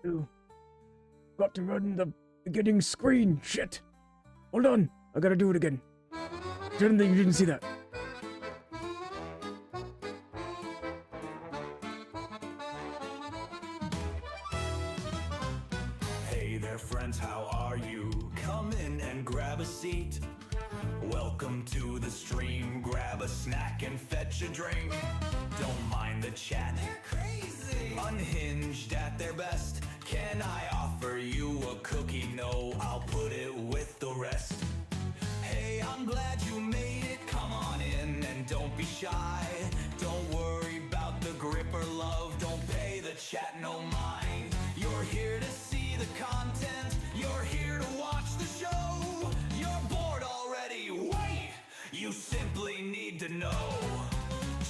Oh, got to run the beginning screen. Shit. Hold on. I gotta do it again. Pretend that you didn't see that. Hey there, friends, how are you? Come in and grab a seat. Welcome to the stream. Grab a snack and fetch a drink. Don't mind the chat. They're crazy. Unhinged at their best. Can I offer you a cookie? No, I'll put it with the rest. Hey, I'm glad you made it. Come on in and don't be shy. Don't worry about the grip or love. Don't pay the chat no mind. You're here to see the content. You're here to watch the show. You're bored already. Wait! You simply need to know.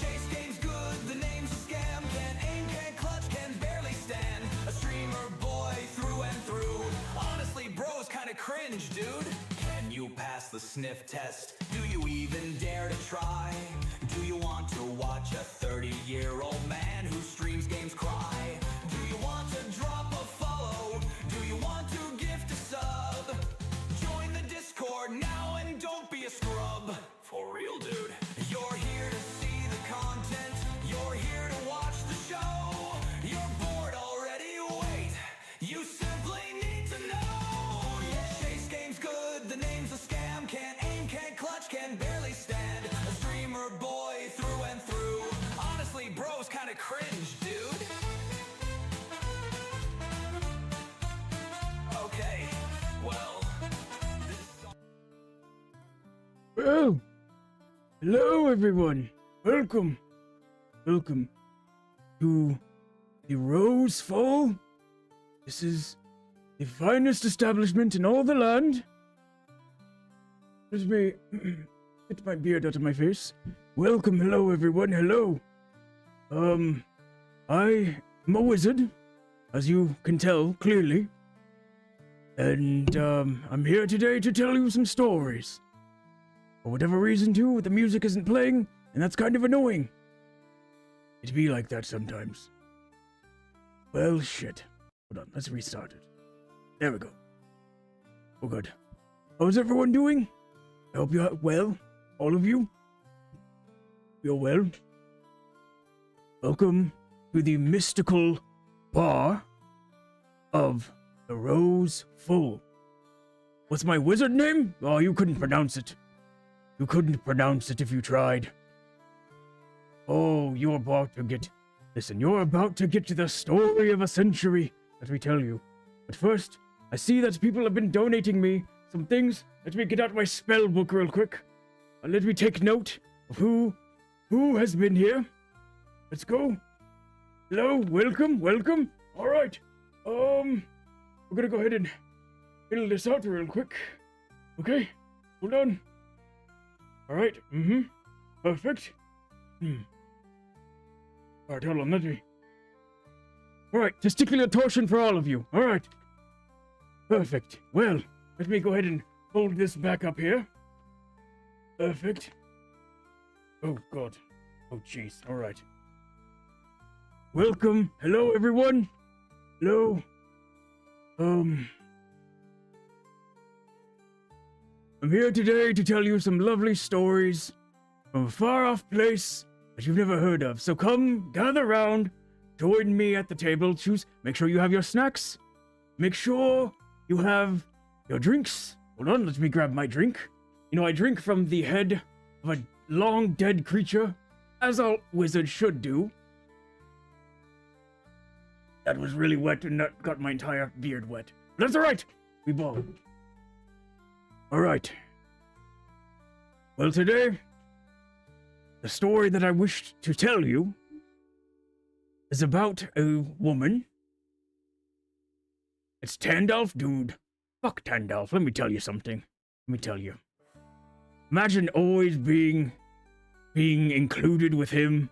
Chase game's good, the name's a scam. Can't aim, can't clutch, can barely stand. A streamer boy through and through. Honestly, bro's kinda cringe, dude. Can you pass the sniff test? Do you even dare to try? Do you want to watch a 30-year-old man who streams games cry? Do you want to drop a follow? Do you want to gift a sub? Join the Discord now and don't be a scrub. For real, dude. You're here to see the content. You're here to watch the show. You're bored already. Wait, you simply need to know. Yeah, Chase game's good. The name's a scam. Can't aim, can't clutch, can barely stand. A streamer boy through and through. Honestly, bro's kinda cringe, dude. Okay, well, this song. Well, hello everyone. Welcome. Welcome to the Rose Fall. This is the finest establishment in all the land. Let me get my beard out of my face. Welcome, hello everyone, hello. I am a wizard, as you can tell clearly. And, I'm here today to tell you some stories. For whatever reason, too, the music isn't playing, and that's kind of annoying. It be like that sometimes. Well, shit. Hold on, let's restart it. There we go. Oh, good. How's everyone doing? I hope you're well, all of you. You're well. Welcome to the mystical bar of the Rose Full. What's my wizard name? Oh, you couldn't pronounce it. You couldn't pronounce it if you tried. Oh, you're about to get... Listen, you're about to get to the story of a century, let me tell you. But first, I see that people have been donating me some things. Let me get out my spell book real quick. Let me take note of who has been here. Let's go. Hello, welcome, welcome. All right. We're gonna go ahead and fill this out real quick. Okay, hold on. All right, perfect. All right, hold on, let me. All right, testicular torsion for all of you. All right, perfect. Well, let me go ahead and hold this back up here. Perfect. Oh, God. Oh, jeez. All right. Welcome. Hello, everyone. Hello. I'm here today to tell you some lovely stories from a far-off place that you've never heard of. So come, gather round, join me at the table. Make sure you have your snacks. Make sure you have your drinks. Hold on, let me grab my drink. You know, I drink from the head of a long-dead creature, as all wizards should do. That was really wet, and that got my entire beard wet. But that's alright! We ball. Alright. Well, today, the story that I wished to tell you is about a woman. It's Tandalf, dude. Fuck Tandalf, let me tell you something. Let me tell you. Imagine always being included with him.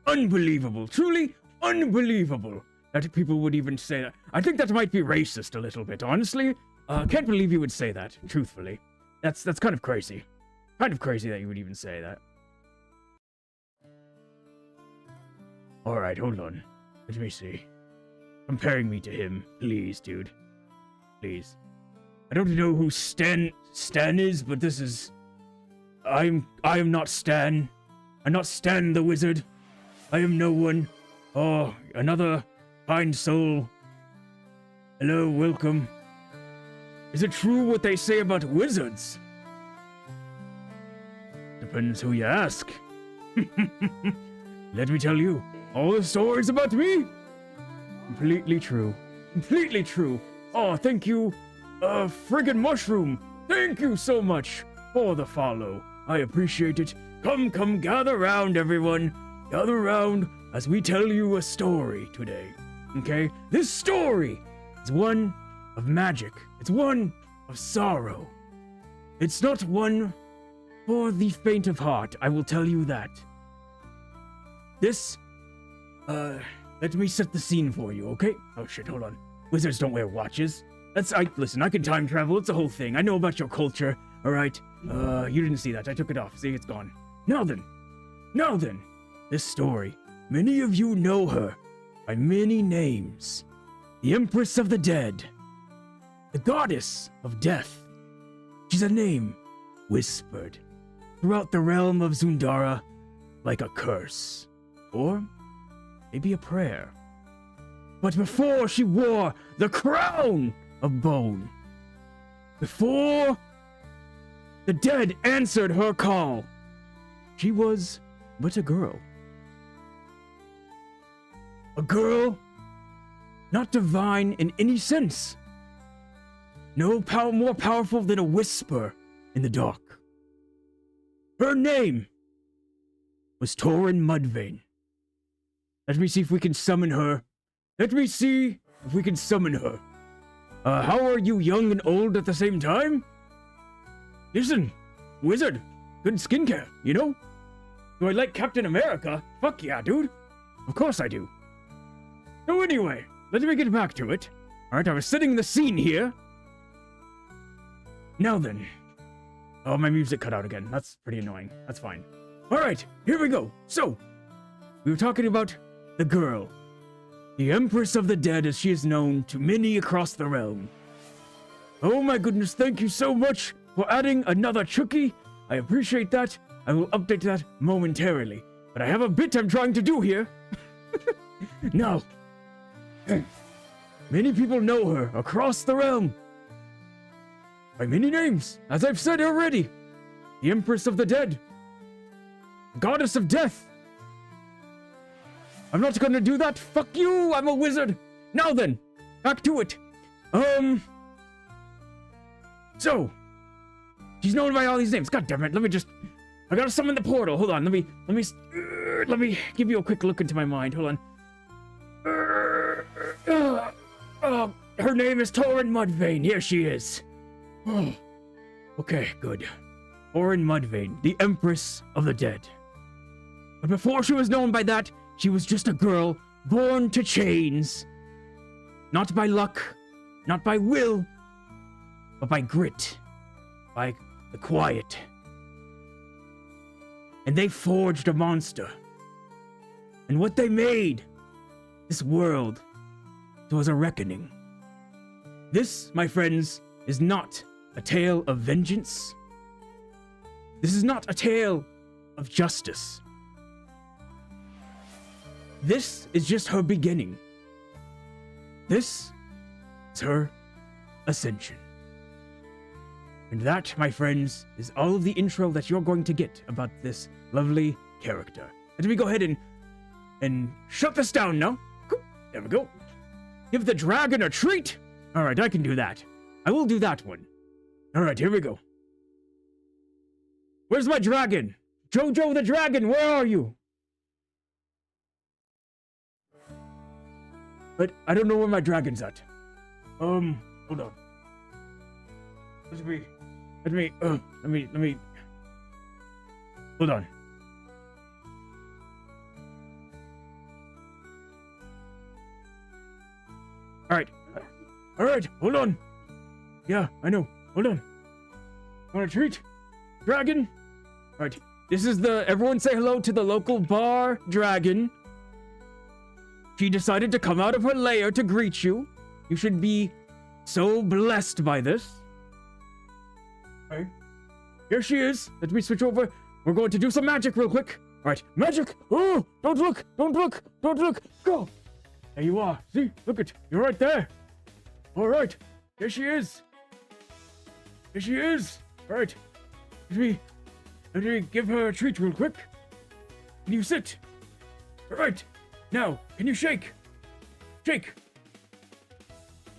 Unbelievable. Truly unbelievable that people would even say that. I think that might be racist a little bit, honestly. Can't believe you would say that, truthfully. That's kind of crazy. Kind of crazy that you would even say that. Alright, hold on. Let me see. comparing me to him. Please, dude. Please. I don't know who Stan is, but this is... I am not Stan. I'm not Stan the wizard. I am no one. Oh, another kind soul. Hello, welcome. Is it true what they say about wizards? Depends who you ask. Let me tell you, all the stories about me? Completely true. Completely true. Oh, thank you, friggin' mushroom. Thank you so much for the follow. I appreciate it. Come, gather round, everyone. Gather round as we tell you a story today. Okay? This story is one of magic. It's one of sorrow. It's not one for the faint of heart, I will tell you that. This, let me set the scene for you, okay? Oh shit, hold on. Wizards don't wear watches. Listen, I can time travel, it's a whole thing. I know about your culture, alright? You didn't see that, I took it off. See, it's gone. Now then, this story. Many of you know her by many names. The Empress of the Dead. The Goddess of Death. She's a name whispered throughout the realm of Zundara like a curse. Or maybe a prayer. But before she wore the crown of bone, before the dead answered her call, she was but a girl. A girl not divine in any sense. No more powerful than a whisper in the dark. Her name was Torin Mudvayne. Let me see if we can summon her. How are you young and old at the same time? Listen, wizard, good skincare, you know? Do I like Captain America? Fuck yeah, dude. Of course I do. So anyway, let me get back to it. Alright, I was setting the scene here. Now then. Oh, my music cut out again. That's pretty annoying. That's fine. Alright, here we go. So, we were talking about the girl. The Empress of the Dead, as she is known to many across the realm. Oh my goodness, thank you so much for adding another Chucky. I appreciate that. I will update that momentarily. But I have a bit I'm trying to do here. Now, many people know her across the realm by many names, as I've said already. The Empress of the Dead. Goddess of Death. I'm not gonna do that. Fuck you, I'm a wizard. Now then, back to it. So, she's known by all these names. God damn it, I gotta summon the portal. Hold on, let me give you a quick look into my mind. Hold on. Her name is Torin Mudvayne. Here she is. Oh, okay, good. Torin Mudvayne, the Empress of the Dead. But before she was known by that, she was just a girl born to chains. Not by luck, not by will, but by grit, by the quiet. And they forged a monster. And what they made, this world, was a reckoning. This, my friends, is not a tale of vengeance. This is not a tale of justice. This is just her beginning. This is her ascension. And that, my friends, is all of the intro that you're going to get about this lovely character. Let me go ahead and shut this down now. There we go. Give the dragon a treat. All right, I can do that. I will do that one. All right, here we go. Where's my dragon? Jojo the dragon, where are you? But I don't know where my dragon's at. Hold on. Let me, hold on. Alright, hold on. Yeah, I know, hold on. Want a treat? Dragon? Alright, this is everyone say hello to the local bar dragon. She decided to come out of her lair to greet you. You should be so blessed by this. Okay. Here she is. Let me switch over. We're going to do some magic real quick. All right, magic. Oh, don't look. Don't look. Don't look. Go. There you are. See? Look it. You're right there. All right. Here she is. Here she is. All right. Let me give her a treat real quick. Can you sit? All right. Now, can you shake? Shake.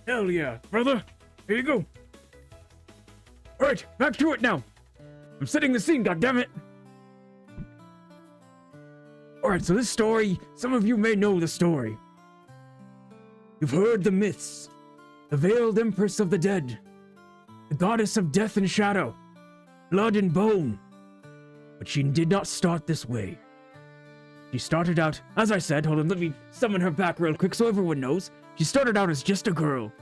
Hell yeah, brother. Here you go. All right, back to it now. I'm setting the scene, goddammit. All right, so this story, some of you may know the story. You've heard the myths. The veiled empress of the dead. The goddess of death and shadow. Blood and bone. But she did not start this way. She started out, as I said, hold on, let me summon her back real quick so everyone knows. She started out as just a girl.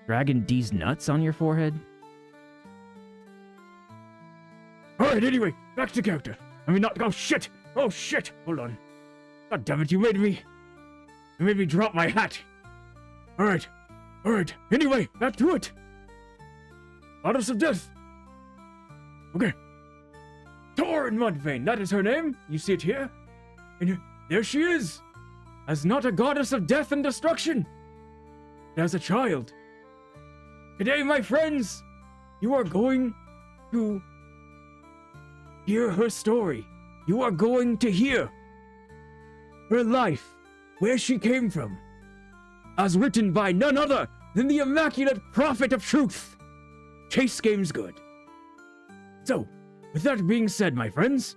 Dragon D's nuts on your forehead? Alright, anyway, back to character. I mean, not, oh shit! Oh shit! Hold on. God damn it, you made me drop my hat. Alright, anyway, back to it. Goddess of Death. Okay. Torn Mudvayne, that is her name. You see it here. And there she is. As not a goddess of death and destruction, but as a child. Today, my friends, you are going to hear her story. You are going to hear her life, where she came from, as written by none other than the immaculate prophet of truth, Chase Games Good. So, with that being said, my friends,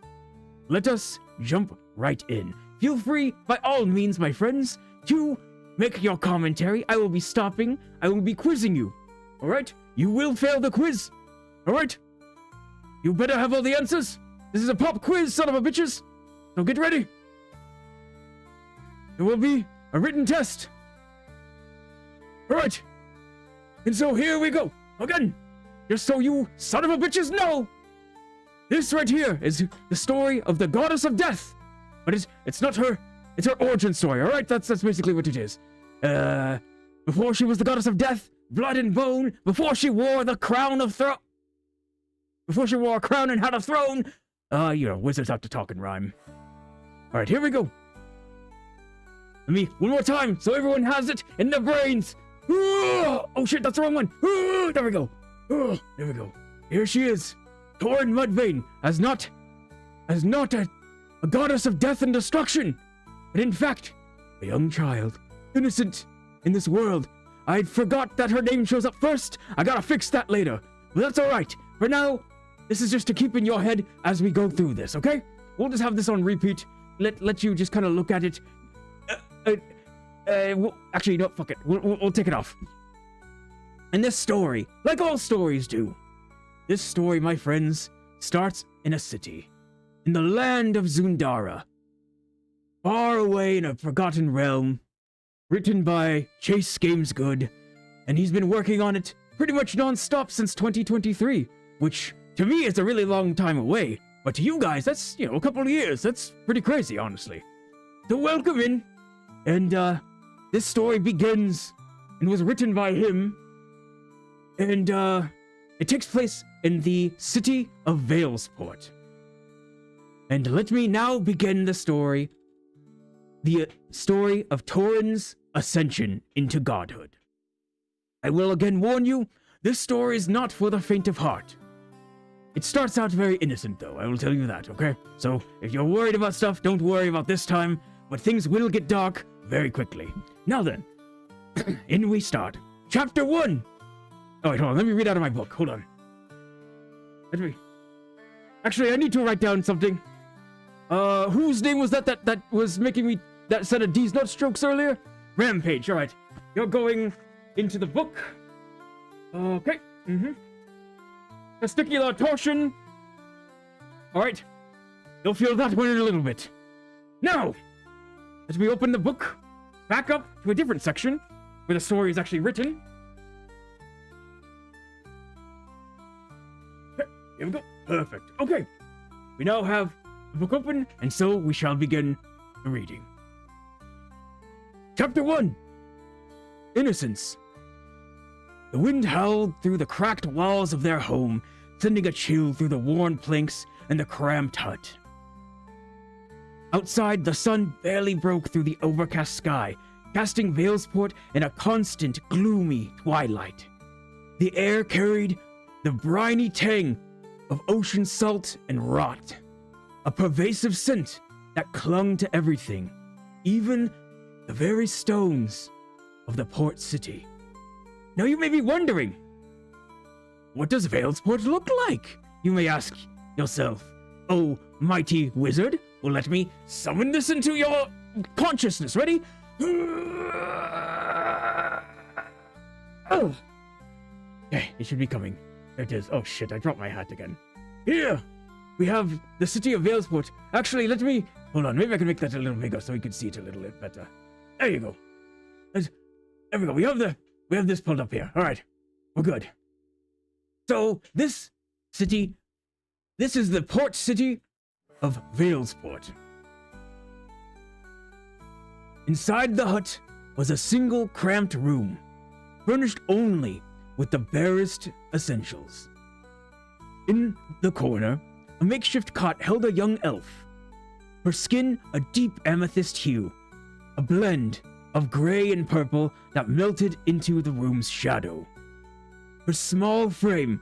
let us jump right in. Feel free, by all means, my friends, to make your commentary. I will be stopping. I will be quizzing you. All right? You will fail the quiz. All right? You better have all the answers. This is a pop quiz, son of a bitches. So get ready. There will be a written test. All right. And so here we go. Again, just so you son of a bitches know, this right here is the story of the goddess of death. But it's not her, it's her origin story, all right? That's basically what it is. Before she was the goddess of death, blood and bone, before she wore the crown of before she wore a crown and had a throne, wizards have to talk and rhyme. All right, here we go. Let me, one more time, so everyone has it in their brains. Oh shit, that's the wrong one. There we go. There we go. Here she is. Torn Mudvayne, as not a goddess of death and destruction, but in fact, a young child, innocent in this world. I forgot that her name shows up first. I gotta fix that later, but that's all right. For now, this is just to keep in your head as we go through this, okay? We'll just have this on repeat. Let you just kind of look at it. Actually, no, fuck it. We'll take it off. And this story, like all stories do, this story, my friends, starts in a city, in the land of Zundara, far away in a forgotten realm, written by Chase Games Good, and he's been working on it pretty much non-stop since 2023, which to me is a really long time away, but to you guys, that's, a couple of years. That's pretty crazy, honestly. So welcome in, and this story begins and was written by him, and it takes place in the city of Valesport. And let me now begin the story of Torin's ascension into godhood. I will again warn you, this story is not for the faint of heart. It starts out very innocent, though, I will tell you that, okay? So, if you're worried about stuff, don't worry about this time, but things will get dark very quickly. Now then, in we start. Chapter 1! Oh, wait, hold on, let me read out of my book, hold on. Actually, I need to write down something. Whose name was that was making me that set of D's nut strokes earlier? Rampage, alright. You're going into the book. Okay, Testicular torsion. Alright. You'll feel that one in a little bit. Now, as we open the book, back up to a different section, where the story is actually written. Here we go. Perfect. Okay. We now have the book open, and so we shall begin the reading. Chapter 1. Innocence. The wind howled through the cracked walls of their home, sending a chill through the worn planks and the cramped hut. Outside, the sun barely broke through the overcast sky, casting Valesport in a constant, gloomy twilight. The air carried the briny tang of ocean salt and rot, a pervasive scent that clung to everything, even the very stones of the port city. Now you may be wondering, what does Valesport look like? You may ask yourself. Oh, mighty wizard, well, let me summon this into your consciousness. Ready? Oh. Okay, it should be coming. There it is. Oh shit, I dropped my hat again. Here, we have the city of Valesport. Actually, let me... Hold on, maybe I can make that a little bigger so you can see it a little bit better. There you go. There we go. We have this pulled up here. All right, we're good. So, this city... This is the port city of Valesport. Inside the hut was a single cramped room, furnished only with the barest essentials. In the corner, a makeshift cot held a young elf, her skin a deep amethyst hue, a blend of gray and purple that melted into the room's shadow. Her small frame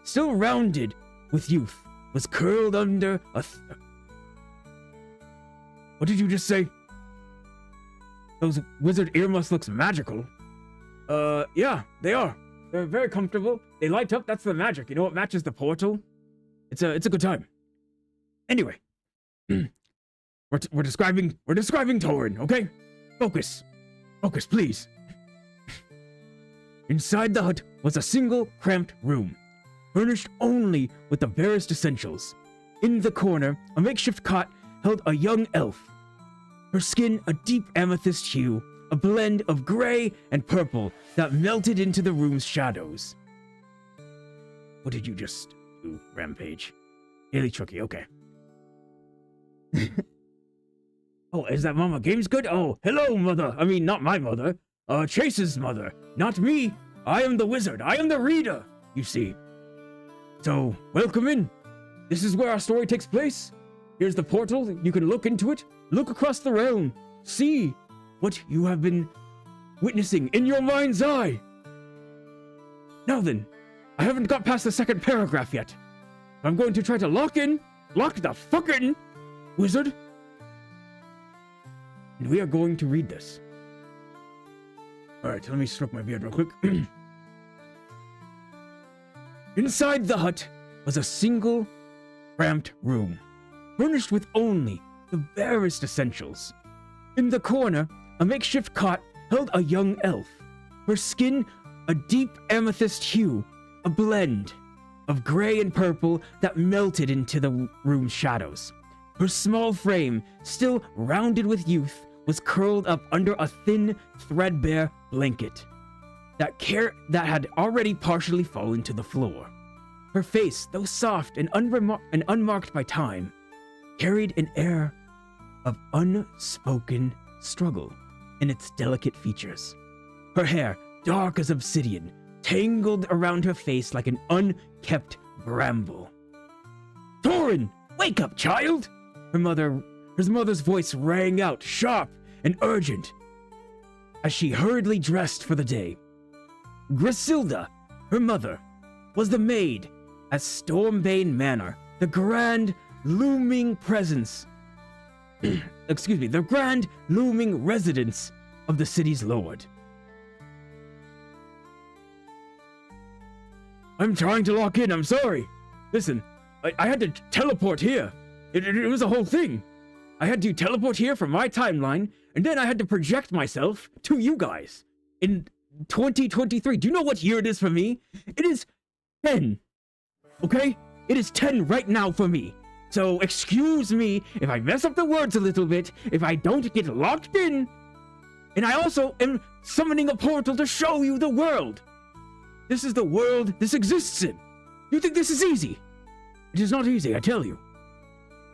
still rounded with youth, was curled under a... What did you just say? Those wizard earmuffs looks magical. Yeah, they are. They're very comfortable. They light up. That's the magic. You know what matches the portal? It's a good time. Anyway, we're describing Torin, okay? Focus, please. Inside the hut was a single cramped room, furnished only with the barest essentials. In the corner, a makeshift cot held a young elf, her skin a deep amethyst hue, a blend of gray and purple that melted into the room's shadows. What did you just do, Rampage? Really tricky, okay. Oh, is that Mama Games good? Oh, hello, mother. I mean, not my mother. Chase's mother. Not me. I am the wizard. I am the reader, you see. So, welcome in. This is where our story takes place. Here's the portal. You can look into it. Look across the realm. See what you have been witnessing in your mind's eye. Now then, I haven't got past the second paragraph yet. I'm going to try to lock the fuck in, wizard. And we are going to read this. Alright, let me stroke my beard real quick. Inside the hut was a single cramped room, furnished with only the barest essentials. In the corner, a makeshift cot held a young elf, her skin a deep amethyst hue, a blend of gray and purple that melted into the room's shadows. Her small frame, still rounded with youth, was curled up under a thin, threadbare blanket that had already partially fallen to the floor. Her face, though soft and unmarked by time, carried an air of unspoken struggle in its delicate features. Her hair, dark as obsidian, tangled around her face like an unkept bramble. Torin, wake up, child! Her mother's voice rang out, sharp and urgent, as she hurriedly dressed for the day. Griselda, her mother, was the maid at Stormbane Manor, the grand looming presence. The grand looming residence of the city's lord. I'm trying to lock in, I'm sorry. Listen, I had to teleport here. It was a whole thing. I had to teleport here from my timeline, and then I had to project myself to you guys in 2023. Do you know what year it is for me? It is 10. Okay? It is 10 right now for me. So excuse me if I mess up the words a little bit, if I don't get locked in. And I also am summoning a portal to show you the world. This is the world this exists in. You think this is easy? It is not easy, I tell you.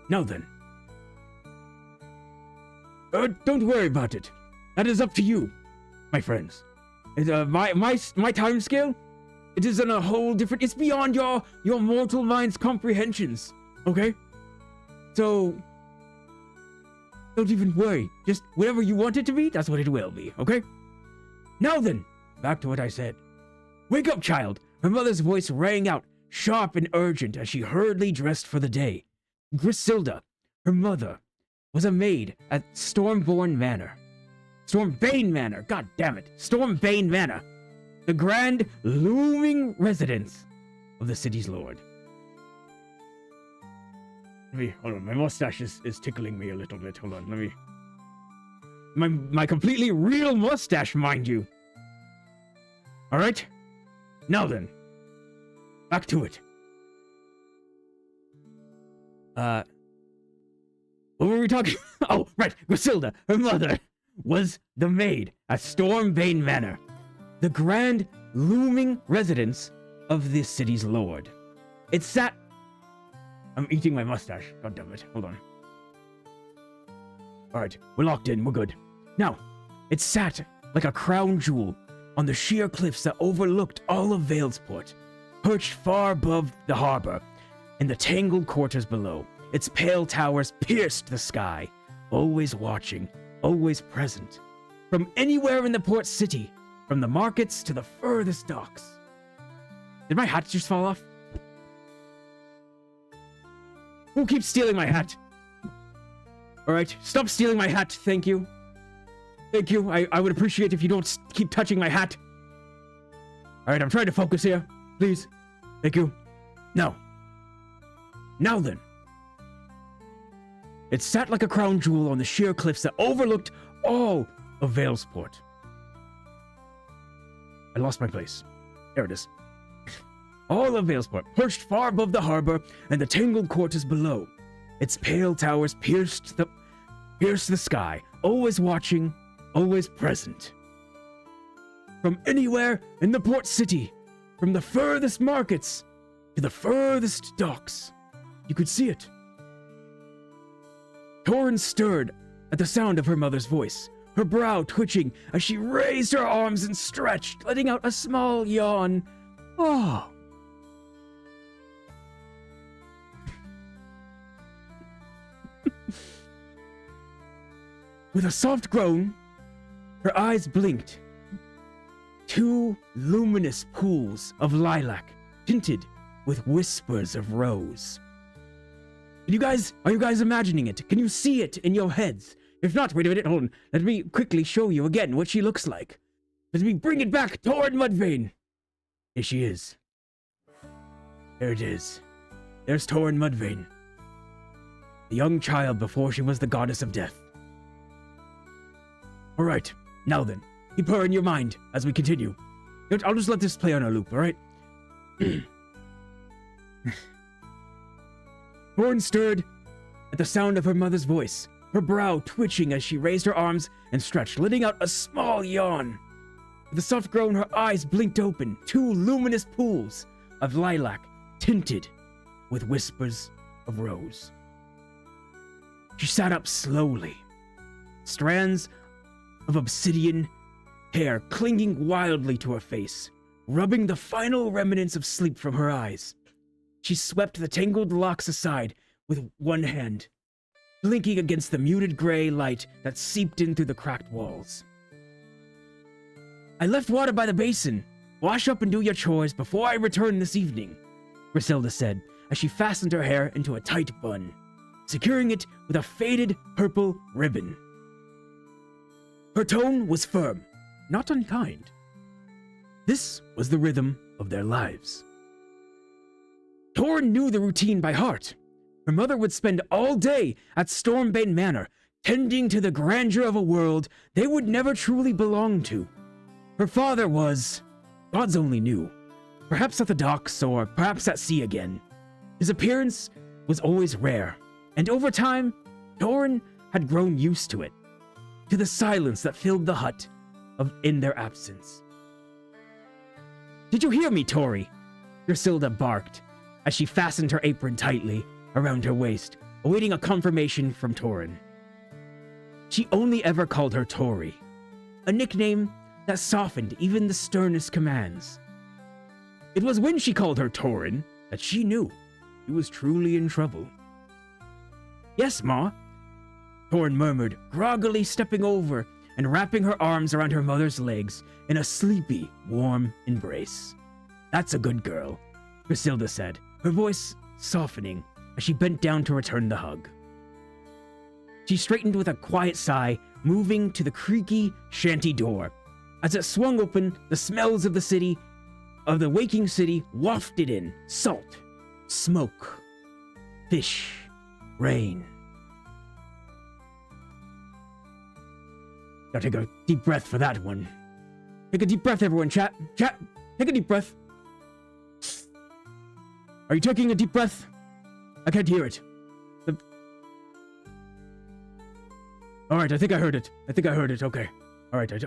Now then. Don't worry about it. That is up to you, my friends. My time scale, it is on a whole different. It's beyond your mortal mind's comprehensions. Okay, so don't even worry. Just whatever you want it to be, that's what it will be. Okay. Now then, back to what I said. Wake up, child. Her mother's voice rang out, sharp and urgent, as she hurriedly dressed for the day. Griselda, her mother, was a maid at Stormbane Manor. God damn it. Stormbane Manor. The grand, looming residence of the city's lord. Hold on, my mustache is tickling me a little bit. Hold on, let me... My completely real mustache, mind you. Alright? Now then. Back to it. What were we talking? Oh, right. Griselda, her mother, was the maid at Stormbane Manor, the grand, looming residence of this city's lord. It sat... I'm eating my mustache. God damn it. Hold on. Alright, we're locked in. We're good. Now, it sat like a crown jewel on the sheer cliffs that overlooked all of Valesport, perched far above the harbor in the tangled quarters below. Its pale towers pierced the sky, always watching, always present. From anywhere in the port city, from the markets to the furthest docks. Did my hat just fall off? Who keeps stealing my hat? Alright, stop stealing my hat, thank you. Thank you, I would appreciate if you don't keep touching my hat. Alright, I'm trying to focus here, please. Thank you. Now then. It sat like a crown jewel on the sheer cliffs that overlooked all of Valesport. I lost my place. There it is. All of Valesport, perched far above the harbor and the tangled quarters below. Its pale towers pierced the sky, always watching, always present. From anywhere in the port city, from the furthest markets to the furthest docks, you could see it. Torin stirred at the sound of her mother's voice, her brow twitching as she raised her arms and stretched, letting out a small yawn. Oh. With a soft groan, her eyes blinked. Two luminous pools of lilac, tinted with whispers of rose. Are you guys imagining it? Can you see it in your heads? If not, wait a minute, hold on. Let me quickly show you again what she looks like. Let me bring it back, Torin Mudvayne. Here she is. There it is. There's Torin Mudvayne. The young child before she was the goddess of death. Alright, now then, keep her in your mind as we continue. I'll just let this play on a loop, alright? Torin stirred at the sound of her mother's voice, her brow twitching as she raised her arms and stretched, letting out a small yawn. With a soft groan, her eyes blinked open, two luminous pools of lilac, tinted with whispers of rose. She sat up slowly, strands of obsidian hair clinging wildly to her face, rubbing the final remnants of sleep from her eyes. She swept the tangled locks aside with one hand, blinking against the muted gray light that seeped in through the cracked walls. I left water by the basin. Wash up and do your chores before I return this evening, Griselda said as she fastened her hair into a tight bun, securing it with a faded purple ribbon. Her tone was firm, not unkind. This was the rhythm of their lives. Torin knew the routine by heart. Her mother would spend all day at Stormbane Manor, tending to the grandeur of a world they would never truly belong to. Her father was, gods only knew, perhaps at the docks or perhaps at sea again. His appearance was always rare, and over time, Torin had grown used to it, to the silence that filled the hut in their absence. Did you hear me, Tori? Griselda barked as she fastened her apron tightly around her waist, awaiting a confirmation from Torin. She only ever called her Tori, a nickname that softened even the sternest commands. It was when she called her Torin that she knew he was truly in trouble. Yes, Ma, Torin murmured, groggily stepping over and wrapping her arms around her mother's legs in a sleepy, warm embrace. That's a good girl, Griselda said, her voice softening as she bent down to return the hug. She straightened with a quiet sigh, moving to the creaky shanty door. As it swung open, the smells of the waking city wafted in. Salt, smoke, fish, rain. Gotta take a deep breath for that one. Take a deep breath, everyone. Chat, take a deep breath. Are you taking a deep breath? I can't hear it. Alright, I think I heard it. Okay. Alright,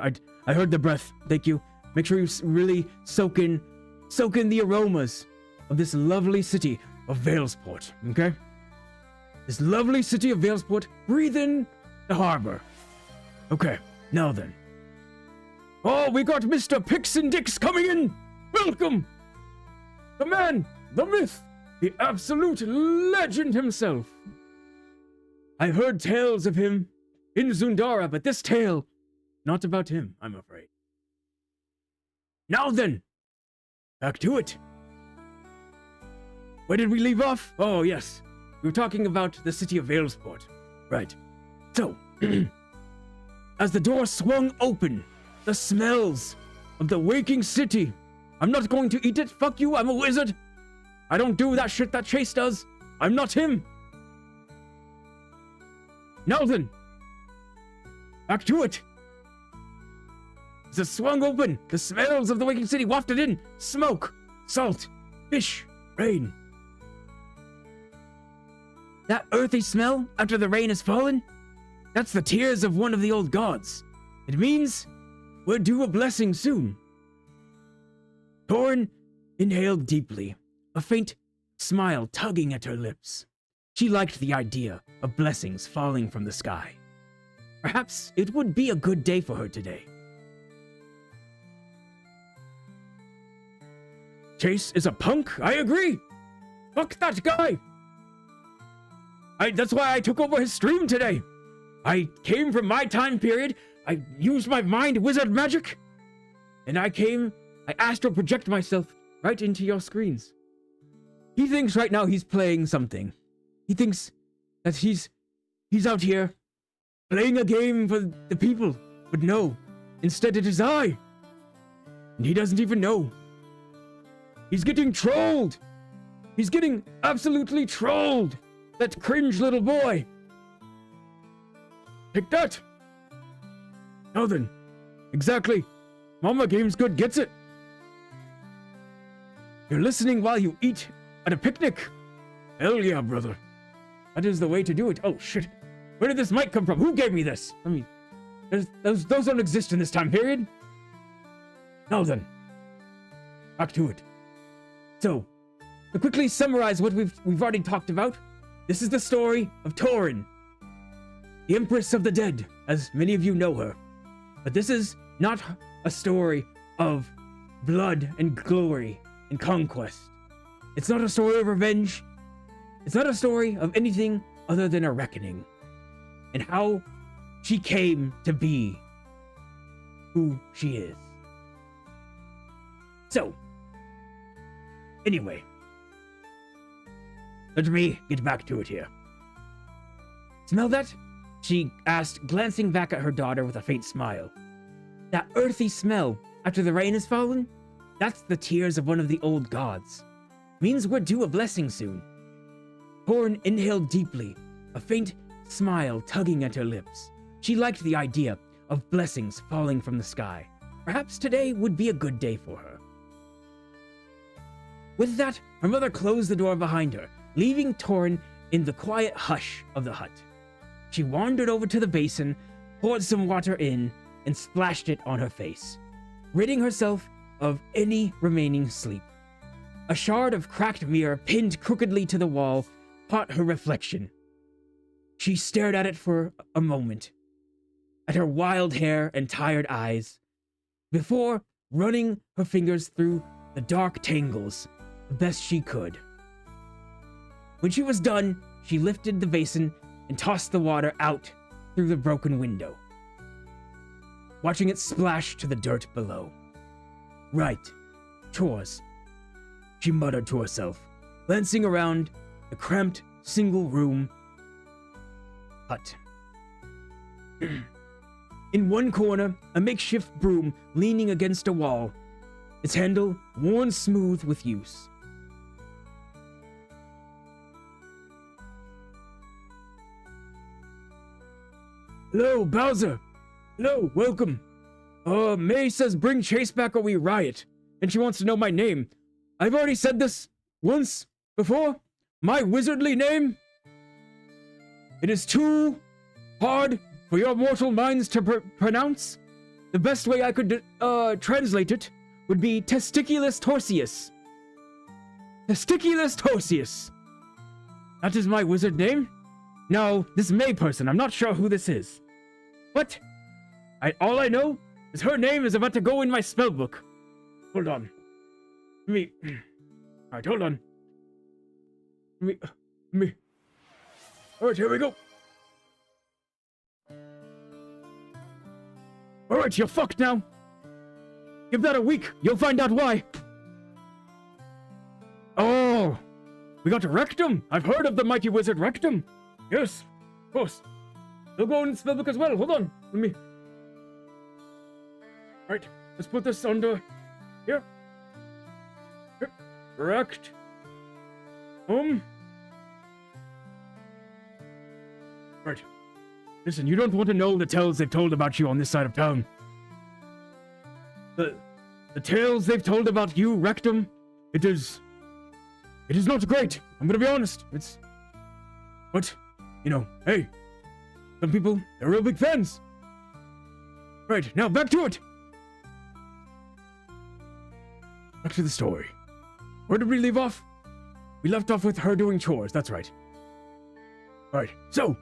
I heard the breath. Thank you. Make sure you really soak in the aromas of this lovely city of Valesport, okay? This lovely city of Valesport. Breathe in the harbor. Okay, now then. Oh, we got Mr. Pix and Dix coming in! Welcome! The man, the myth, the absolute legend himself. I've heard tales of him in Zundara, but this tale, not about him, I'm afraid. Now then, back to it. Where did we leave off? Oh, yes. We were talking about the city of Valesport. Right. So, as the door swung open, the smells of the waking city. I'm not going to eat it. Fuck you, I'm a wizard. I don't do that shit that Chase does. I'm not him. Now then, back to it. As it swung open, the smells of the waking city wafted in. Smoke, salt, fish, rain. That earthy smell after the rain has fallen? That's the tears of one of the old gods. It means we're due a blessing soon. Torin inhaled deeply, a faint smile tugging at her lips. She liked the idea of blessings falling from the sky. Perhaps it would be a good day for her today. Chase is a punk, I agree. Fuck that guy. That's why I took over his stream today. I came from my time period. I used my mind wizard magic. And I astral project myself right into your screens. He thinks right now he's playing something. He thinks that he's out here playing a game for the people. But no, instead it is I. And he doesn't even know. He's getting trolled. He's getting absolutely trolled. That cringe little boy. Take that. Now then. Exactly. Mama Games Good gets it. You're listening while you eat at a picnic. Hell yeah, brother. That is the way to do it. Oh, shit. Where did this mic come from? Who gave me this? I mean, those don't exist in this time period. Now then. Back to it. So, to quickly summarize what we've already talked about, this is the story of Torin, the Empress of the Dead, as many of you know her. But this is not a story of blood and glory and conquest. It's not a story of revenge. It's not a story of anything other than a reckoning and how she came to be who she is. So, anyway, let me get back to it here. Smell that? She asked, glancing back at her daughter with a faint smile. That earthy smell after the rain has fallen? That's the tears of one of the old gods. Means we're due a blessing soon. Torin inhaled deeply, a faint smile tugging at her lips. She liked the idea of blessings falling from the sky. Perhaps today would be a good day for her. With that, her mother closed the door behind her, leaving Torin in the quiet hush of the hut. She wandered over to the basin, poured some water in, and splashed it on her face, ridding herself of any remaining sleep. A shard of cracked mirror pinned crookedly to the wall caught her reflection. She stared at it for a moment, at her wild hair and tired eyes, before running her fingers through the dark tangles the best she could. When she was done, she lifted the basin and tossed the water out through the broken window, watching it splash to the dirt below. Right. Chores, she muttered to herself, glancing around the cramped single-room hut. In one corner, a makeshift broom leaning against a wall, its handle worn smooth with use. Hello, Bowser. Hello, welcome. May says bring Chase back or we riot, and she wants to know my name. I've already said this once before. My wizardly name? It is too hard for your mortal minds to pronounce. The best way I could translate it would be Testiculus Torsius. Testiculus Torsius. That is my wizard name. Now, this May person, I'm not sure who this is. But all I know is her name is about to go in my spellbook. Hold on. Alright, hold on. Alright, here we go. Alright, you're fucked now. Give that a week, you'll find out why. Oh, we got Rectum. I've heard of the mighty wizard Rectum. Yes, of course. He'll go in the spellbook as well. Hold on. Alright, let's put this under here. Correct. Right. Listen, you don't want to know the tales they've told about you on this side of town. The tales they've told about you, Rectum, it is not great. I'm gonna be honest. But, hey, some people, they're real big fans. Right, now back to it. Back to the story. Where did we leave off? We left off with her doing chores, that's right. Alright, so.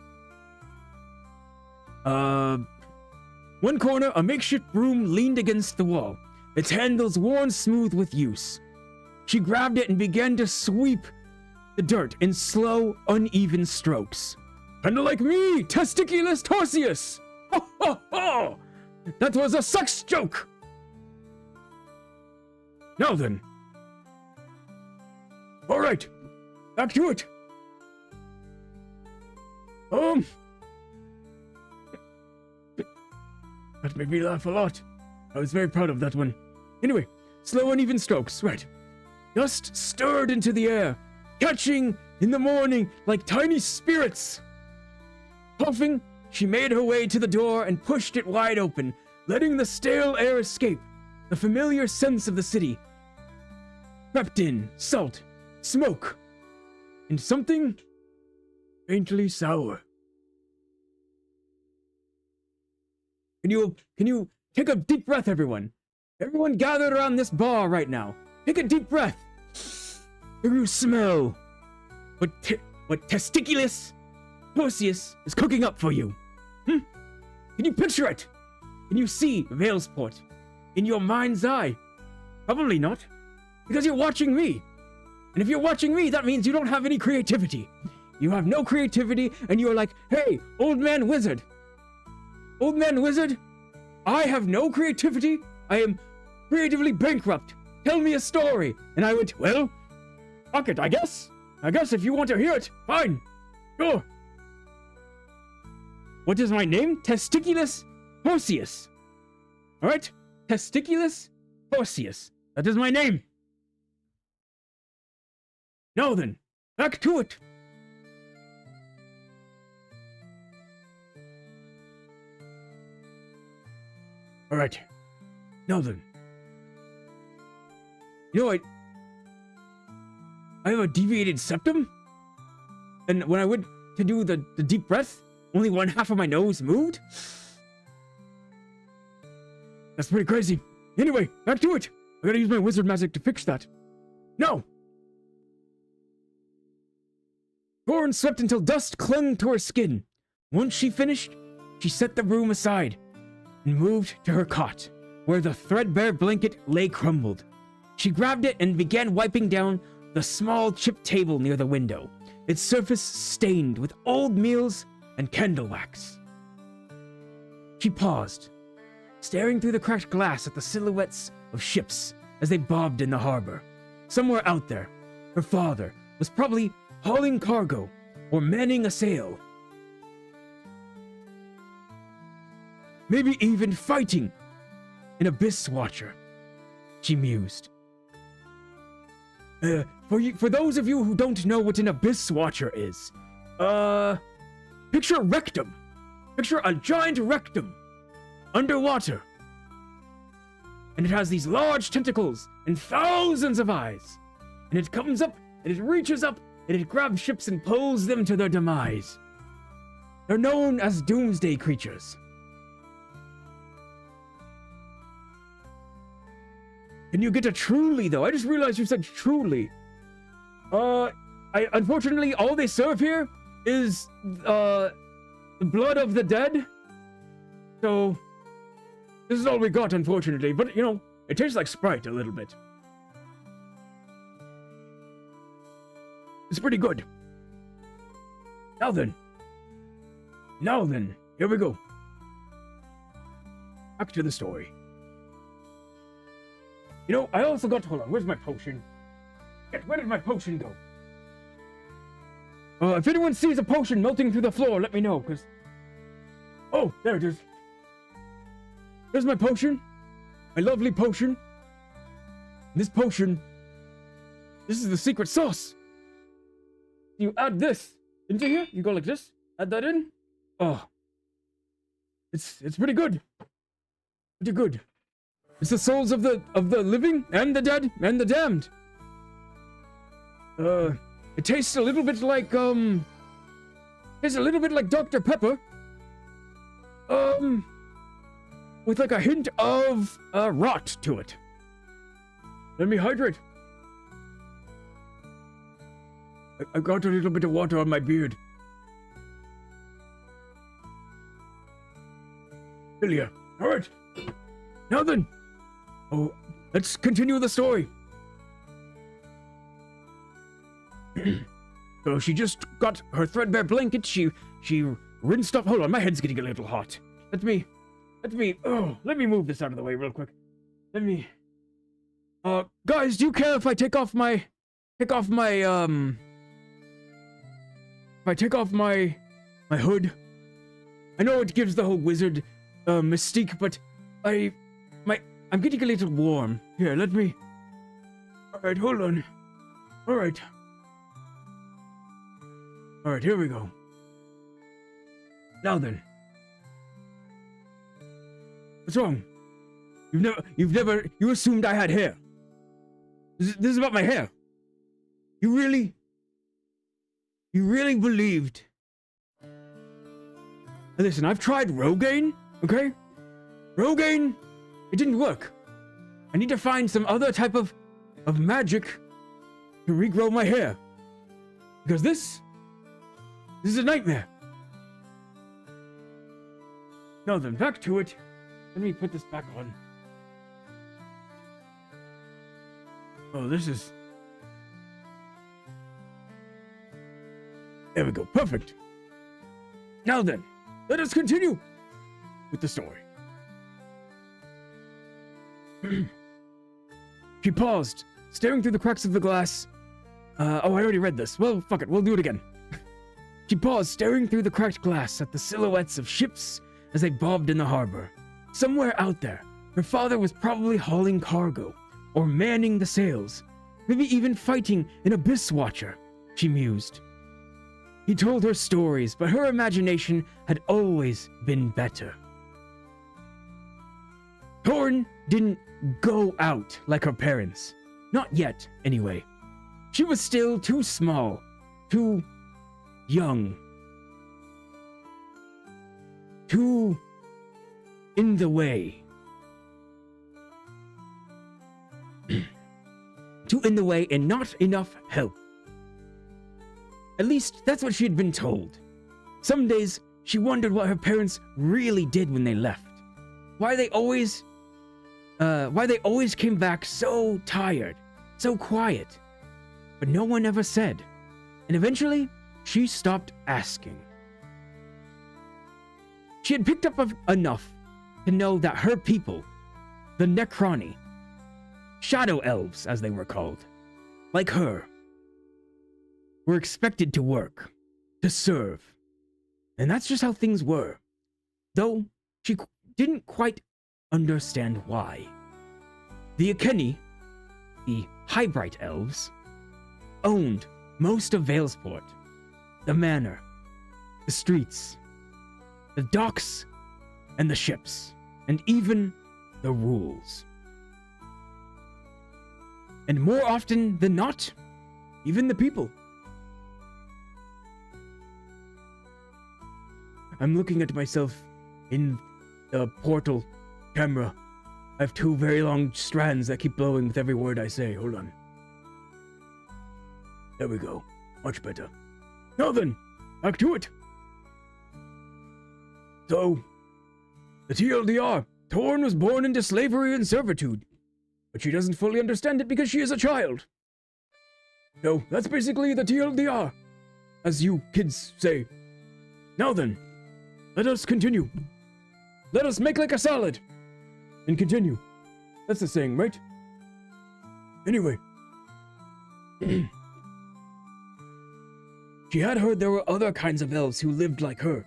One corner, a makeshift broom leaned against the wall, its handles worn smooth with use. She grabbed it and began to sweep the dirt in slow, uneven strokes. Kinda like me, Testiculus Torsius! Ho ho ho! That was a sex joke! Now then. Alright, back to it. That made me laugh a lot. I was very proud of that one. Anyway, slow uneven strokes, right. Dust stirred into the air, catching in the morning like tiny spirits. Puffing, she made her way to the door and pushed it wide open, letting the stale air escape. The familiar scents of the city crept in, salt, smoke, and something faintly sour. Can you take a deep breath, everyone? Everyone gathered around this bar right now. Take a deep breath. Can you smell what Testiculus Torsius is cooking up for you? Can you picture it? Can you see Veilsport in your mind's eye? Probably not, because you're watching me. And if you're watching me, that means you don't have any creativity. You have no creativity, and you're like, hey, old man wizard. Old man wizard, I have no creativity. I am creatively bankrupt. Tell me a story. And I went, well, fuck it, I guess. I guess if you want to hear it, fine. Sure. What is my name? Testiculus Torsius. Alright? Testiculus Torsius. That is my name. Now then, back to it. Alright. Now then. You know, I have a deviated septum. And when I went to do the deep breath, only one half of my nose moved. That's pretty crazy. Anyway, back to it. I gotta use my wizard magic to fix that. No! Torn swept until dust clung to her skin. Once she finished, she set the broom aside and moved to her cot, where the threadbare blanket lay crumbled. She grabbed it and began wiping down the small chipped table near the window, its surface stained with old meals and candle wax. She paused, staring through the cracked glass at the silhouettes of ships as they bobbed in the harbor. Somewhere out there, her father was probably hauling cargo or manning a sail. Maybe even fighting an abyss watcher, she mused. For those of you who don't know what an abyss watcher is, picture a rectum. Picture a giant rectum underwater. And it has these large tentacles and thousands of eyes. And it comes up and it reaches up and it grabs ships and pulls them to their demise. They're known as doomsday creatures. Can you get a truly, though? I just realized you said truly. Unfortunately, all they serve here is, the blood of the dead. So, this is all we got, unfortunately. But, you know, it tastes like Sprite a little bit. It's pretty good. Now then, here we go. Back to the story. You know, I also got, hold on, where's my potion? Where did my potion go? If anyone sees a potion melting through the floor, let me know, because... Oh, there it is. There's my potion. My lovely potion. This potion, this is the secret sauce. You add this into here, you go like this, add that in. Oh. It's pretty good. Pretty good. It's the souls of the living and the dead and the damned. It tastes a little bit like Dr. Pepper. With like a hint of rot to it. Let me hydrate. I got a little bit of water on my beard. Ilya, all right. Now then. Oh, let's continue the story. So she just got her threadbare blanket. She rinsed off. Hold on, my head's getting a little hot. Let me move this out of the way real quick. Guys, do you care if I take off my hood? I know it gives the whole wizard mystique, but I'm getting a little warm. Here, let me... Alright, hold on. Alright, here we go. Now then. What's wrong? You assumed I had hair. This is about my hair. You really believed... Listen, I've tried Rogaine, okay? Rogaine... It didn't work. I need to find some other type of magic to regrow my hair. Because this is a nightmare. Now then, back to it. Let me put this back on. Oh, this is... There we go, perfect. Now then, let us continue with the story. She paused, staring through the cracks of the glass. I already read this. Well, fuck it, we'll do it again. She paused, staring through the cracked glass at the silhouettes of ships as they bobbed in the harbor. Somewhere out there, her father was probably hauling cargo, or manning the sails, maybe even fighting an abyss watcher, she mused. He told her stories, but her imagination had always been better. Torn didn't go out like her parents. Not yet, anyway. She was still too small, too young, too in the way. Too in the way and not enough help. At least that's what she had been told. Some days she wondered what her parents really did when they left. why they always came back so tired, so quiet. But no one ever said. And eventually, she stopped asking. She had picked up enough to know that her people, the Necroni, shadow elves as they were called, like her, were expected to work, to serve. And that's just how things were. Though she didn't quite understand why. The Akeni, the Highbright elves, owned most of Veilsport, the manor, the streets, the docks, and the ships, and even the rules. And more often than not, even the people. I'm looking at myself in the portal camera. I have two very long strands that keep blowing with every word I say. Hold on. There we go. Much better. Now then, back to it. So, the TLDR. Torn was born into slavery and servitude, but she doesn't fully understand it because she is a child. So, that's basically the TLDR, as you kids say. Now then, let us continue. Let us make like a salad and continue. That's the saying, right? Anyway. She had heard there were other kinds of elves who lived like her.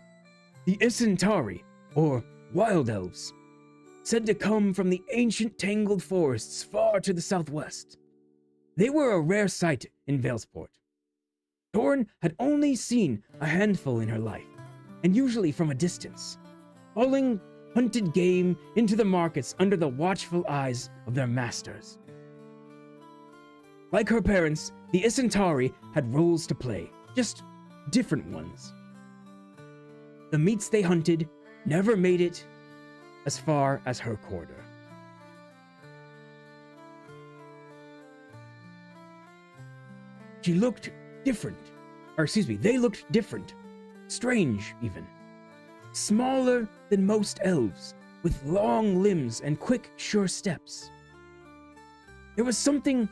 The Isentari, or wild elves, said to come from the ancient tangled forests far to the southwest. They were a rare sight in Veilsport. Torn had only seen a handful in her life, and usually from a distance, hauling hunted game into the markets under the watchful eyes of their masters. Like her parents, the Isentari had roles to play, just different ones. The meats they hunted never made it as far as her quarter. They looked different, strange even. Smaller than most elves, with long limbs and quick, sure steps. There was something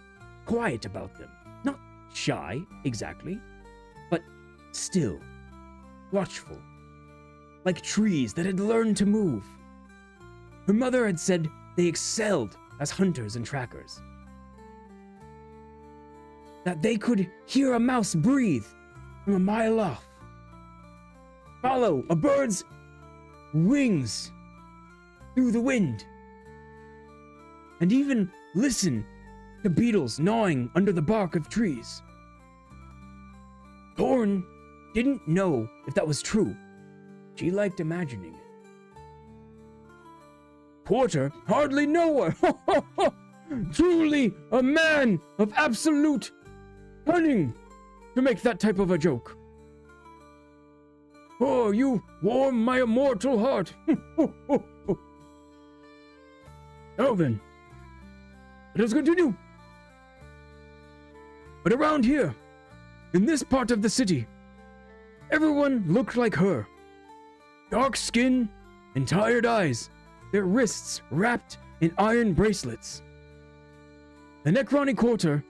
quiet about them, not shy exactly, but still, watchful, like trees that had learned to move. Her mother had said they excelled as hunters and trackers. That they could hear a mouse breathe from a mile off, follow a bird's wings through the wind, and even listen to beetles gnawing under the bark of trees. Thorn didn't know if that was true. She liked imagining it. Porter hardly know her. Truly a man of absolute cunning to make that type of a joke. Oh, you warm my immortal heart. Now then, let us continue. But around here, in this part of the city, everyone looked like her. Dark skin and tired eyes, their wrists wrapped in iron bracelets. The Necroni Quarter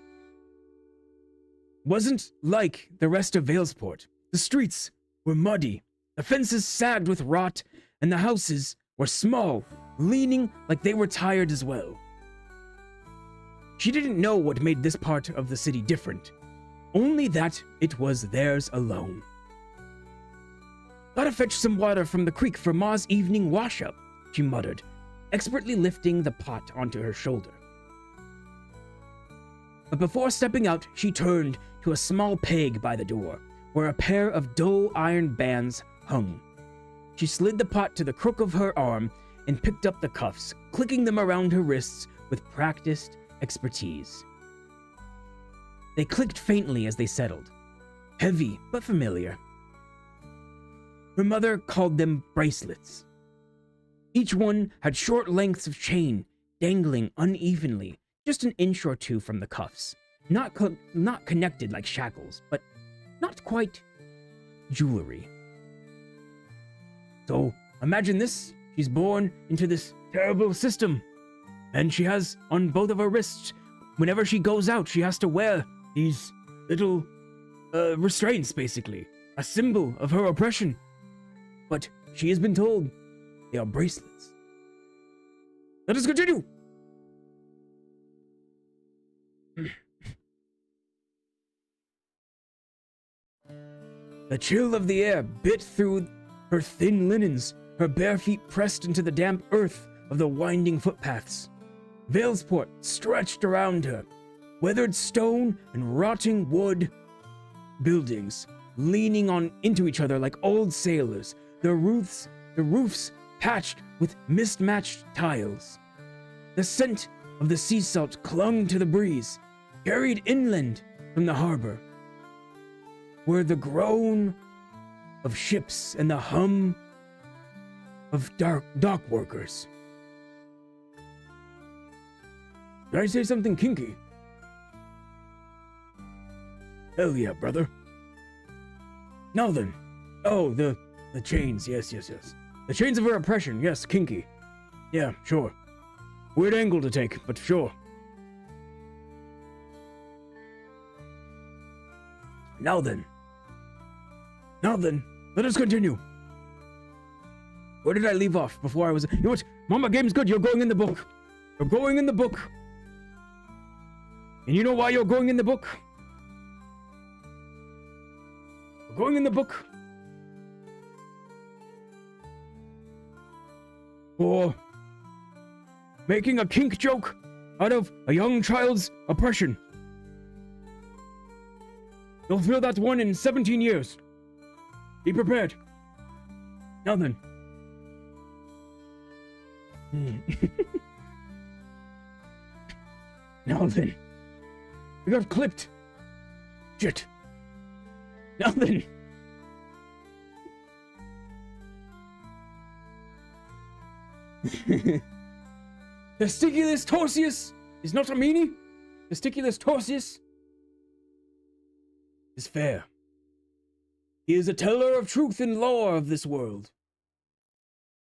wasn't like the rest of Veilsport. The streets were muddy, the fences sagged with rot, and the houses were small, leaning like they were tired as well. She didn't know what made this part of the city different, only that it was theirs alone. Gotta fetch some water from the creek for Ma's evening wash-up, she muttered, expertly lifting the pot onto her shoulder. But before stepping out, she turned to a small peg by the door, where a pair of dull iron bands hung. She slid the pot to the crook of her arm and picked up the cuffs, clicking them around her wrists with practiced expertise. They clicked faintly as they settled, heavy but familiar. Her mother called them bracelets. Each one had short lengths of chain dangling unevenly, just an inch or two from the cuffs. Not connected like shackles, but not quite jewelry. So imagine this. She's born into this terrible system. And she has on both of her wrists, whenever she goes out, she has to wear these little restraints, basically. A symbol of her oppression. But she has been told they are bracelets. Let us continue! The chill of the air bit through her thin linens, her bare feet pressed into the damp earth of the winding footpaths. Valesport stretched around her, weathered stone and rotting wood buildings leaning on into each other like old sailors, the roofs patched with mismatched tiles. The scent of the sea salt clung to the breeze, carried inland from the harbor, where the groan of ships and the hum of dock workers. Did I say something kinky? Hell yeah, brother. Now then. Oh, the chains. Yes. The chains of her oppression. Yes, kinky. Yeah, sure. Weird angle to take, but sure. Now then, let us continue. Where did I leave off before I was... You know what? Mama, game's good. You're going in the book. You're going in the book. And you know why you're going in the book? You're going in the book for making a kink joke out of a young child's oppression. You'll feel that one in 17 years. Be prepared. Now then. Now then. We got clipped. Shit. Now then. Testiculus torsius is not a meanie. Testiculus torsius is fair. He is a teller of truth and lore of this world.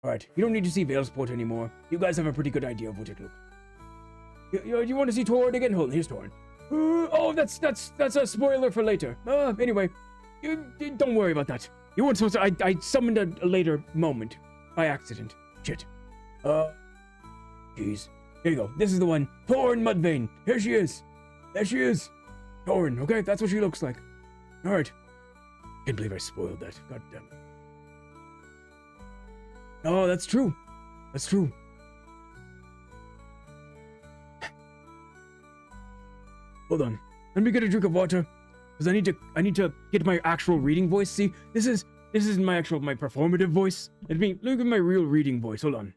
Alright, you don't need to see Valesport anymore. You guys have a pretty good idea of what it looks like. You want to see Torin again? Hold on, here's Torin. Oh, that's a spoiler for later. Anyway, don't worry about that. You weren't supposed to. I summoned a later moment by accident. Shit. Jeez. Here you go. This is the one. Torin Mudvayne. Here she is. There she is. Torin. Okay, that's what she looks like. All right. Can't believe I spoiled that. God damn it. Oh, that's true. That's true. Hold on. Let me get a drink of water, because I need to get my actual reading voice. See, this is my performative voice. Look at my real reading voice. Hold on.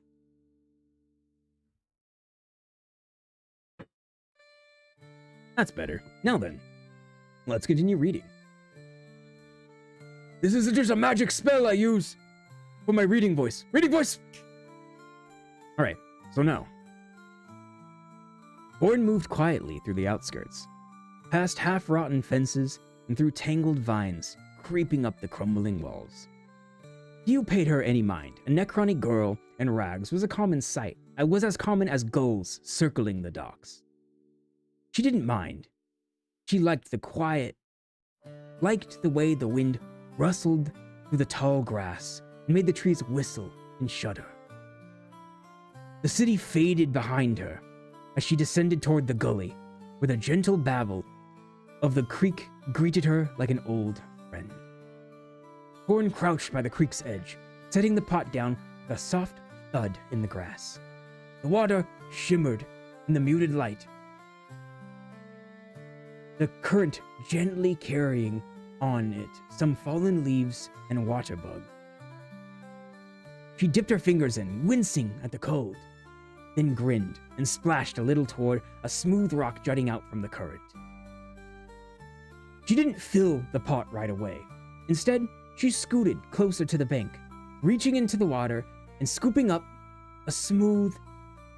That's better. Now then, let's continue reading. This isn't just a magic spell I use for my reading voice. Reading voice! Alright, so now. Torin moved quietly through the outskirts, past half-rotten fences and through tangled vines creeping up the crumbling walls. Few paid her any mind. A Necroni girl in rags was a common sight. It was as common as gulls circling the docks. She didn't mind. She liked the quiet, liked the way the wind rustled through the tall grass and made the trees whistle and shudder. The city faded behind her as she descended toward the gully, where the gentle babble of the creek greeted her like an old friend. Torin crouched by the creek's edge, setting the pot down with a soft thud in the grass. The water shimmered in the muted light, the current gently carrying on it some fallen leaves and water bug. She dipped her fingers in, wincing at the cold, then grinned and splashed a little toward a smooth rock jutting out from the current. She didn't fill the pot right away. Instead, she scooted closer to the bank, reaching into the water and scooping up a smooth,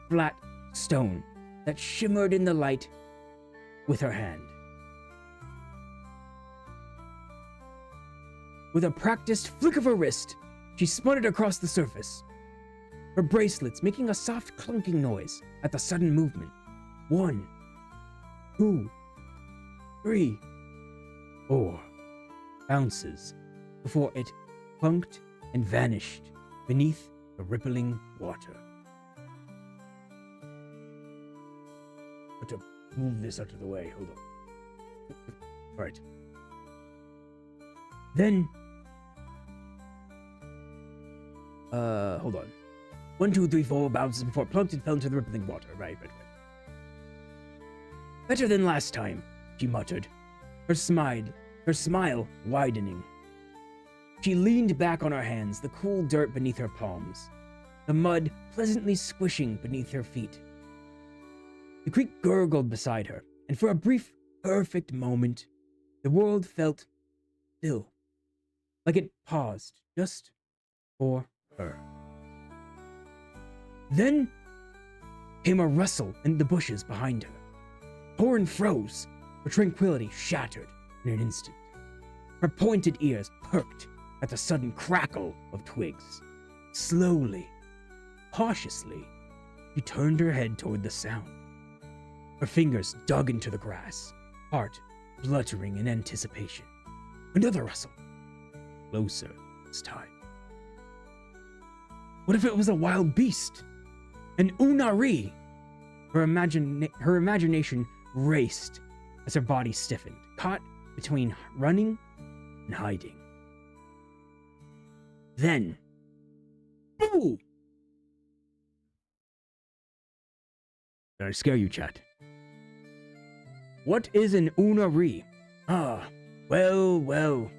flat stone that shimmered in the light with her hand. With a practiced flick of her wrist, she spun it across the surface. her bracelets making a soft clunking noise at the sudden movement. 1, 2, 3, 4 bounces before it clunked and vanished beneath the rippling water. But to move this out of the way, hold on. Alright. Then, hold on. 1, 2, 3, 4 bounces before it plunked and fell into the rippling water. Right. Better than last time, she muttered, her smile widening. She leaned back on her hands, the cool dirt beneath her palms, the mud pleasantly squishing beneath her feet. The creek gurgled beside her, and for a brief, perfect moment, the world felt still, like it paused just for her. Then came a rustle in the bushes behind her. Torin froze, her tranquility shattered in an instant. Her pointed ears perked at the sudden crackle of twigs. Slowly, cautiously, she turned her head toward the sound. Her fingers dug into the grass, heart fluttering in anticipation. Another rustle. Closer this time. What if it was a wild beast? An Unari? Her imagination raced as her body stiffened, caught between running and hiding. Then, boo! Did I scare you, chat? What is an Unari? Well.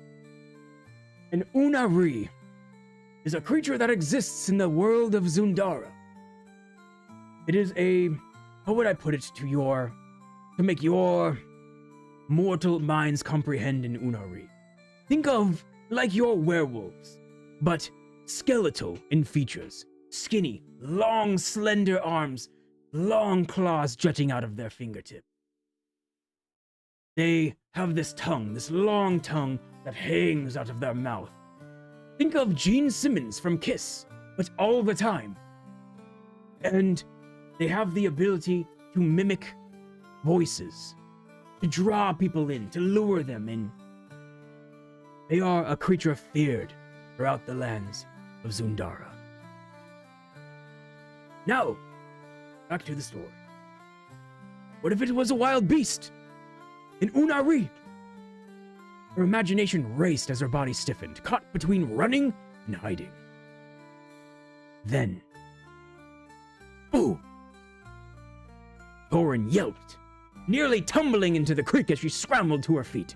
An Unari is a creature that exists in the world of Zundara. It is how would I put it to make your mortal minds comprehend an Unari? Think of like your werewolves, but skeletal in features, skinny, long, slender arms, long claws jutting out of their fingertip. They have this long tongue that hangs out of their mouth. Think of Gene Simmons from Kiss, but all the time. And they have the ability to mimic voices, to draw people in, to lure them in. They are a creature feared throughout the lands of Zundara. Now, back to the story. What if it was a wild beast? An Unari? Her imagination raced as her body stiffened, caught between running and hiding. Then, boo! Torin yelped, nearly tumbling into the creek as she scrambled to her feet,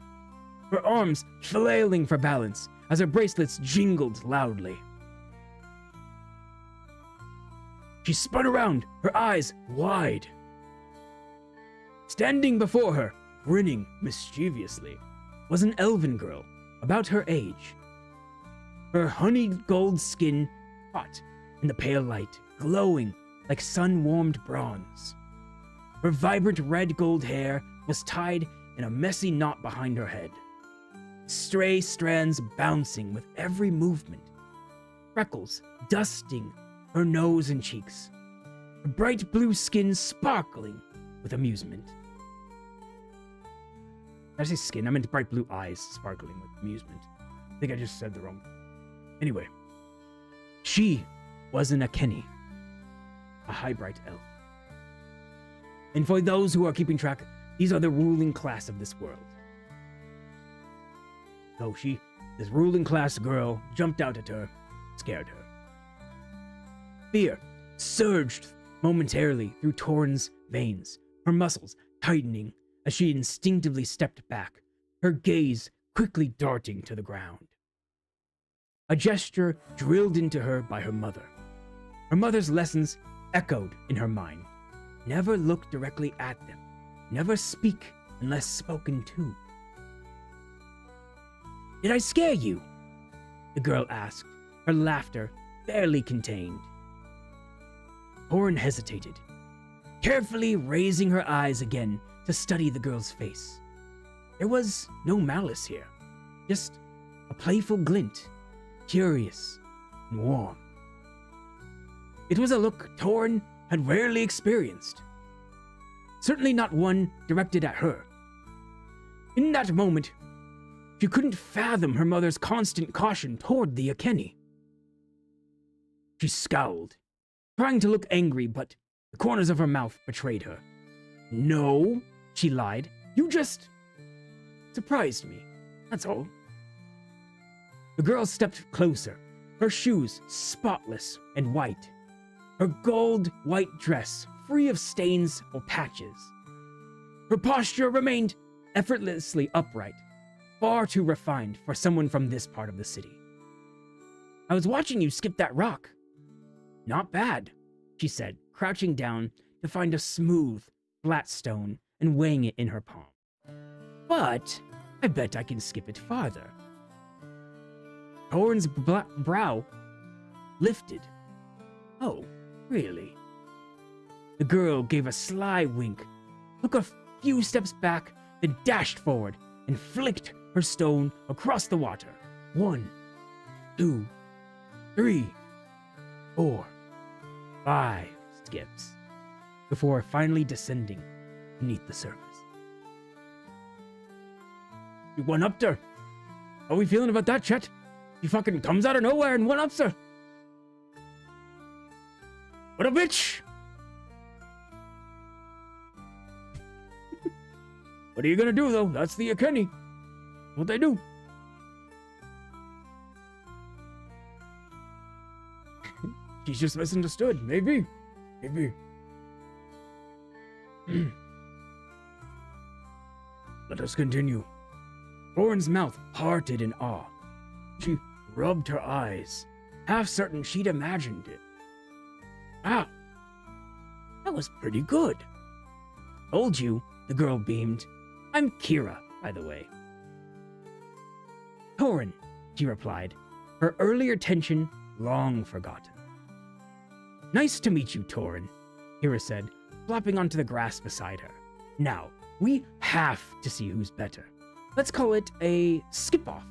her arms flailing for balance as her bracelets jingled loudly. She spun around, her eyes wide. Standing before her, grinning mischievously, was an elven girl about her age. Her honey gold skin hot in the pale light, glowing like sun-warmed bronze. Her vibrant red gold hair was tied in a messy knot behind her head, stray strands bouncing with every movement, freckles dusting her nose and cheeks, her bright blue skin sparkling with amusement. Did I say skin? I meant bright blue eyes sparkling with amusement. I think I just said the wrong thing. Anyway, she was an Akeni, a Highbright elf. And for those who are keeping track, these are the ruling class of this world. So this ruling class girl, jumped out at her, scared her. Fear surged momentarily through Torin's veins, her muscles tightening as she instinctively stepped back, her gaze quickly darting to the ground. A gesture drilled into her by her mother. Her mother's lessons echoed in her mind. Never look directly at them. Never speak unless spoken to. Did I scare you? The girl asked, her laughter barely contained. Torin hesitated, carefully raising her eyes again to study the girl's face. There was no malice here, just a playful glint, curious and warm. It was a look Torin had rarely experienced. Certainly not one directed at her. In that moment, she couldn't fathom her mother's constant caution toward the Akeni. She scowled, trying to look angry, but the corners of her mouth betrayed her. No, she lied. You just surprised me, that's all. The girl stepped closer, her shoes spotless and white, her gold white dress free of stains or patches. Her posture remained effortlessly upright, far too refined for someone from this part of the city. I was watching you skip that rock. Not bad, she said, crouching down to find a smooth, flat stone and weighing it in her palm. But I bet I can skip it farther. Torin's brow lifted. Oh, really? The girl gave a sly wink, took a few steps back, then dashed forward and flicked her stone across the water. 1, 2, 3, 4, 5 skips, before finally descending beneath the surface. You one-upped her. How we feeling about that, Chet? He fucking comes out of nowhere and one-ups her. What a bitch! What are you gonna do, though? That's the Akeni. What they do. She's just misunderstood. Maybe. Let us continue. Torin's mouth parted in awe. She rubbed her eyes, half certain she'd imagined it. Ah, that was pretty good. Told you, the girl beamed. I'm Kira, by the way. Torin, she replied, her earlier tension long forgotten. Nice to meet you, Torin, Kira said, flopping onto the grass beside her. Now, we have to see who's better. Let's call it a skip-off.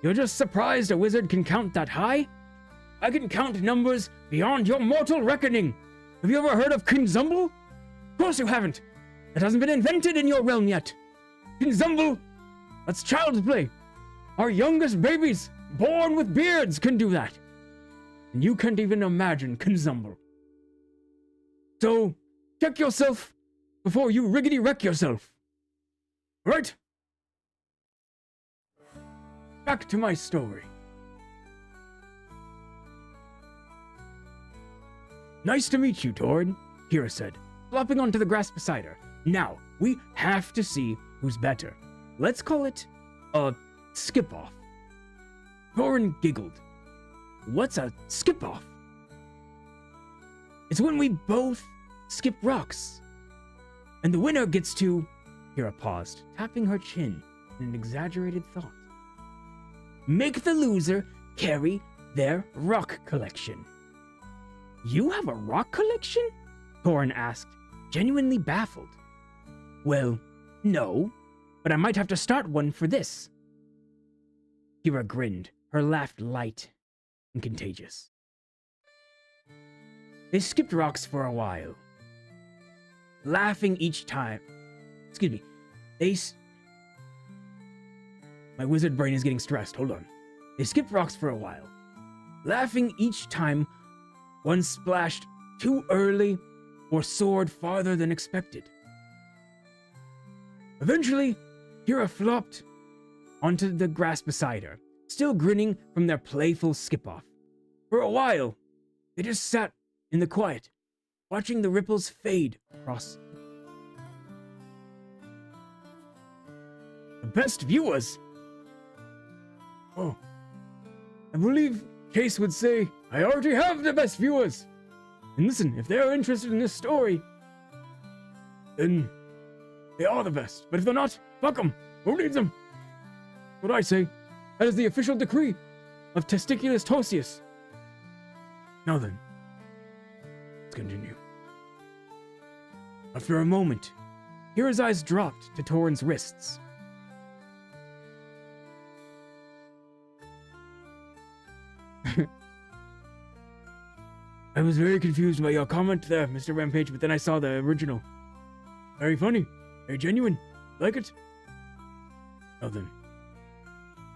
You're just surprised a wizard can count that high? I can count numbers beyond your mortal reckoning. Have you ever heard of Kinzumble? Of course you haven't. It hasn't been invented in your realm yet. Kinzumble? That's child's play. Our youngest babies, born with beards, can do that. And you can't even imagine Kinzumble. So, check yourself before you riggedy-wreck yourself. Right? Back to my story. Nice to meet you, Torin, Kira said, flopping onto the grass beside her. Now, we have to see who's better. Let's call it a skip-off. Torin giggled. What's a skip-off? It's when we both skip rocks. And the winner gets to... Kira paused, tapping her chin in an exaggerated thought. Make the loser carry their rock collection. You have a rock collection? Torin asked, genuinely baffled. Well, no, but I might have to start one for this. Kira grinned, her laugh light and contagious. They skipped rocks for a while, laughing each time. Excuse me. My wizard brain is getting stressed. Hold on. They skipped rocks for a while, laughing each time one splashed too early or soared farther than expected. Eventually, Kira flopped onto the grass beside her, still grinning from their playful skip-off. For a while, they just sat in the quiet, watching the ripples fade across. The best viewers? Oh, I believe Chase would say, I already have the best viewers. And listen, if they're interested in this story, then they are the best. But if they're not, fuck them. Who needs them? What I say, that is the official decree of Testiculus Tosius. Now then, let's continue. After a moment, Kira's eyes dropped to Torin's wrists. I was very confused by your comment there, Mr. Rampage, but then I saw the original. Very funny. Very genuine. Like it. Now then,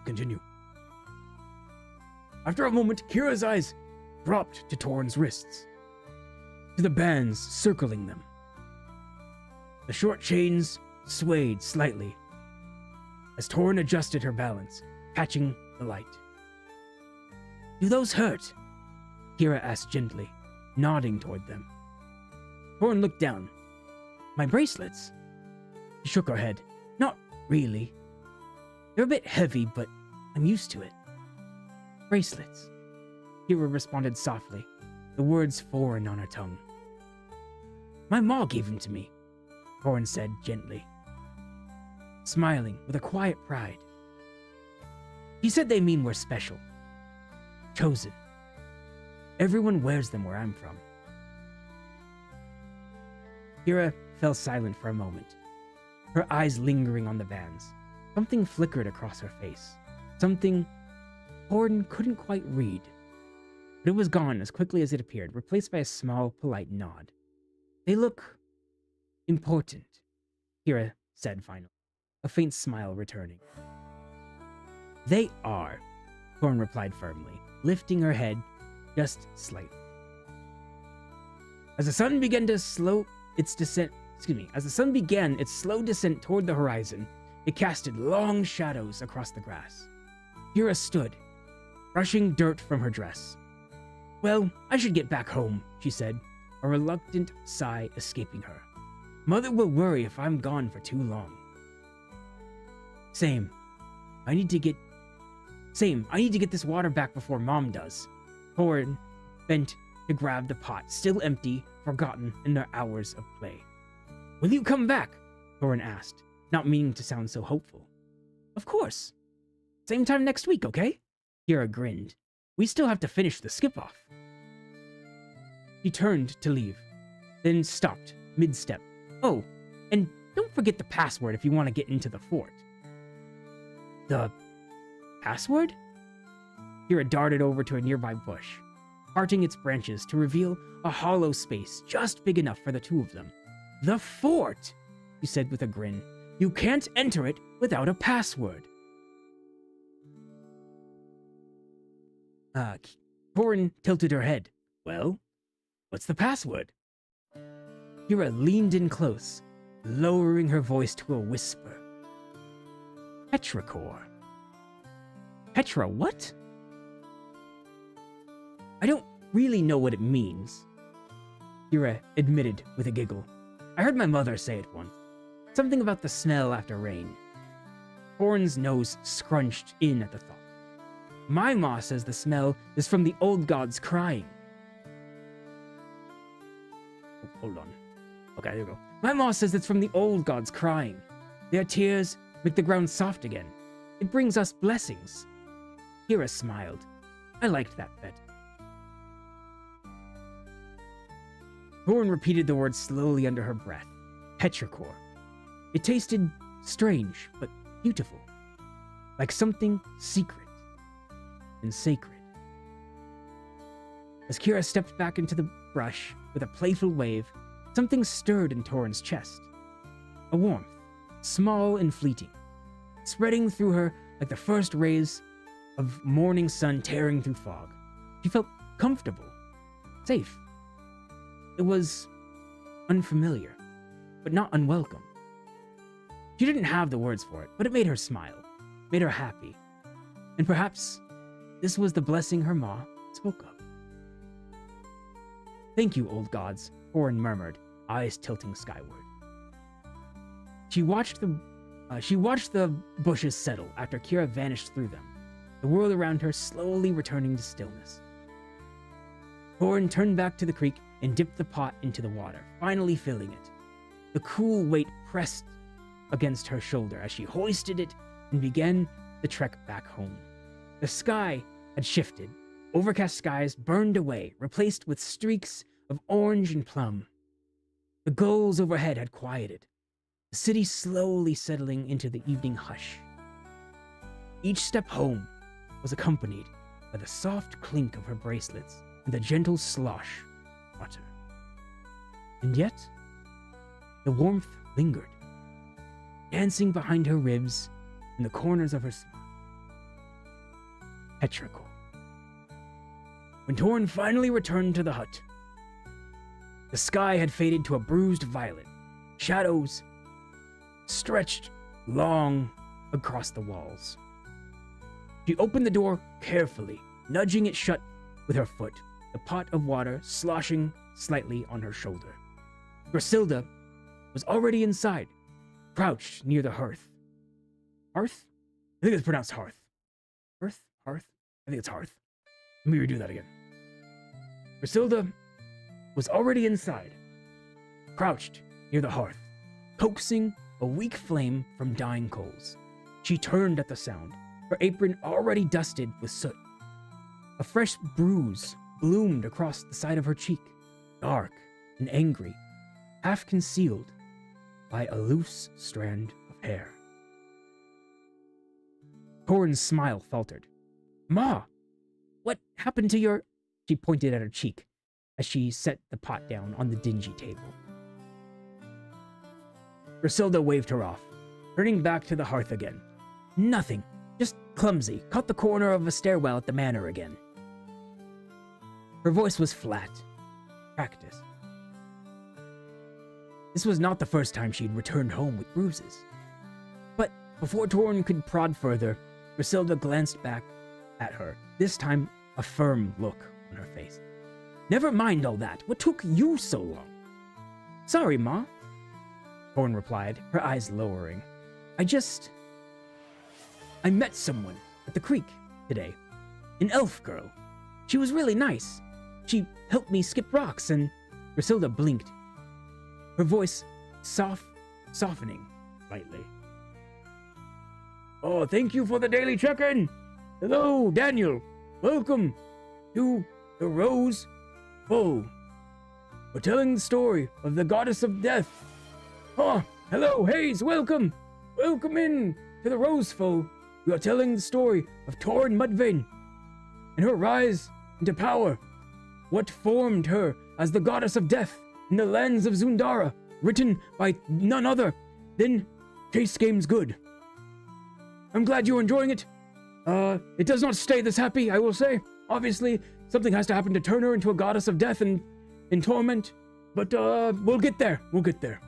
continue. After a moment, Kira's eyes dropped to Torrin's wrists, to the bands circling them. The short chains swayed slightly as Torrin adjusted her balance, catching the light. Do those hurt? Kira asked gently, nodding toward them. Torrin looked down. My bracelets? She shook her head. Not really. They're a bit heavy, but I'm used to it. Bracelets. Kira responded softly, the words foreign on her tongue. My ma gave them to me, Torrin said gently, smiling with a quiet pride. He said they mean we're special. Chosen. Everyone wears them where I'm from. Kira fell silent for a moment, her eyes lingering on the bands. Something flickered across her face. Something Torrin couldn't quite read. But it was gone as quickly as it appeared, replaced by a small, polite nod. They look important, Kira said finally, a faint smile returning. They are, Torrin replied firmly, lifting her head just slightly. As the sun began its slow descent toward the horizon, it casted long shadows across the grass. Kira stood, brushing dirt from her dress. Well, I should get back home, she said, a reluctant sigh escaping her. Mother will worry if I'm gone for too long. Same. I need to get this water back before Mom does. Torrin bent to grab the pot, still empty, forgotten in their hours of play. Will you come back? Torrin asked, not meaning to sound so hopeful. Of course. Same time next week, okay? Kira grinned. We still have to finish the skip-off. He turned to leave, then stopped mid-step. Oh, and don't forget the password if you want to get into the fort. The password? Kira darted over to a nearby bush, parting its branches to reveal a hollow space just big enough for the two of them. The fort, he said with a grin. You can't enter it without a password. Torrin tilted her head. Well, what's the password? Kira leaned in close, lowering her voice to a whisper. Petrichor. Petra what? I don't really know what it means, Kira admitted with a giggle. I heard my mother say it once. Something about the smell after rain. Torrin's nose scrunched in at the thought. My ma says the smell is from the old gods crying. Oh, hold on. Okay, there you go. My ma says it's from the old gods crying. Their tears make the ground soft again. It brings us blessings. Kira smiled. I liked that bet. Torrin repeated the word slowly under her breath. Petrichor. It tasted strange, but beautiful. Like something secret and sacred. As Kira stepped back into the brush with a playful wave, something stirred in Torrin's chest. A warmth, small and fleeting, spreading through her like the first rays of morning sun tearing through fog. She felt comfortable, safe. It was unfamiliar, but not unwelcome. She didn't have the words for it, but it made her smile, made her happy. And perhaps this was the blessing her ma spoke of. Thank you, old gods, Torrin murmured, eyes tilting skyward. She watched the bushes settle after Kira vanished through them, the world around her slowly returning to stillness. Torrin turned back to the creek and dipped the pot into the water, finally filling it. The cool weight pressed against her shoulder as she hoisted it and began the trek back home. The sky had shifted. Overcast skies burned away, replaced with streaks of orange and plum. The gulls overhead had quieted, the city slowly settling into the evening hush. Each step home was accompanied by the soft clink of her bracelets and the gentle slosh mutter. And yet, the warmth lingered, dancing behind her ribs in the corners of her smile. Petrichor. When Torin finally returned to the hut, the sky had faded to a bruised violet. Shadows stretched long across the walls. She opened the door carefully, nudging it shut with her foot, the pot of water sloshing slightly on her shoulder. Griselda was already inside, crouched near the hearth. Hearth? I think it's pronounced hearth. Hearth? Hearth? I think it's hearth. Let me redo that again. Griselda was already inside, crouched near the hearth, coaxing a weak flame from dying coals. She turned at the sound, her apron already dusted with soot. A fresh bruise bloomed across the side of her cheek, dark and angry, half concealed by a loose strand of hair. Torin's smile faltered. "Ma, what happened to your—" She pointed at her cheek as she set the pot down on the dingy table. Griselda waved her off, turning back to the hearth again. "Nothing, just clumsy. Caught the corner of a stairwell at the manor again." Her voice was flat, practiced. This was not the first time she'd returned home with bruises. But before Torin could prod further, Griselda glanced back at her, this time a firm look on her face. "Never mind all that. What took you so long?" "Sorry, Ma," Torin replied, her eyes lowering. I met someone at the creek today. An elf girl. She was really nice. She helped me skip rocks and..." Griselda blinked, her voice softening slightly. "Oh, thank you for the daily check-in. Hello, Daniel. Welcome to the Rose Bowl. We're telling the story of the goddess of death. Oh, hello, Hayes. Welcome. Welcome in to the Roseful. We are telling the story of Torin Mudvayne and her rise into power. What formed her as the goddess of death in the lands of Zundara, written by none other than Chase Games Good. I'm glad you're enjoying it. It does not stay this happy, I will say. Obviously, something has to happen to turn her into a goddess of death and in torment. But, we'll get there. We'll get there.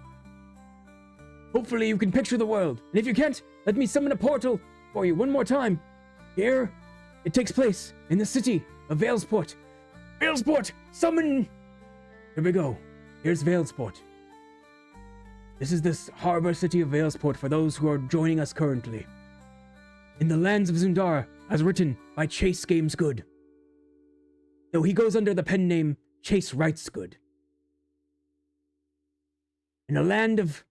Hopefully you can picture the world. And if you can't, let me summon a portal for you one more time. Here, it takes place in the city of Veilsport. Veilsport, summon! Here we go. Here's Veilsport. This is the harbor city of Veilsport for those who are joining us currently. In the lands of Zundara, as written by Chase Games Good. Though he goes under the pen name Chase Writes Good. In a land of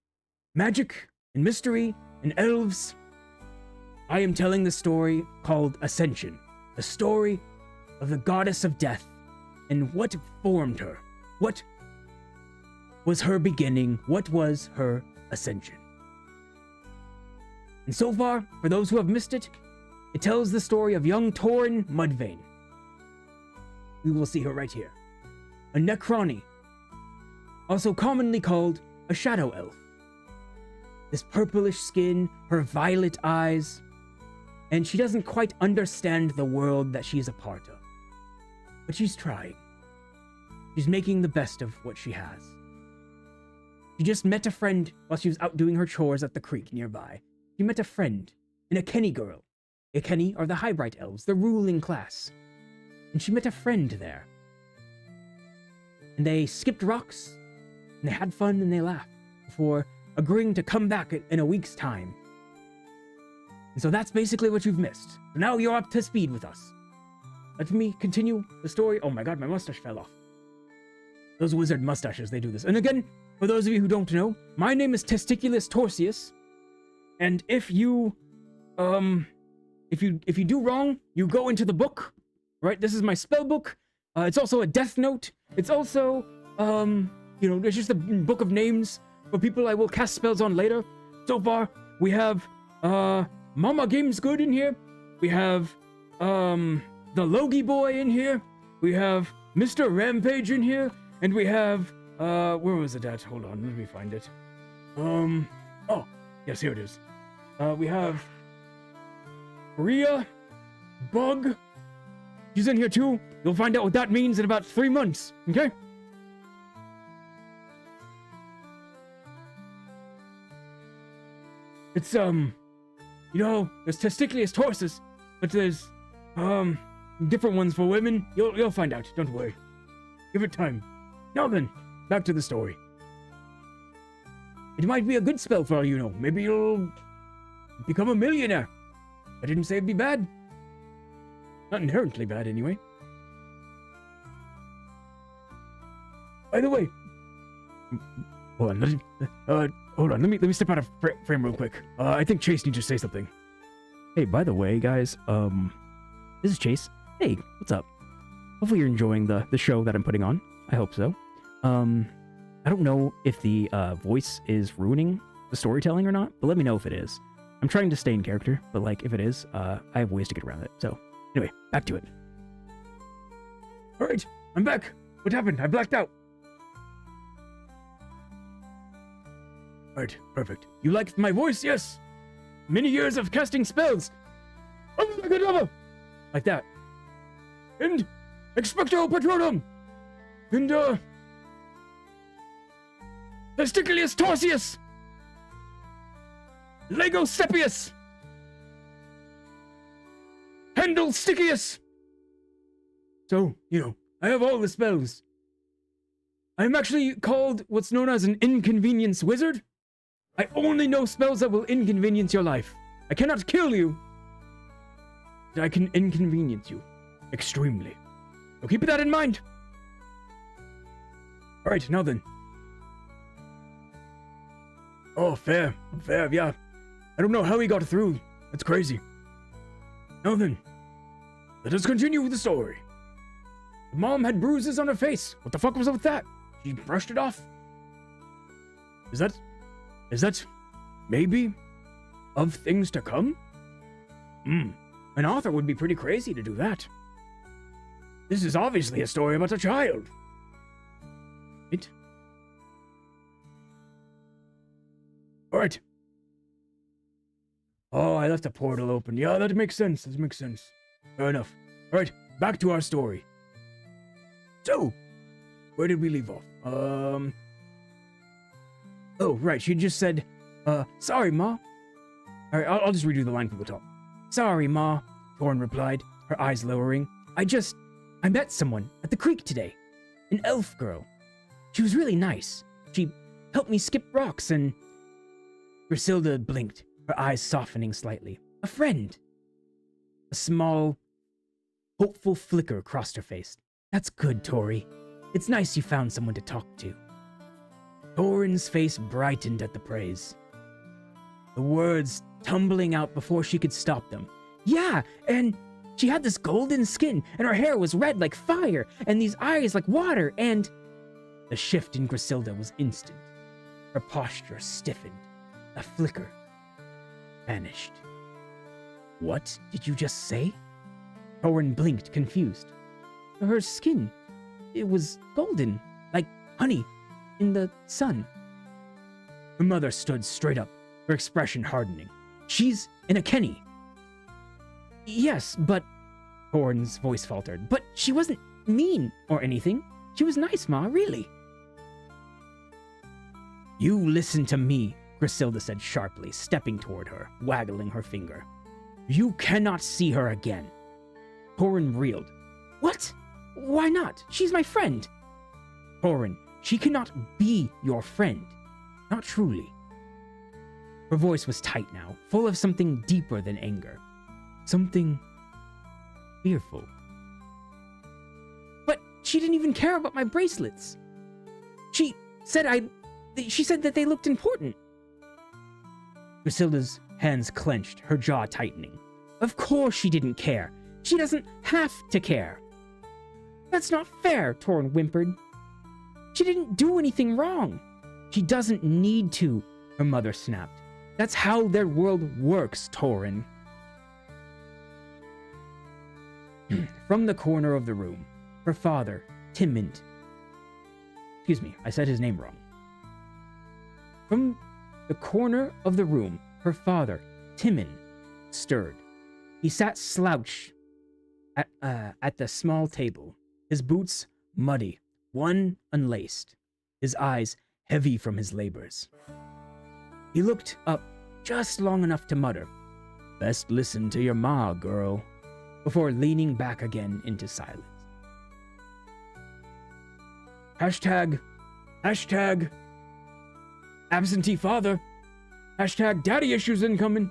magic and mystery and elves, I am telling the story called Ascension, the story of the goddess of death and what formed her, what was her beginning, what was her ascension. And so far, for those who have missed it, it tells the story of young Torin Mudvayne. We will see her right here. A Necroni, also commonly called a shadow elf. This purplish skin, her violet eyes, and she doesn't quite understand the world that she is a part of. But she's trying. She's making the best of what she has. She just met a friend while she was out doing her chores at the creek nearby. She met a friend, and a Kenny girl. A Kenny are the Highbright elves, the ruling class. And she met a friend there. And they skipped rocks, and they had fun, and they laughed, before agreeing to come back in a week's time. And so that's basically what you've missed. Now you're up to speed with us. Let me continue the story. Oh my god, my mustache fell off. Those wizard mustaches, they do this. And again, for those of you who don't know, my name is Testiculus Torsius. And if you do wrong, you go into the book, right? This is my spell book. It's also a death note. It's also, it's just a book of names for people I will cast spells on later. So far, we have, Mama Games Good in here. We have, the Logie Boy in here. We have Mr. Rampage in here. And we have, where was it at? Hold on, let me find it. Oh, yes, here it is. We have Maria, Bug. She's in here too. You'll find out what that means in about 3 months, okay? It's, there's testiculous horses, but there's, different ones for women. You'll find out, don't worry. Give it time. Now then, back to the story. It might be a good spell for all you know. Maybe you'll become a millionaire. I didn't say it'd be bad. Not inherently bad, anyway. By the way, hold on. Let me step out of frame real quick. I think Chase needs to say something. Hey, by the way, guys, this is Chase. Hey, what's up? Hopefully you're enjoying the show that I'm putting on. I hope so. I don't know if the voice is ruining the storytelling or not, but let me know if it is. I'm trying to stay in character, but like if it is, I have ways to get around it. So anyway, back to it. All right, I'm back. What happened? I blacked out. All right, perfect. You like my voice? Yes. Many years of casting spells. Like that. And Expecto Patronum. And, Testiculus Torsius. Lego Sepius. Handle Stickius. So, I have all the spells. I'm actually called what's known as an inconvenience wizard. I only know spells that will inconvenience your life. I cannot kill you, but I can inconvenience you extremely. So keep that in mind. All right, now then. Oh, fair, yeah. I don't know how he got through. That's crazy. Now then, let us continue with the story. The mom had bruises on her face. What the fuck was up with that? She brushed it off. Is that maybe of things to come? An author would be pretty crazy to do that. This is obviously a story about a child. Right? Alright. Oh, I left a portal open. Yeah, that makes sense. Fair enough. Alright, back to our story. So, where did we leave off? Oh, right, she just said, sorry, Ma. Alright, I'll just redo the line from the top. Sorry, Ma, Torn replied, her eyes lowering. I met someone at the creek today. An elf girl. She was really nice. She helped me skip rocks and... Griselda blinked, her eyes softening slightly. A friend. A small, hopeful flicker crossed her face. That's good, Tori. It's nice you found someone to talk to. Torin's face brightened at the praise. The words tumbling out before she could stop them. Yeah, and she had this golden skin, and her hair was red like fire, and these eyes like water, and... The shift in Griselda was instant. Her posture stiffened. A flicker. Vanished. What did you just say? Torin blinked, confused. Her skin, it was golden, like honey in the sun. Her mother stood straight up, her expression hardening. She's in a Kenny. Yes, but... Torin's voice faltered. But she wasn't mean or anything. She was nice, Ma, really. You listen to me, Griselda said sharply, stepping toward her, waggling her finger. You cannot see her again. Torin reeled. What? Why not? She's my friend. Torin, she cannot be your friend. Not truly. Her voice was tight now, full of something deeper than anger. Something fearful. But she didn't even care about my bracelets. She said that they looked important. Griselda's hands clenched, her jaw tightening. Of course she didn't care. She doesn't have to care. That's not fair, Torin whimpered. She didn't do anything wrong. She doesn't need to, her mother snapped. That's how their world works, Torin. From the corner of the room, her father, Timint, Excuse me, I said his name wrong. From the corner of the room, her father, Timon, stirred. He sat slouched at the small table, his boots muddy, one unlaced, his eyes heavy from his labors. He looked up just long enough to mutter, "Best listen to your ma, girl," before leaning back again into silence. Hashtag absentee father. Hashtag daddy issues incoming.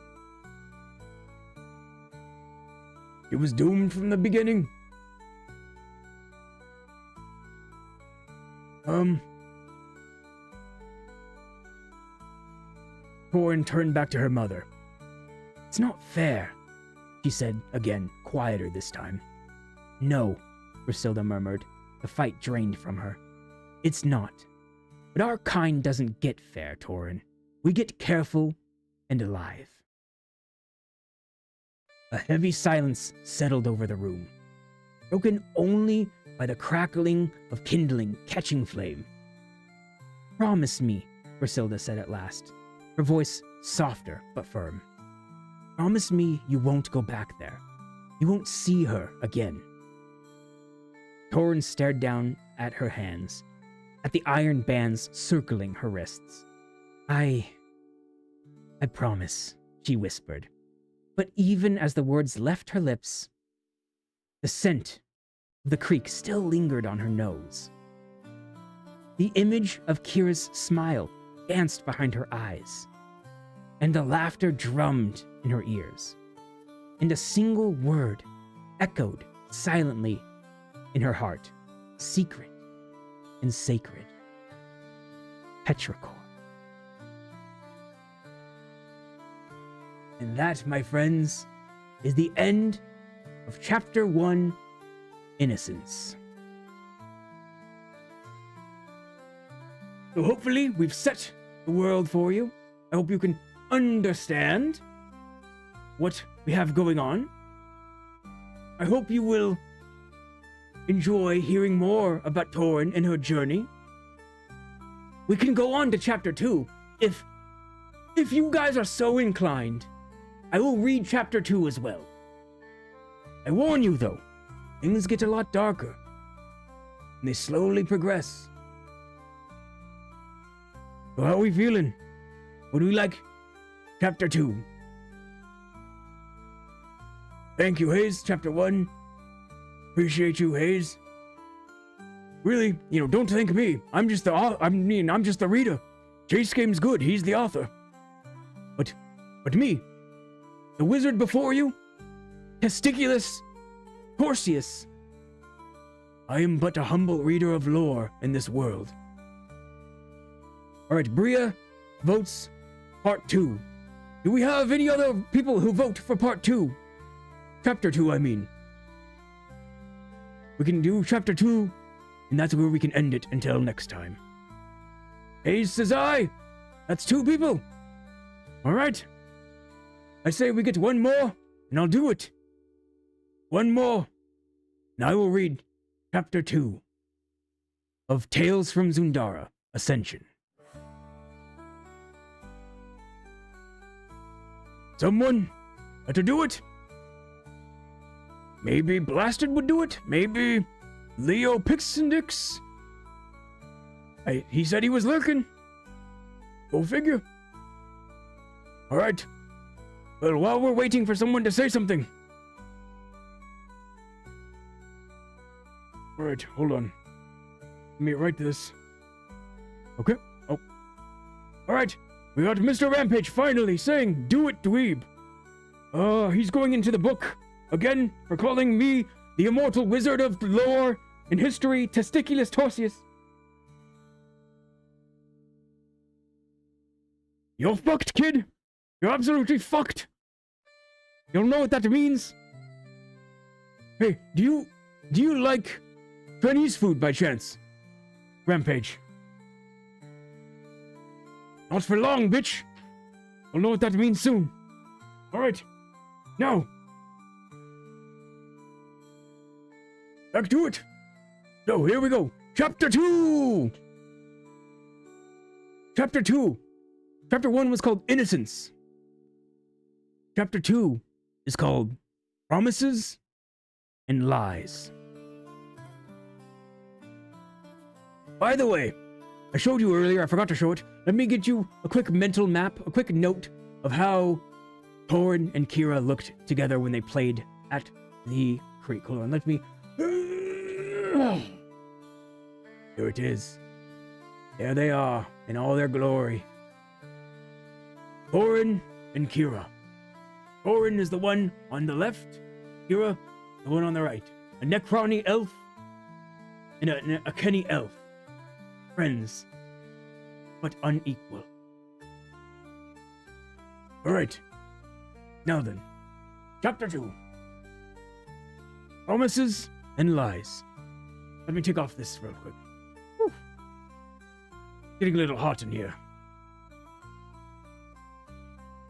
It was doomed from the beginning. Torin turned back to her mother. "It's not fair," she said again, quieter this time. "No," Griselda murmured, the fight drained from her. "It's not. But our kind doesn't get fair, Torin. We get careful and alive." A heavy silence settled over the room, broken only by the crackling of kindling catching flame. "Promise me," Griselda said at last, her voice softer but firm. "Promise me you won't go back there. You won't see her again." Torin stared down at her hands, at the iron bands circling her wrists. I promise," she whispered. But even as the words left her lips, the scent of the creek still lingered on her nose. The image of Kira's smile danced behind her eyes, and the laughter drummed in her ears, and a single word echoed silently in her heart, secret and sacred: petrichor. And that, my friends, is the end of Chapter 1, Innocence. So hopefully we've set the world for you. I hope you can understand what we have going on. I hope you will enjoy hearing more about Torin and her journey. We can go on to Chapter 2 if you guys are so inclined. I will read Chapter 2 as well. I warn you, though, things get a lot darker, and they slowly progress. So how are we feeling? Would we like Chapter 2? Thank you, Hayes. Chapter 1. Appreciate you, Hayes. Really, don't thank me. I'm just the reader. Jace Game's good. He's the author. But me, the wizard before you, Testiculus Torsius, I am but a humble reader of lore in this world. Alright, Bria votes Part 2. Do we have any other people who vote for Part 2? Chapter 2, I mean. We can do Chapter 2, and that's where we can end it until next time. Hayes says aye. That's 2 people. Alright. I say we get 1 more, and I'll do it. 1 more, and I will read Chapter 2 of Tales from Zundara, Ascension. Someone had to do it. Maybe Blasted would do it. Maybe Leo Pixendix. He said he was lurking. Go figure. Alright. Well, while we're waiting for someone to say something. Alright, hold on. Let me write this. Okay. Oh. Alright. We got Mr. Rampage finally saying, "Do it, dweeb." He's going into the book. Again, for calling me the immortal wizard of lore and history, Testiculus Torsius. You're fucked, kid. You're absolutely fucked. You don't know what that means? Hey, do you like Chinese food by chance? Rampage. Not for long, bitch. You'll know what that means soon. Alright. Now. Back to it. So, here we go. Chapter 2! Chapter 2. Chapter 1 was called Innocence. Chapter 2 is called Promises and Lies. By the way, I showed you earlier, I forgot to show it. Let me get you a quick mental map, a quick note of how Torin and Kira looked together when they played at the creek. Hold on, let me... Here it is. There they are, in all their glory. Torin and Kira. Torin is the one on the left, Kira, the one on the right. A Necroni elf and a Kenny elf. Friends, but unequal. Alright, now then, Chapter 2. Promises and Lies. Let me take off this real quick. Whew. Getting a little hot in here.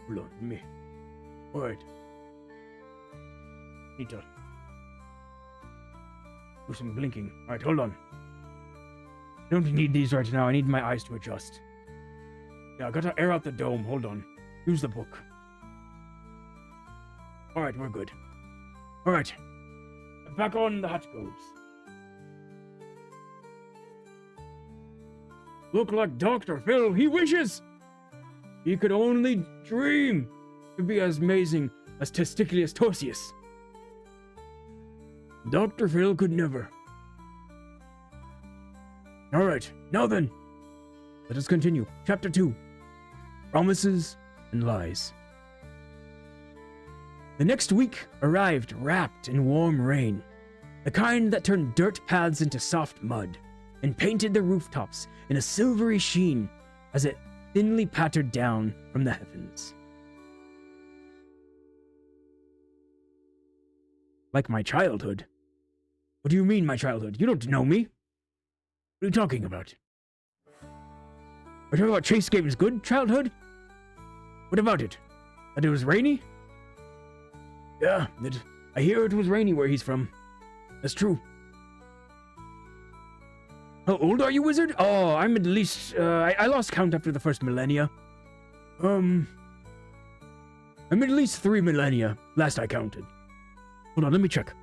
Hold on, let me... Alright. Need to do some blinking. Alright, hold on. I don't need these right now. I need my eyes to adjust. Yeah, I gotta air out the dome. Hold on. Use the book. Alright, we're good. Alright. Back on the hut goes. Look like Dr. Phil. He wishes! He could only dream to be as amazing as Testiculus Torsius. Dr. Phil could never. Alright, now then, let us continue. Chapter 2. Promises and Lies. The next week arrived wrapped in warm rain, the kind that turned dirt paths into soft mud, and painted the rooftops in a silvery sheen as it thinly pattered down from the heavens. Like my childhood. What do you mean, my childhood? You don't know me. What are you talking about? Are you talking about Chase Game's good childhood? What about it? That it was rainy? Yeah, I hear it was rainy where he's from. That's true. How old are you, wizard? Oh, I'm at least, I lost count after the first millennia. I'm at least 3 millennia, last I counted. Hold on, let me check.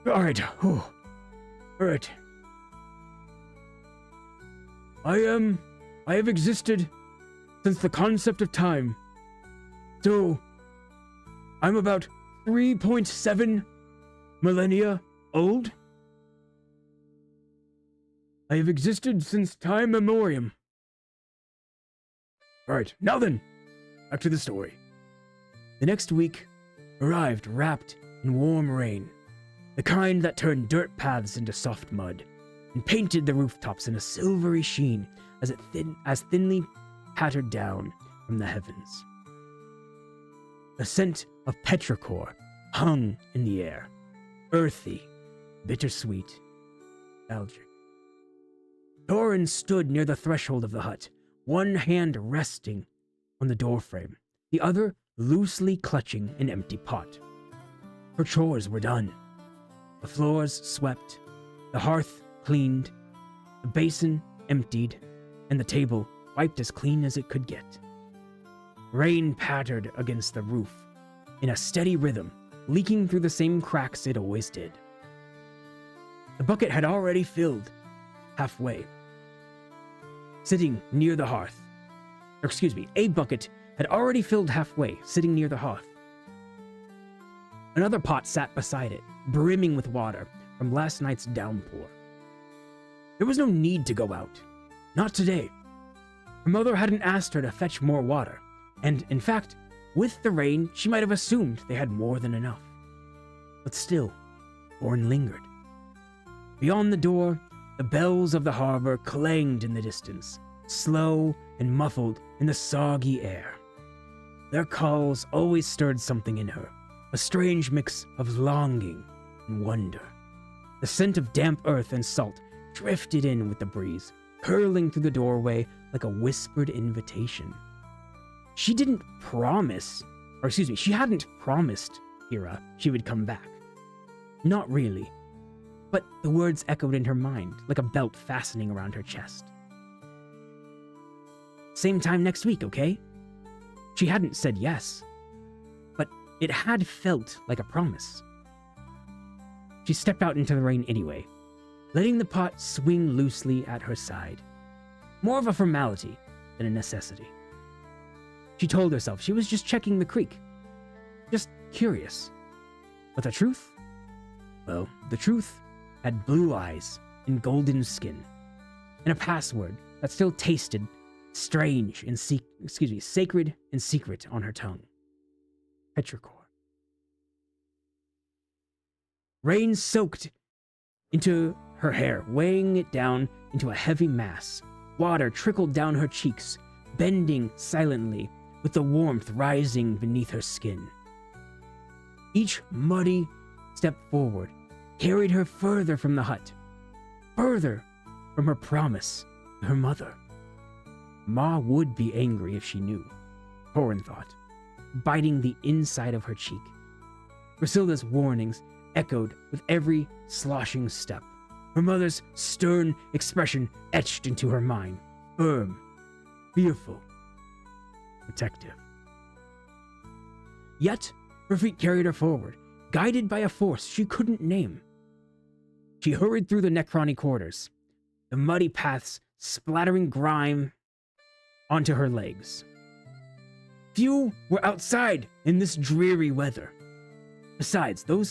Alright, alright. I have existed since the concept of time. So, I'm about 3.7 millennia old. I have existed since time memoriam. Alright, now then, back to the story. The next week arrived wrapped in warm rain, the kind that turned dirt paths into soft mud, and painted the rooftops in a silvery sheen as it thinly pattered down from the heavens. The scent of petrichor hung in the air, earthy, bittersweet, nostalgic. Torin stood near the threshold of the hut, one hand resting on the doorframe, the other loosely clutching an empty pot. Her chores were done. The floors swept, the hearth cleaned, the basin emptied, and the table wiped as clean as it could get. Rain pattered against the roof in a steady rhythm, leaking through the same cracks it always did. The bucket had already filled halfway, sitting near the hearth. A bucket had already filled halfway, sitting near the hearth. Another pot sat beside it, brimming with water from last night's downpour. There was no need to go out. Not today. Her mother hadn't asked her to fetch more water, and in fact, with the rain, she might have assumed they had more than enough. But still, Torin lingered. Beyond the door, the bells of the harbor clanged in the distance, slow and muffled in the soggy air. Their calls always stirred something in her, a strange mix of longing and wonder. The scent of damp earth and salt drifted in with the breeze, curling through the doorway like a whispered invitation. She hadn't promised Kira she would come back. Not really. but the words echoed in her mind like a belt fastening around her chest. Same time next week, okay? She hadn't said yes, but it had felt like a promise. She stepped out into the rain anyway, letting the pot swing loosely at her side. More of a formality than a necessity. She told herself she was just checking the creek. Just curious. But the truth? Well, the truth had blue eyes and golden skin, and a password that still tasted strange and sacred and secret on her tongue. Petrichor. Rain soaked into her hair, weighing it down into a heavy mass. Water trickled down her cheeks, bending silently with the warmth rising beneath her skin. Each muddy step forward carried her further from the hut, further from her promise to her mother. Ma would be angry if she knew, Torin thought, biting the inside of her cheek. Griselda's warnings echoed with every sloshing step. Her mother's stern expression etched into her mind, firm, fearful, protective. Yet, her feet carried her forward, guided by a force she couldn't name. She hurried through the Necroni quarters, the muddy paths splattering grime onto her legs. Few were outside in this dreary weather. Besides, few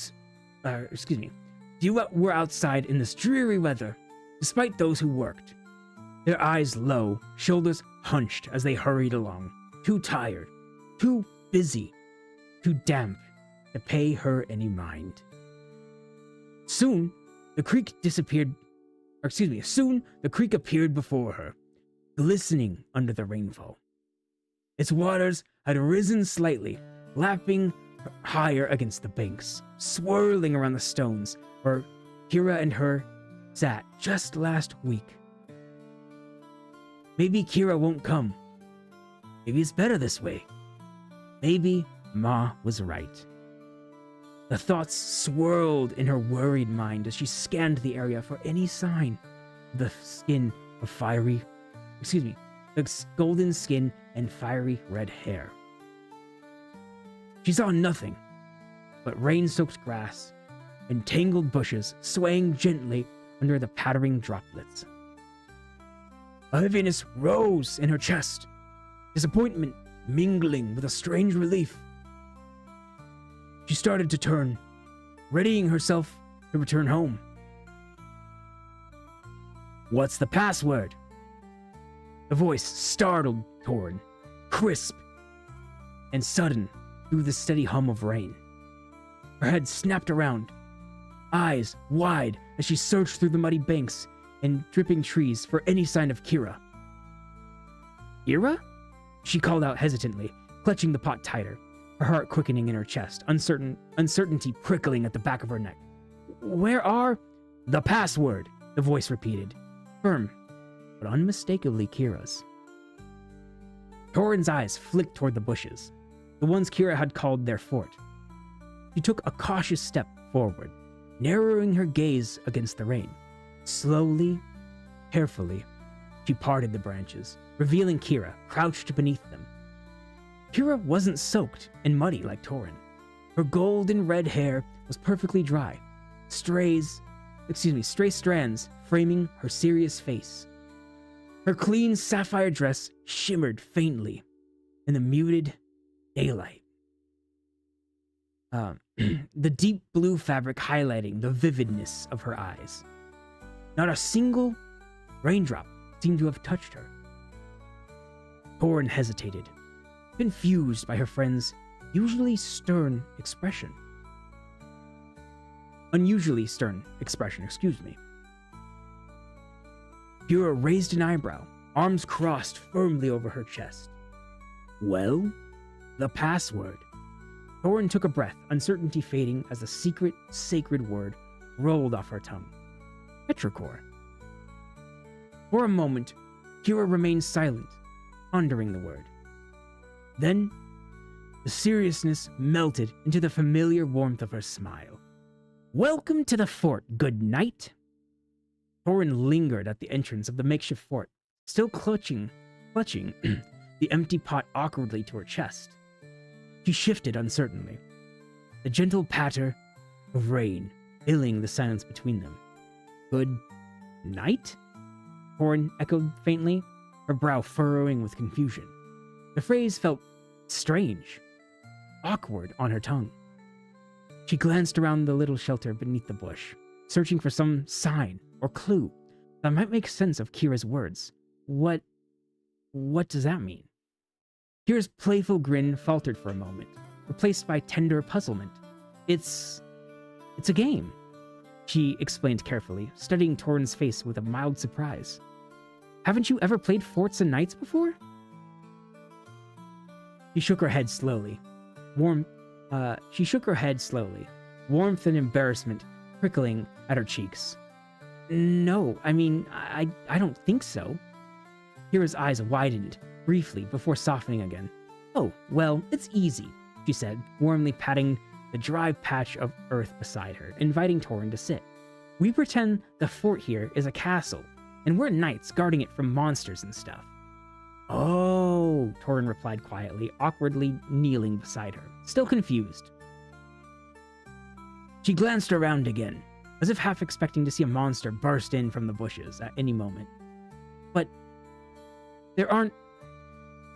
were outside in this dreary weather, despite those who worked. Their eyes low, shoulders hunched as they hurried along, too tired, too busy, too damp to pay her any mind. Soon, the creek appeared before her, glistening under the rainfall. Its waters had risen slightly, lapping higher against the banks, swirling around the stones where Kira and her sat just last week. Maybe Kira won't come. Maybe it's better this way. Maybe Ma was right. The thoughts swirled in her worried mind as she scanned the area for any sign of the golden skin and fiery red hair. She saw nothing but rain-soaked grass and tangled bushes swaying gently under the pattering droplets. A heaviness rose in her chest, disappointment mingling with a strange relief. She started to turn, readying herself to return home. What's the password? The voice startled Torin, crisp and sudden through the steady hum of rain. Her head snapped around, eyes wide as she searched through the muddy banks and dripping trees for any sign of Kira. Kira? She called out hesitantly, clutching the pot tighter, her heart quickening in her chest, uncertainty prickling at the back of her neck. Where are... The password, the voice repeated, firm, but unmistakably Kira's. Torin's eyes flicked toward the bushes, the ones Kira had called their fort. She took a cautious step forward, narrowing her gaze against the rain. Slowly, carefully, she parted the branches, revealing Kira crouched beneath them. Kira wasn't soaked and muddy like Torin. Her golden red hair was perfectly dry, stray strands framing her serious face. Her clean sapphire dress shimmered faintly in the muted daylight. The deep blue fabric highlighting the vividness of her eyes. Not a single raindrop seemed to have touched her. Torin hesitated, confused by her friend's unusually stern expression. Kira raised an eyebrow, arms crossed firmly over her chest. Well, the password. Torin took a breath, uncertainty fading as the secret, sacred word rolled off her tongue. Petrichor. For a moment, Kira remained silent, pondering the word. Then, the seriousness melted into the familiar warmth of her smile. Welcome to the fort, good knight. Thorin lingered at the entrance of the makeshift fort, still clutching the empty pot awkwardly to her chest. She shifted uncertainly, the gentle patter of rain filling the silence between them. Good night? Thorin echoed faintly, her brow furrowing with confusion. The phrase felt strange, awkward on her tongue. She glanced around the little shelter beneath the bush, searching for some sign or clue that might make sense of Kira's words. What does that mean? Kira's playful grin faltered for a moment, replaced by tender puzzlement. It's a game, she explained carefully, studying Thorin's face with a mild surprise. Haven't you ever played Forts and Knights before? She shook her head slowly. Warmth and embarrassment prickling at her cheeks. No, I mean, I don't think so. Kira's eyes widened briefly before softening again. Oh, well, it's easy, she said, warmly patting the dry patch of earth beside her, inviting Thorin to sit. We pretend the fort here is a castle, and we're knights guarding it from monsters and stuff. Oh, Thorin replied quietly, awkwardly kneeling beside her, still confused. She glanced around again, as if half expecting to see a monster burst in from the bushes at any moment. But there aren't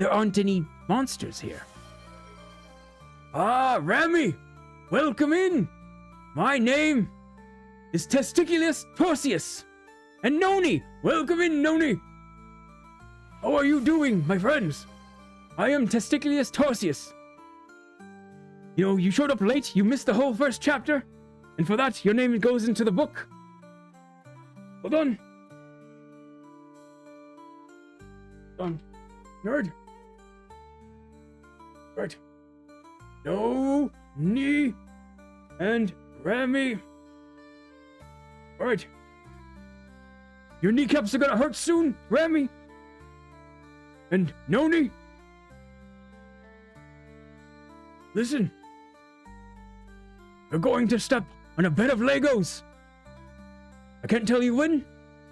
any monsters here. Ah, Rami! Welcome in! My name is Testiculus Torsius! And Noni! Welcome in, Noni! How are you doing, my friends? I am Testiculus Torsius. You know, you showed up late, you missed the whole first chapter, and for that, your name goes into the book. Hold on. Hold on. Nerd. Right. No, Ni, and Rami. Alright. Your kneecaps are gonna hurt soon, Rami. And Noni. Listen. You're going to step on a bed of Legos. I can't tell you when,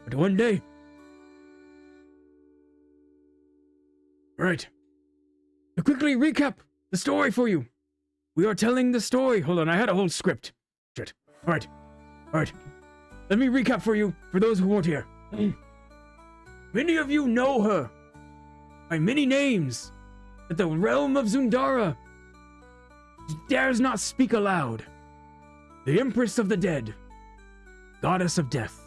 but one day. Right. To quickly recap the story for you. We are telling the story. Hold on, I had a whole script. Shit. Alright. Let me recap for you, for those who weren't here. Many of you know her by many names, but the realm of Zundara dares not speak aloud. The Empress of the Dead, Goddess of Death,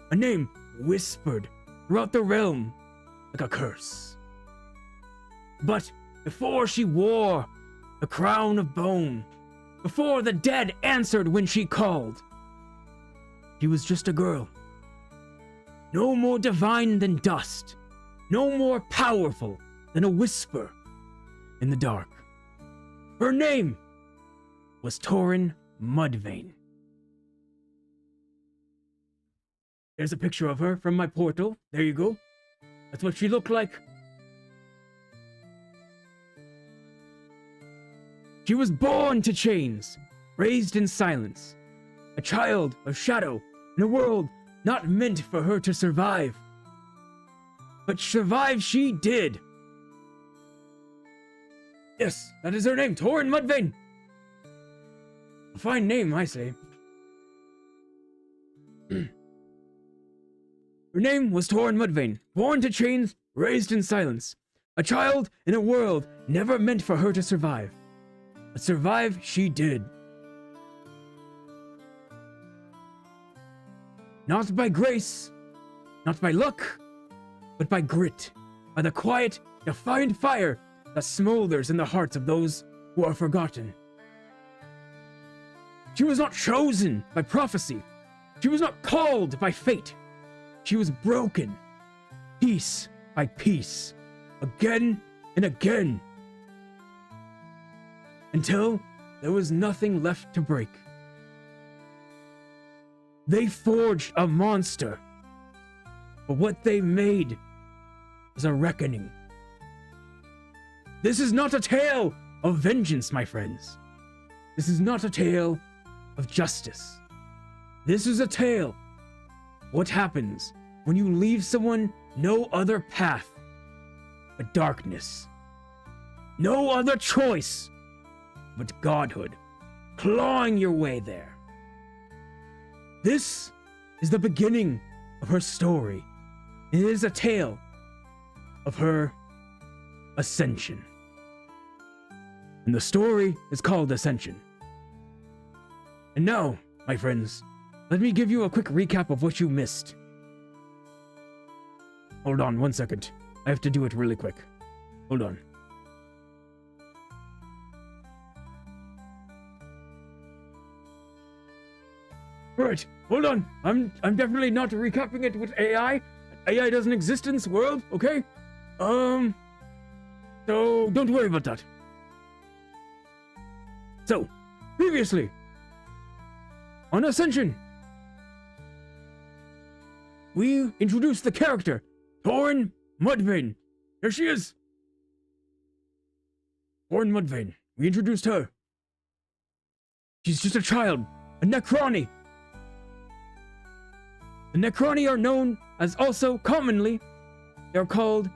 a name whispered throughout the realm like a curse. But before she wore the crown of bone, before the dead answered when she called, she was just a girl. No more divine than dust, no more powerful than a whisper in the dark. Her name was Thorin Mudvayne. There's a picture of her from my portal. There you go. That's what she looked like. She was born to chains, raised in silence, a child of shadow in a world not meant for her to survive. But survive she did. Yes, that is her name, Thorin Mudvayne. A fine name, I say. Her name was Thorin Mudvayne, born to chains, raised in silence, a child in a world never meant for her to survive. But survive she did. Not by grace, not by luck, but by grit, by the quiet, defiant fire that smolders in the hearts of those who are forgotten. She was not chosen by prophecy. She was not called by fate. She was broken, piece by piece, again and again, until there was nothing left to break. They forged a monster, but what they made was a reckoning. This is not a tale of vengeance, my friends. This is not a tale of justice. This is a tale. What happens when you leave someone no other path but darkness? No other choice but godhood, clawing your way there. This is the beginning of her story. It is a tale of her ascension. And the story is called Ascension. And now, my friends, let me give you a quick recap of what you missed. Hold on 1 second. I have to do it really quick. Hold on. Right, hold on. I'm definitely not recapping it with AI. AI doesn't exist in this world, okay? So don't worry about that. So, previously on Ascension, we introduced the character Thorin Mudvayne. There she is. Thorin Mudvayne. We introduced her. She's just a child, a Necroni. The Necroni are known as also commonly, they're called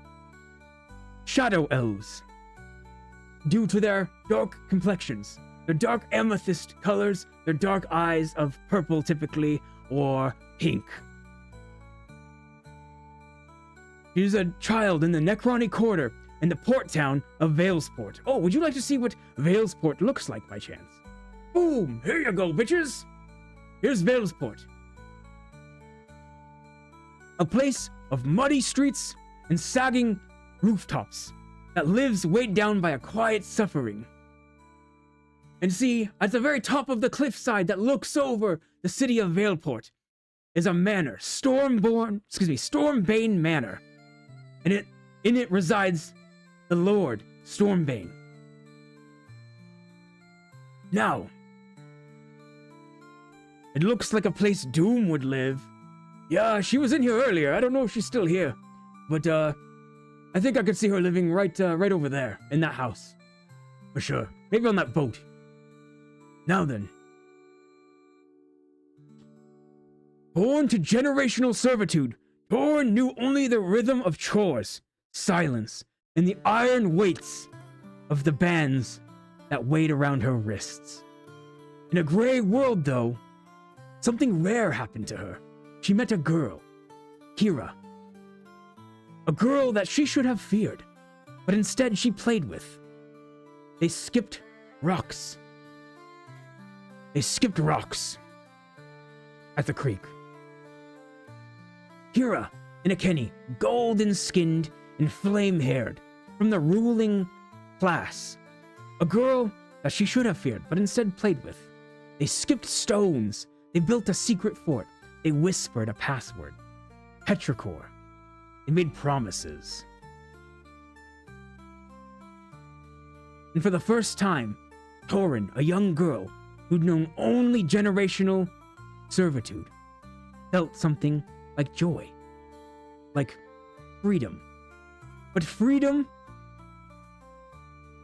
Shadow Elves, due to their dark complexions, their dark amethyst colors, their dark eyes of purple typically, or pink. She's a child in the Necroni Quarter in the port town of Valesport. Oh, would you like to see what Valesport looks like by chance? Boom! Here you go, bitches! Here's Valesport. A place of muddy streets and sagging rooftops that lives weighed down by a quiet suffering. And see, at the very top of the cliffside that looks over the city of Valeport is a manor, Stormbane Manor. And in it resides the Lord Stormbane. Now, it looks like a place Doom would live. Yeah, she was in here earlier. I don't know if she's still here, but I think I could see her living right over there in that house, for sure. Maybe on that boat. Now then, born to generational servitude, Thorin knew only the rhythm of chores, silence, and the iron weights of the bands that weighed around her wrists. In a gray world, though, something rare happened to her. She met a girl, Kira. A girl that she should have feared, but instead she played with. They skipped rocks. They skipped rocks at the creek. Kira and Akenny, golden-skinned and flame-haired, from the ruling class. A girl that she should have feared, but instead played with. They skipped stones. They built a secret fort. They whispered a password. Petrichor. They made promises. And for the first time, Thorin, a young girl who'd known only generational servitude, felt something like joy. Like freedom. But freedom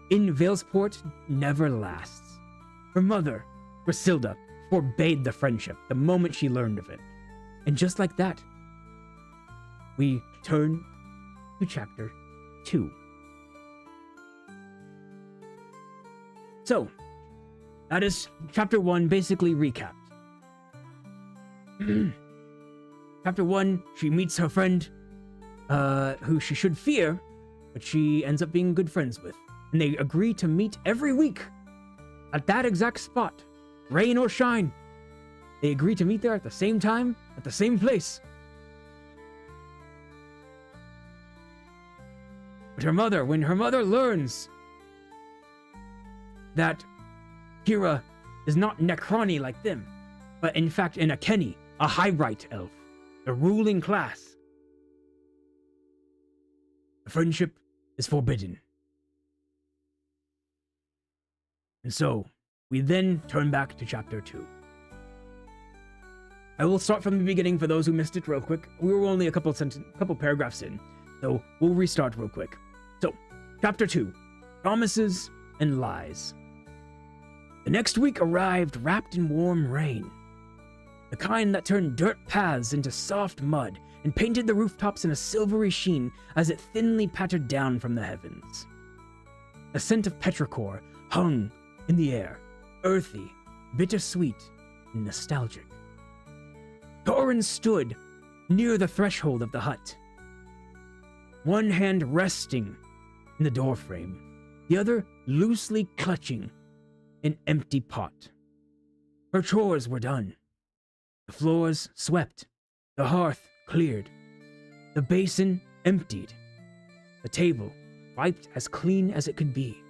in Valesport never lasts. Her mother, Griselda, forbade the friendship the moment she learned of it. And just like that, we turn to chapter 2. So, that is chapter 1 basically recapped. Chapter 1, she meets her friend, who she should fear, but she ends up being good friends with. And they agree to meet every week at that exact spot, rain or shine. They agree to meet there at the same time, at the same place. But her mother, when her mother learns that Kira is not Necroni like them, but in fact an Akenny, a High-Right elf, the ruling class, the friendship is forbidden. And so, we then turn back to chapter 2. I will start from the beginning for those who missed it real quick. We were only a couple paragraphs in, so we'll restart real quick. So, chapter 2, Promises and Lies. The next week arrived wrapped in warm rain. the kind that turned dirt paths into soft mud and painted the rooftops in a silvery sheen as it thinly pattered down from the heavens. A scent of petrichor hung in the air, earthy, bittersweet, and nostalgic. Thorin stood near the threshold of the hut, one hand resting in the doorframe, the other loosely clutching an empty pot. Her chores were done. The floors swept, the hearth cleared, the basin emptied, the table wiped as clean as it could be.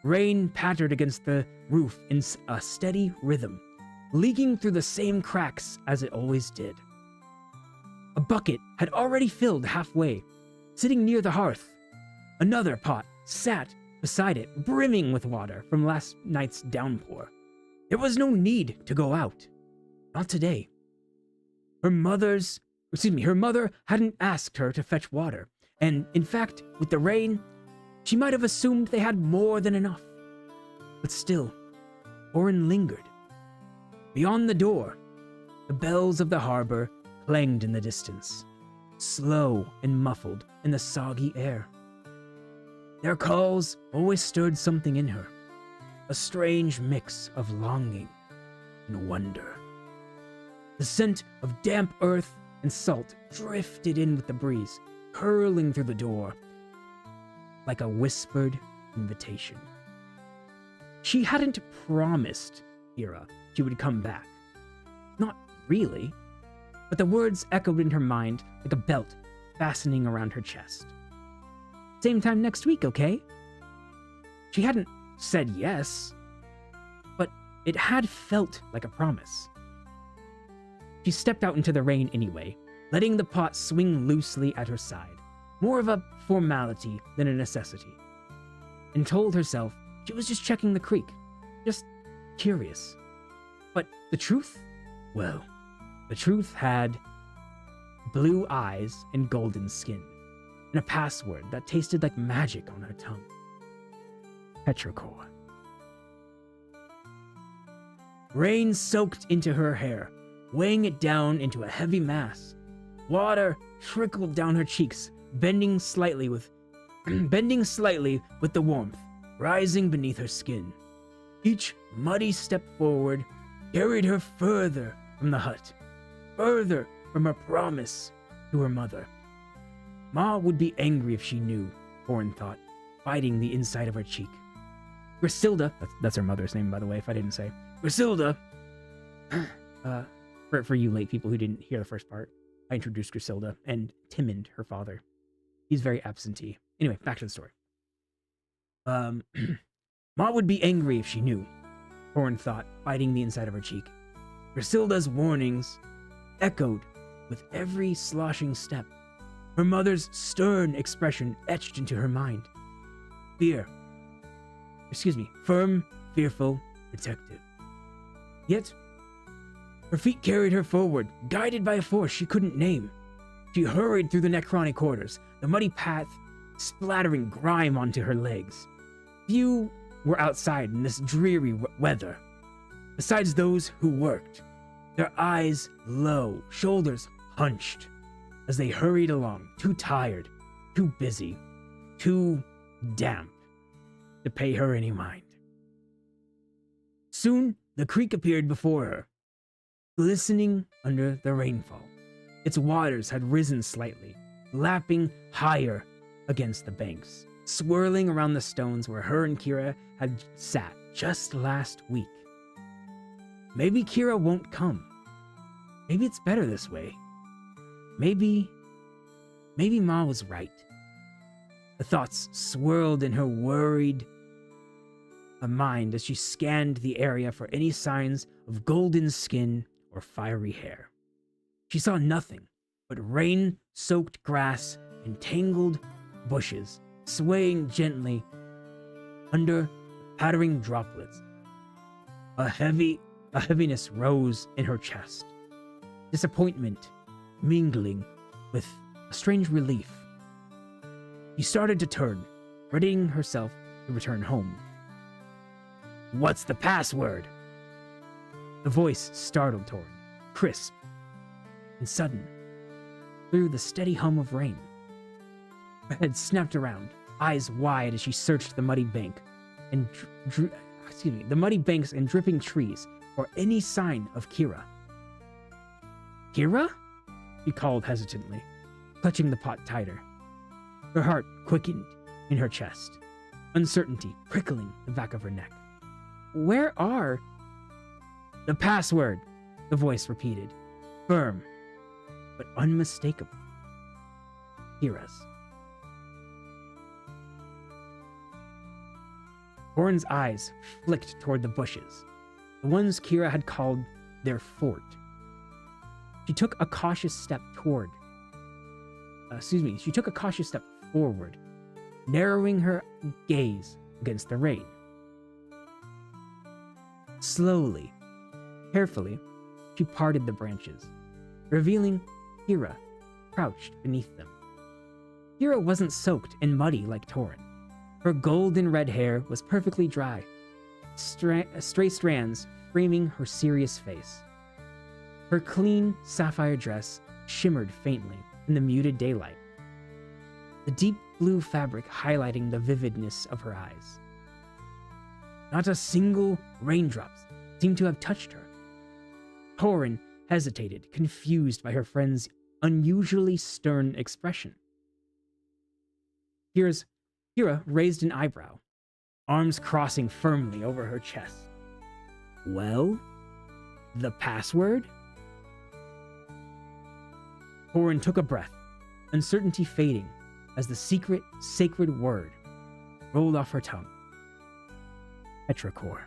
Rain pattered against the roof in a steady rhythm, leaking through the same cracks as it always did. A bucket had already filled halfway, sitting near the hearth. Another pot sat beside it, brimming with water from last night's downpour. There was no need to go out. Not today. Her mother hadn't asked her to fetch water, and in fact, with the rain, she might have assumed they had more than enough. But still, Orin lingered. Beyond the door, the bells of the harbor clanged in the distance, slow and muffled in the soggy air. Their calls always stirred something in her, a strange mix of longing and wonder. The scent of damp earth and salt drifted in with the breeze, curling through the door like a whispered invitation. She hadn't promised Kira she would come back. Not really, but the words echoed in her mind like a belt fastening around her chest. Same time next week, okay? She hadn't said yes, but it had felt like a promise. She stepped out into the rain anyway, letting the pot swing loosely at her side, more of a formality than a necessity, and told herself she was just checking the creek, just curious. But the truth? Well, the truth had blue eyes and golden skin, and a password that tasted like magic on her tongue. Petrichor. Rain soaked into her hair, weighing it down into a heavy mass. Water trickled down her cheeks, bending slightly with the warmth, rising beneath her skin. Each muddy step forward carried her further from the hut, further from her promise to her mother. Ma would be angry if she knew, Orin thought, biting the inside of her cheek. Griselda, that's her mother's name, by the way, if I didn't say. Griselda, for you late people who didn't hear the first part, I introduced Griselda and Timond, her father. He's very absentee. Anyway, back to the story. Ma would be angry if she knew, Orin thought, biting the inside of her cheek. Griselda's warnings echoed with every sloshing step. Her mother's stern expression etched into her mind. Firm, fearful, protective. Yet, her feet carried her forward, guided by a force she couldn't name. She hurried through the Necroni quarters, the muddy path splattering grime onto her legs. Few were outside in this dreary weather, besides those who worked, their eyes low, shoulders hunched, as they hurried along, too tired, too busy, too damp to pay her any mind. Soon, the creek appeared before her, glistening under the rainfall. Its waters had risen slightly, lapping higher against the banks, swirling around the stones where her and Kira had sat just last week. Maybe Kira won't come. Maybe it's better this way. Maybe Ma was right. The thoughts swirled in her worried mind as she scanned the area for any signs of golden skin or fiery hair. She saw nothing but rain-soaked grass and tangled bushes swaying gently under pattering droplets. A heaviness rose in her chest, disappointment mingling with a strange relief. She started to turn, readying herself to return home. What's the password? The voice startled Torin, crisp and sudden, through the steady hum of rain. Her head snapped around, eyes wide as she searched the muddy bank and the muddy banks and dripping trees for any sign of Kira. Kira? She called hesitantly, clutching the pot tighter. Her heart quickened in her chest, uncertainty prickling the back of her neck. Where are... The password, the voice repeated, firm, but unmistakable. Kira's. Torin's eyes flicked toward the bushes, the ones Kira had called their fort. She took a cautious step forward, narrowing her gaze against the rain. Slowly, carefully, she parted the branches, revealing Kira crouched beneath them. Kira wasn't soaked and muddy like Torin. Her golden red hair was perfectly dry, stray strands framing her serious face. Her clean sapphire dress shimmered faintly in the muted daylight, the deep blue fabric highlighting the vividness of her eyes. Not a single raindrop seemed to have touched her. Torin hesitated, confused by her friend's unusually stern expression. Kira raised an eyebrow, arms crossing firmly over her chest. Well, the password? Torin took a breath, uncertainty fading as the secret, sacred word rolled off her tongue. Petrichor.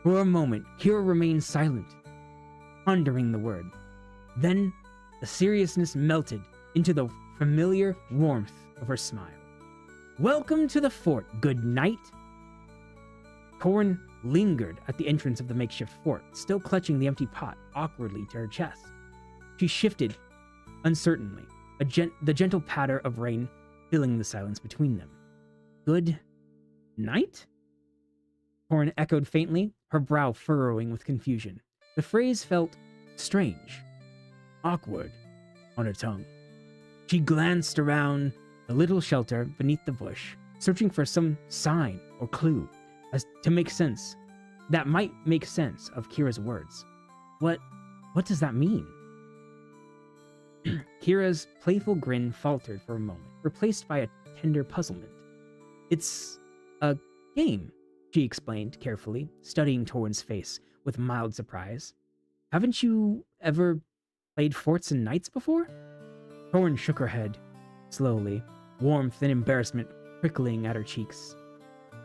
For a moment, Kira remained silent, pondering the word. Then, the seriousness melted into the familiar warmth of her smile. Welcome to the fort, good night. Torin lingered at the entrance of the makeshift fort, still clutching the empty pot awkwardly to her chest. She shifted uncertainly, the gentle patter of rain filling the silence between them. Good night? Torin echoed faintly, her brow furrowing with confusion. The phrase felt strange, awkward on her tongue. She glanced around the little shelter beneath the bush, searching for some sign or clue that might make sense of Kira's words. What does that mean? Kira's playful grin faltered for a moment, replaced by a tender puzzlement. It's a game, she explained carefully, studying Torin's face with mild surprise. Haven't you ever played Forts and Knights before? Torin shook her head, slowly, warmth and embarrassment prickling at her cheeks.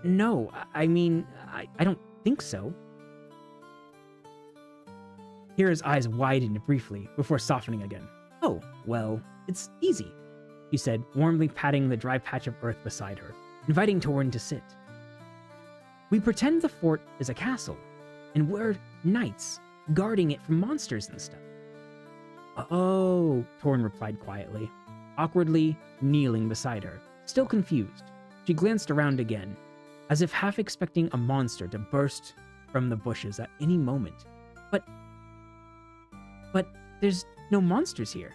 No, I mean, I don't think so. Kira's eyes widened briefly before softening again. Oh, well, it's easy, she said, warmly patting the dry patch of earth beside her, inviting Torin to sit. We pretend the fort is a castle, and we're knights, guarding it from monsters and stuff. Oh, Torin replied quietly, awkwardly kneeling beside her, still confused. She glanced around again, as if half expecting a monster to burst from the bushes at any moment. But there's no monsters here.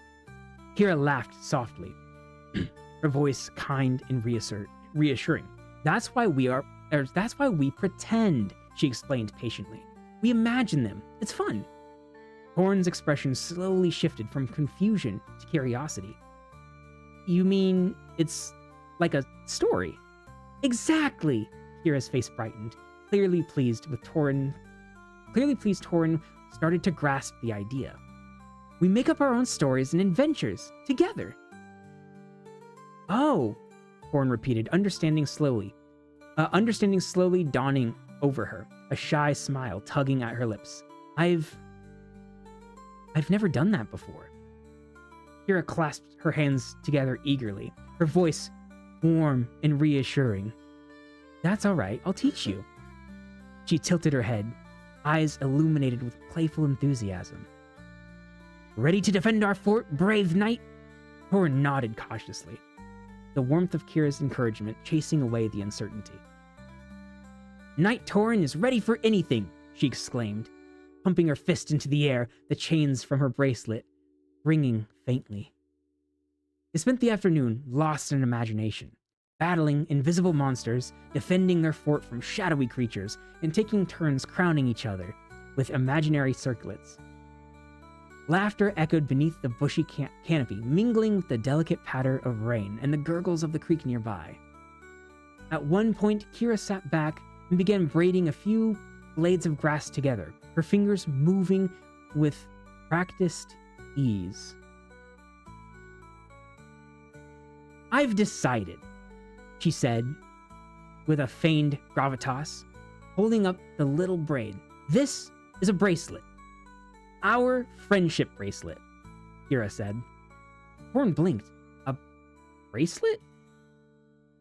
Kira laughed softly, her voice kind and reassuring. That's why we pretend, she explained patiently. We imagine them. It's fun. Torin's expression slowly shifted from confusion to curiosity. You mean it's like a story? Exactly! Kira's face brightened, clearly pleased Torin started to grasp the idea. We make up our own stories and adventures together. Oh, Torin repeated, understanding slowly dawning over her, a shy smile tugging at her lips. I've never done that before. Kira clasped her hands together eagerly, her voice warm and reassuring. That's all right, I'll teach you. She tilted her head, eyes illuminated with playful enthusiasm. Ready to defend our fort, brave knight? Torin nodded cautiously, the warmth of Kira's encouragement chasing away the uncertainty. Knight Torin is ready for anything, she exclaimed, pumping her fist into the air, the chains from her bracelet ringing faintly. They spent the afternoon lost in imagination, battling invisible monsters, defending their fort from shadowy creatures, and taking turns crowning each other with imaginary circlets. Laughter echoed beneath the bushy canopy, mingling with the delicate patter of rain and the gurgles of the creek nearby. At one point, Kira sat back and began braiding a few blades of grass together, her fingers moving with practiced ease. "I've decided," she said, with a feigned gravitas, holding up the little braid. "This is a bracelet. Our friendship bracelet," Kira said. Thorn blinked. "A bracelet?"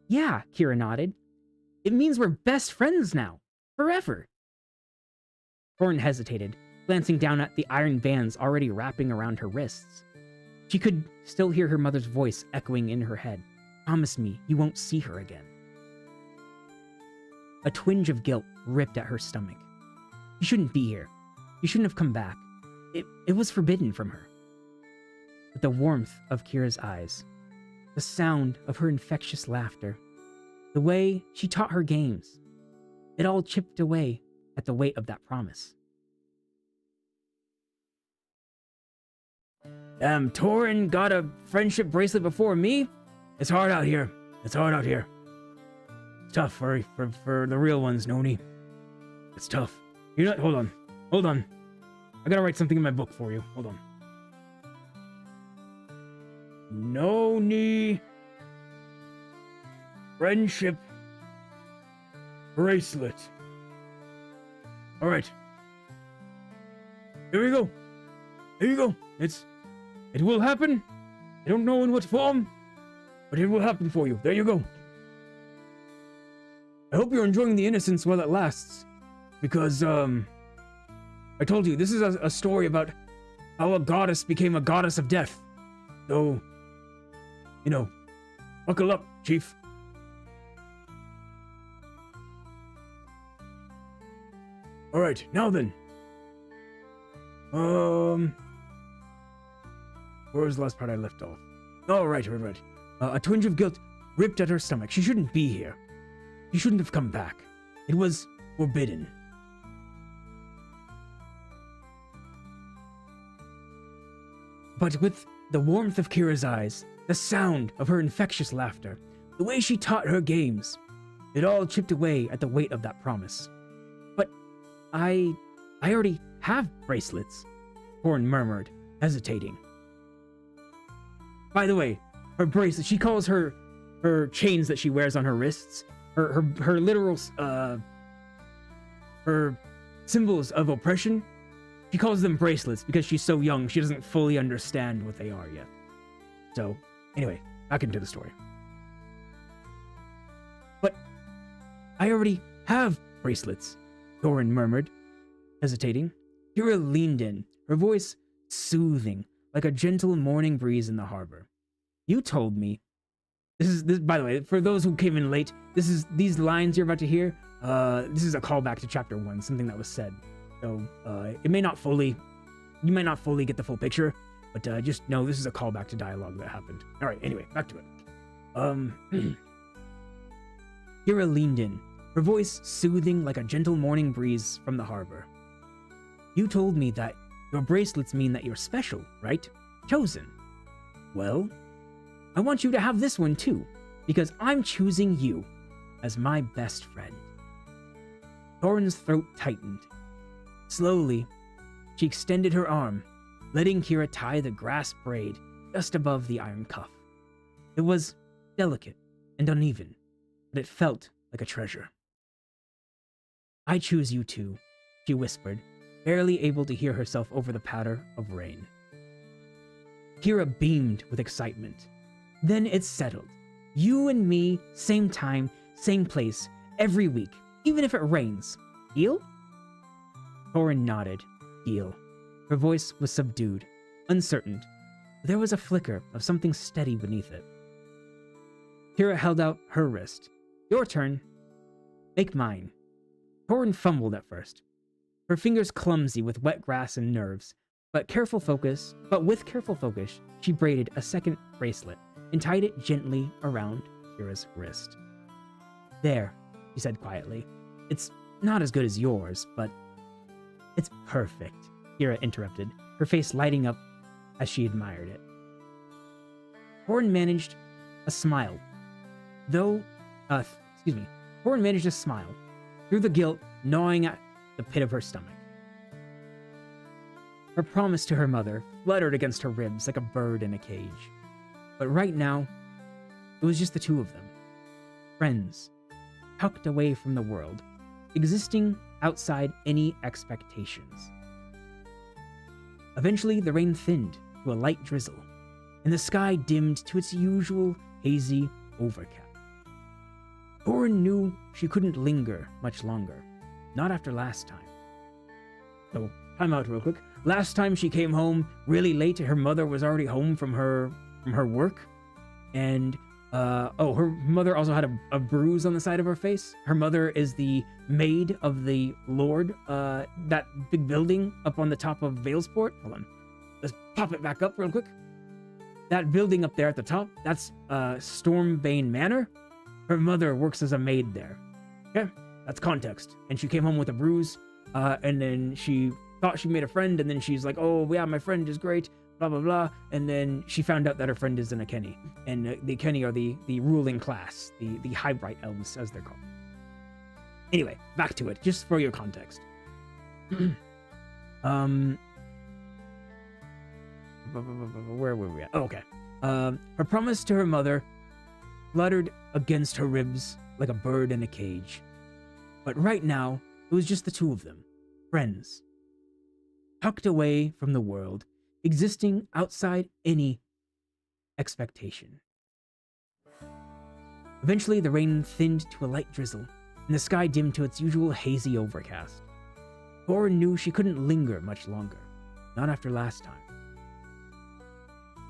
"Yeah," Kira nodded. "It means we're best friends now. Forever." Thorn hesitated, glancing down at the iron bands already wrapping around her wrists. She could still hear her mother's voice echoing in her head. "Promise me you won't see her again." A twinge of guilt ripped at her stomach. She shouldn't be here. She shouldn't have come back. It was forbidden from her. But the warmth of Kira's eyes, the sound of her infectious laughter, the way she taught her games, it all chipped away at the weight of that promise. Damn, Torin got a friendship bracelet before me? It's hard out here. It's hard out here. It's tough for the real ones, Noni. It's tough. You know, hold on. I gotta write something in my book for you. Hold on. Noni friendship bracelet. All right. Here we go. Here you go. It will happen. I don't know in what form, but it will happen for you. There you go. I hope you're enjoying the innocence while it lasts, because I told you, this is a story about how a goddess became a goddess of death. So, you know, buckle up, Chief. All right, now then. Where was the last part I left off? Oh, right. A twinge of guilt ripped at her stomach. She shouldn't be here. She shouldn't have come back. It was forbidden. But with the warmth of Kira's eyes, the sound of her infectious laughter, the way she taught her games, it all chipped away at the weight of that promise. But I already have bracelets, Horn murmured, hesitating. By the way, her bracelet, she calls her chains that she wears on her wrists, her literal, her symbols of oppression, she calls them bracelets because she's so young, she doesn't fully understand what they are yet. So, anyway, back into the story. But I already have bracelets, Thorin murmured, hesitating. Kira leaned in, her voice soothing, like a gentle morning breeze in the harbor. You told me. This by the way, for those who came in late, these lines you're about to hear, this is a callback to chapter 1, something that was said. So, you might not fully get the full picture, but just know this is a callback to dialogue that happened. Alright, anyway, back to it. Kira leaned in, her voice soothing like a gentle morning breeze from the harbor. You told me that your bracelets mean that you're special, right? Chosen. Well, I want you to have this one too, because I'm choosing you as my best friend. Thorin's throat tightened. Slowly, she extended her arm, letting Kira tie the grass braid just above the iron cuff. It was delicate and uneven, but it felt like a treasure. I choose you too, she whispered, barely able to hear herself over the patter of rain. Kira beamed with excitement. Then it settled. You and me, same time, same place, every week, even if it rains. Deal? Thorin nodded. Deal. Her voice was subdued, uncertain. There was a flicker of something steady beneath it. Kira held out her wrist. Your turn. Make mine. Thorin fumbled at first. Her fingers clumsy with wet grass and nerves, but with careful focus, she braided a second bracelet and tied it gently around Kira's wrist. There, she said quietly. It's not as good as yours, but it's perfect, Kira interrupted, her face lighting up as she admired it. Torin managed a smile, through the guilt gnawing at the pit of her stomach. Her promise to her mother fluttered against her ribs like a bird in a cage. But right now, it was just the two of them. Friends, tucked away from the world, existing outside any expectations. Eventually, the rain thinned to a light drizzle, and the sky dimmed to its usual hazy overcast. Torin knew she couldn't linger much longer, not after last time. So, time out real quick. Last time she came home really late, her mother was already home from her work, and her mother also had a bruise on the side of her face. Her mother is the maid of the Lord, that big building up on the top of Valesport. Hold on. Let's pop it back up real quick. That building up there at the top, that's Stormbane Manor. Her mother works as a maid there. Okay, that's context. And she came home with a bruise, and then she thought she made a friend, and then she's like, oh yeah, my friend is great, blah blah blah, and then she found out that her friend isn't a Kenny, and the Kenny are the ruling class, the highbright elves as they're called. Anyway, back to it, just for your context. Where were we at? Oh, okay. Her promise to her mother fluttered against her ribs like a bird in a cage. But right now, it was just the two of them, friends, tucked away from the world, existing outside any expectation. Eventually, the rain thinned to a light drizzle, and the sky dimmed to its usual hazy overcast. Torin knew she couldn't linger much longer, not after last time.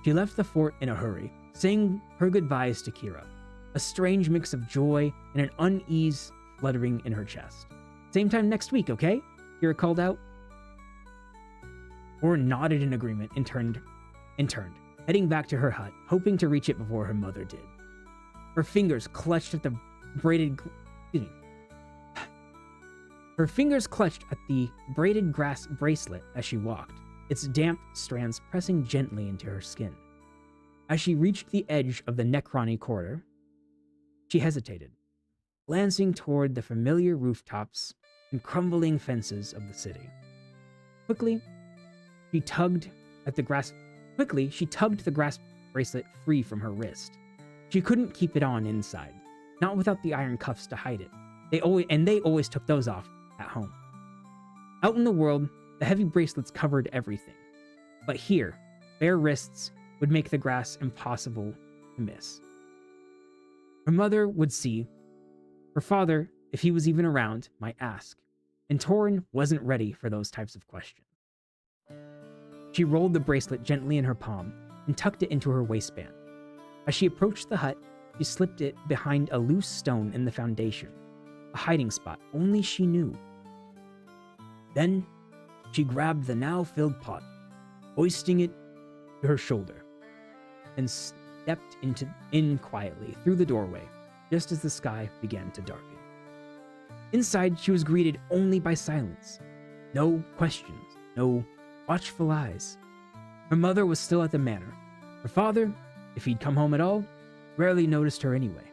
She left the fort in a hurry, saying her goodbyes to Kira, a strange mix of joy and an unease fluttering in her chest. Same time next week, okay? Kira called out. Torin nodded in agreement and turned, heading back to her hut, hoping to reach it before her mother did. Her fingers clutched at the braided grass bracelet as she walked, its damp strands pressing gently into her skin. As she reached the edge of the Necroni corridor, she hesitated, glancing toward the familiar rooftops and crumbling fences of the city. Quickly, she tugged the grass bracelet free from her wrist. She couldn't keep it on inside, not without the iron cuffs to hide it. They always took those off at home. Out in the world, the heavy bracelets covered everything. But here, bare wrists would make the grass impossible to miss. Her mother would see. Her father, if he was even around, might ask. And Torin wasn't ready for those types of questions. She rolled the bracelet gently in her palm and tucked it into her waistband. As she approached the hut, she slipped it behind a loose stone in the foundation, a hiding spot only she knew. Then, she grabbed the now filled pot, hoisting it to her shoulder, and stepped in quietly through the doorway, just as the sky began to darken. Inside, she was greeted only by silence. No questions, no watchful eyes. Her mother was still at the manor. Her father, if he'd come home at all, rarely noticed her anyway.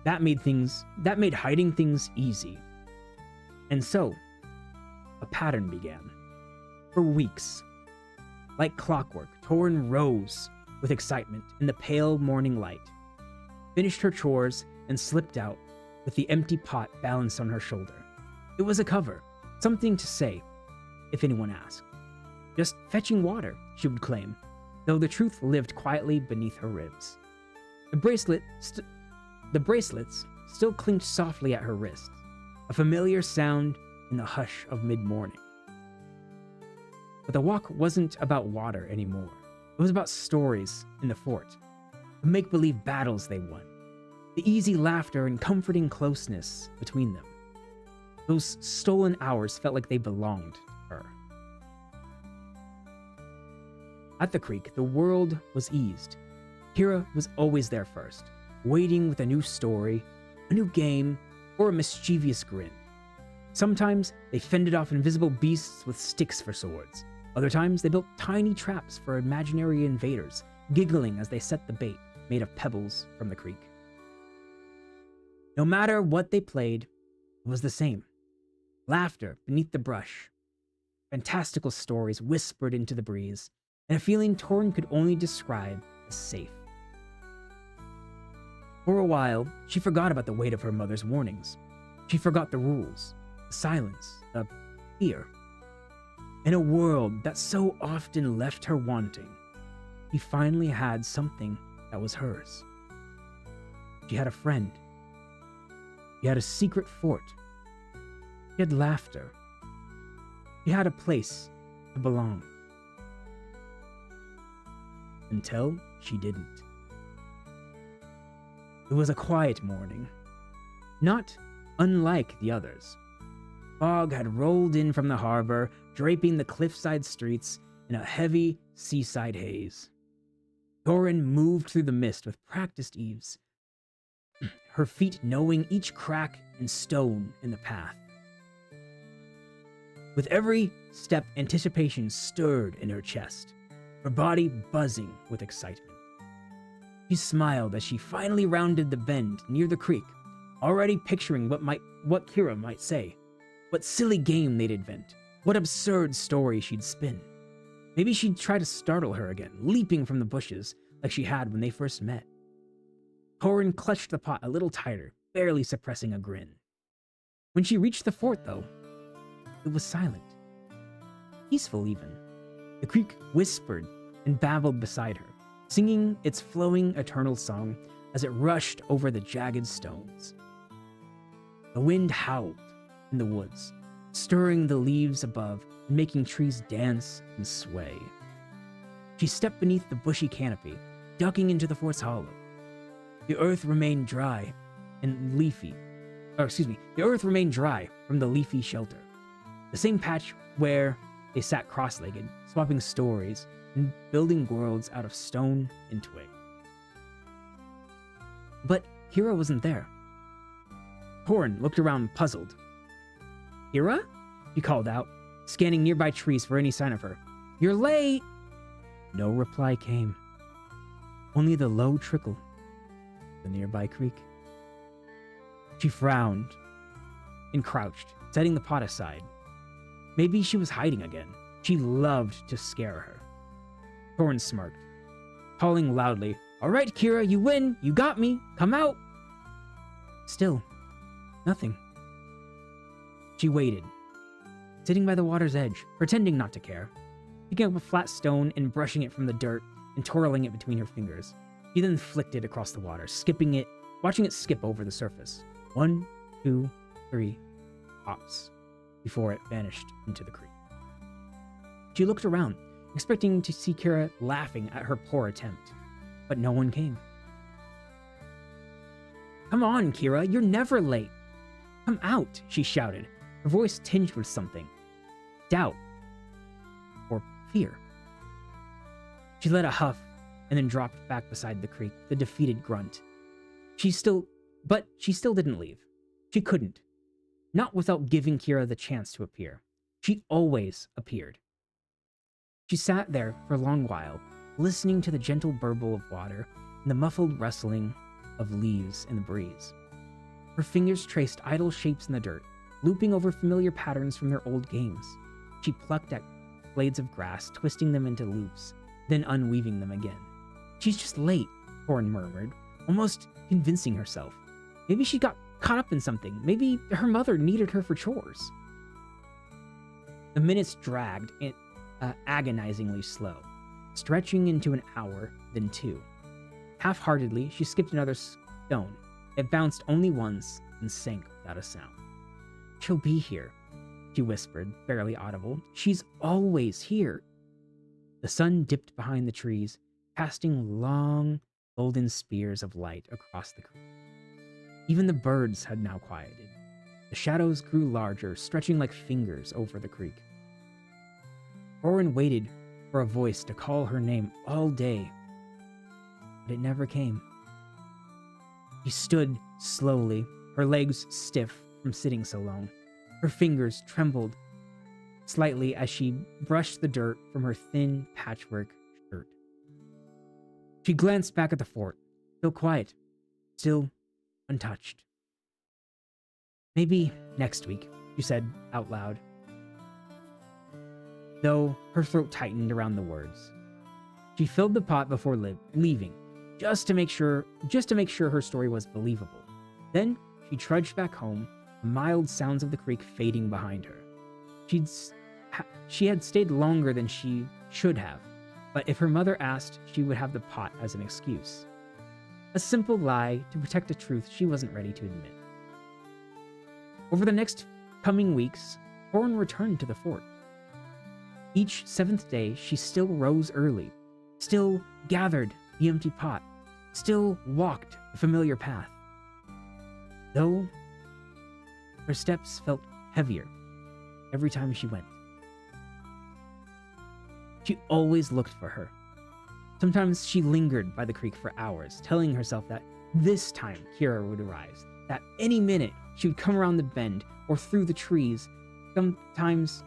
That made hiding things easy. And so, a pattern began. For weeks, like clockwork, Torin rose with excitement in the pale morning light, finished her chores, and slipped out with the empty pot balanced on her shoulder. It was a cover, something to say, if anyone asked. Just fetching water, she would claim, though the truth lived quietly beneath her ribs. The bracelets still clinked softly at her wrists, a familiar sound in the hush of mid-morning. But the walk wasn't about water anymore. It was about stories in the fort, the make-believe battles they won, the easy laughter and comforting closeness between them. Those stolen hours felt like they belonged to her. At the creek, the world was eased. Kira was always there first, waiting with a new story, a new game, or a mischievous grin. Sometimes they fended off invisible beasts with sticks for swords. Other times they built tiny traps for imaginary invaders, giggling as they set the bait made of pebbles from the creek. No matter what they played, it was the same. Laughter beneath the brush, fantastical stories whispered into the breeze, and a feeling Torin could only describe as safe. For a while, she forgot about the weight of her mother's warnings. She forgot the rules, the silence, the fear. In a world that so often left her wanting, she finally had something that was hers. She had a friend. She had a secret fort. She had laughter. She had a place to belong. Until she didn't. It was a quiet morning, not unlike the others. Fog had rolled in from the harbor, draping the cliffside streets in a heavy seaside haze. Torin moved through the mist with practiced ease, her feet knowing each crack and stone in the path. With every step, anticipation stirred in her chest, her body buzzing with excitement. She smiled as she finally rounded the bend near the creek, already picturing what Kira might say, what silly game they'd invent, what absurd story she'd spin. Maybe she'd try to startle her again, leaping from the bushes like she had when they first met. Torin clutched the pot a little tighter, barely suppressing a grin. When she reached the fort, though, it was silent. Peaceful, even. The creek whispered and babbled beside her, singing its flowing eternal song as it rushed over the jagged stones. The wind howled in the woods, stirring the leaves above and making trees dance and sway. She stepped beneath the bushy canopy, ducking into the fort's hollow. The earth remained dry and leafy. The earth remained dry from the leafy shelter. The same patch where they sat cross-legged, swapping stories and building worlds out of stone and twig. But Kira wasn't there. Torin looked around puzzled. Kira? He called out, scanning nearby trees for any sign of her. You're late! No reply came. Only the low trickle of the nearby creek. She frowned and crouched, setting the pot aside. Maybe she was hiding again. She loved to scare her. Torin smirked, calling loudly, All right, Kira, you win! You got me! Come out! Still, nothing. She waited, sitting by the water's edge, pretending not to care, picking up a flat stone and brushing it from the dirt and twirling it between her fingers. She then flicked it across the water, skipping it, watching it skip over the surface. 1, 2, 3 hops before it vanished into the creek. She looked around, expecting to see Kira laughing at her poor attempt, but no one came. Come on, Kira, you're never late. Come out, she shouted, her voice tinged with something. Doubt. Or fear. She let a huff and then dropped back beside the creek, the defeated grunt. She still didn't leave. She couldn't. Not without giving Kira the chance to appear. She always appeared. She sat there for a long while, listening to the gentle burble of water and the muffled rustling of leaves in the breeze. Her fingers traced idle shapes in the dirt, looping over familiar patterns from their old games. She plucked at blades of grass, twisting them into loops, then unweaving them again. She's just late, Torin murmured, almost convincing herself. Maybe she got caught up in something. Maybe her mother needed her for chores. The minutes dragged, agonizingly slow, stretching into an hour, then 2. Half-heartedly, she skipped another stone. It bounced only once and sank without a sound. She'll be here, she whispered, barely audible. She's always here. The sun dipped behind the trees, casting long, golden spears of light across the creek. Even the birds had now quieted. The shadows grew larger, stretching like fingers over the creek. Thorin waited for a voice to call her name all day, but it never came. She stood slowly, her legs stiff from sitting so long. Her fingers trembled slightly as she brushed the dirt from her thin patchwork shirt. She glanced back at the fort, still quiet, still untouched. Maybe next week, she said out loud, though her throat tightened around the words. She filled the pot before leaving, just to make sure her story was believable. Then she trudged back home, the mild sounds of the creek fading behind her. She had stayed longer than she should have, but if her mother asked, she would have the pot as an excuse. A simple lie to protect a truth she wasn't ready to admit. Over the next coming weeks, Thorin returned to the fort. Each 7th day, she still rose early, still gathered the empty pot, still walked the familiar path. Though her steps felt heavier every time she went. She always looked for her. Sometimes she lingered by the creek for hours, telling herself that this time Kira would arise, that any minute she would come around the bend or through the trees. Sometimes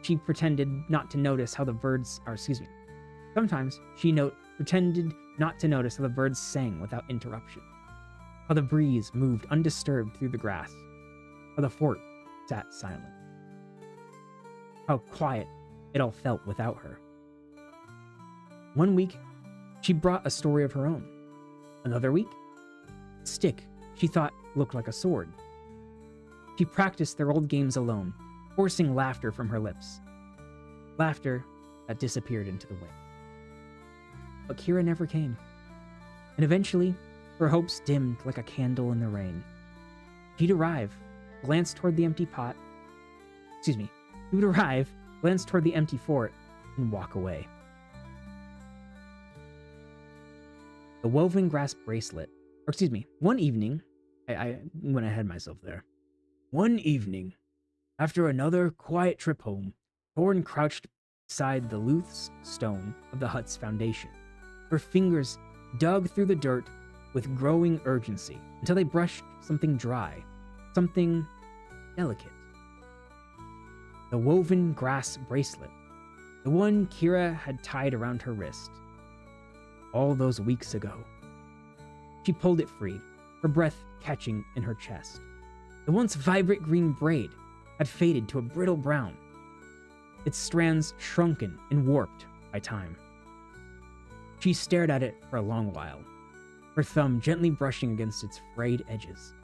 she pretended not to notice how the birds pretended not to notice how the birds sang without interruption, how the breeze moved undisturbed through the grass, how the fort sat silent, how quiet it all felt without her. One week, she brought a story of her own. Another week, a stick she thought looked like a sword. She practiced their old games alone, forcing laughter from her lips. Laughter that disappeared into the wind. But Kira never came. And eventually, her hopes dimmed like a candle in the rain. She'd arrive, glance toward the empty pot. She would arrive, glance toward the empty fort, and walk away. The woven grass bracelet, one evening, I went ahead of myself there. One evening, after another quiet trip home, Thorin crouched beside the loose stone of the hut's foundation. Her fingers dug through the dirt with growing urgency until they brushed something dry, something delicate. The woven grass bracelet, the one Kira had tied around her wrist all those weeks ago. She pulled it free, her breath catching in her chest. The once vibrant green braid had faded to a brittle brown, its strands shrunken and warped by time. She stared at it for a long while, her thumb gently brushing against its frayed edges.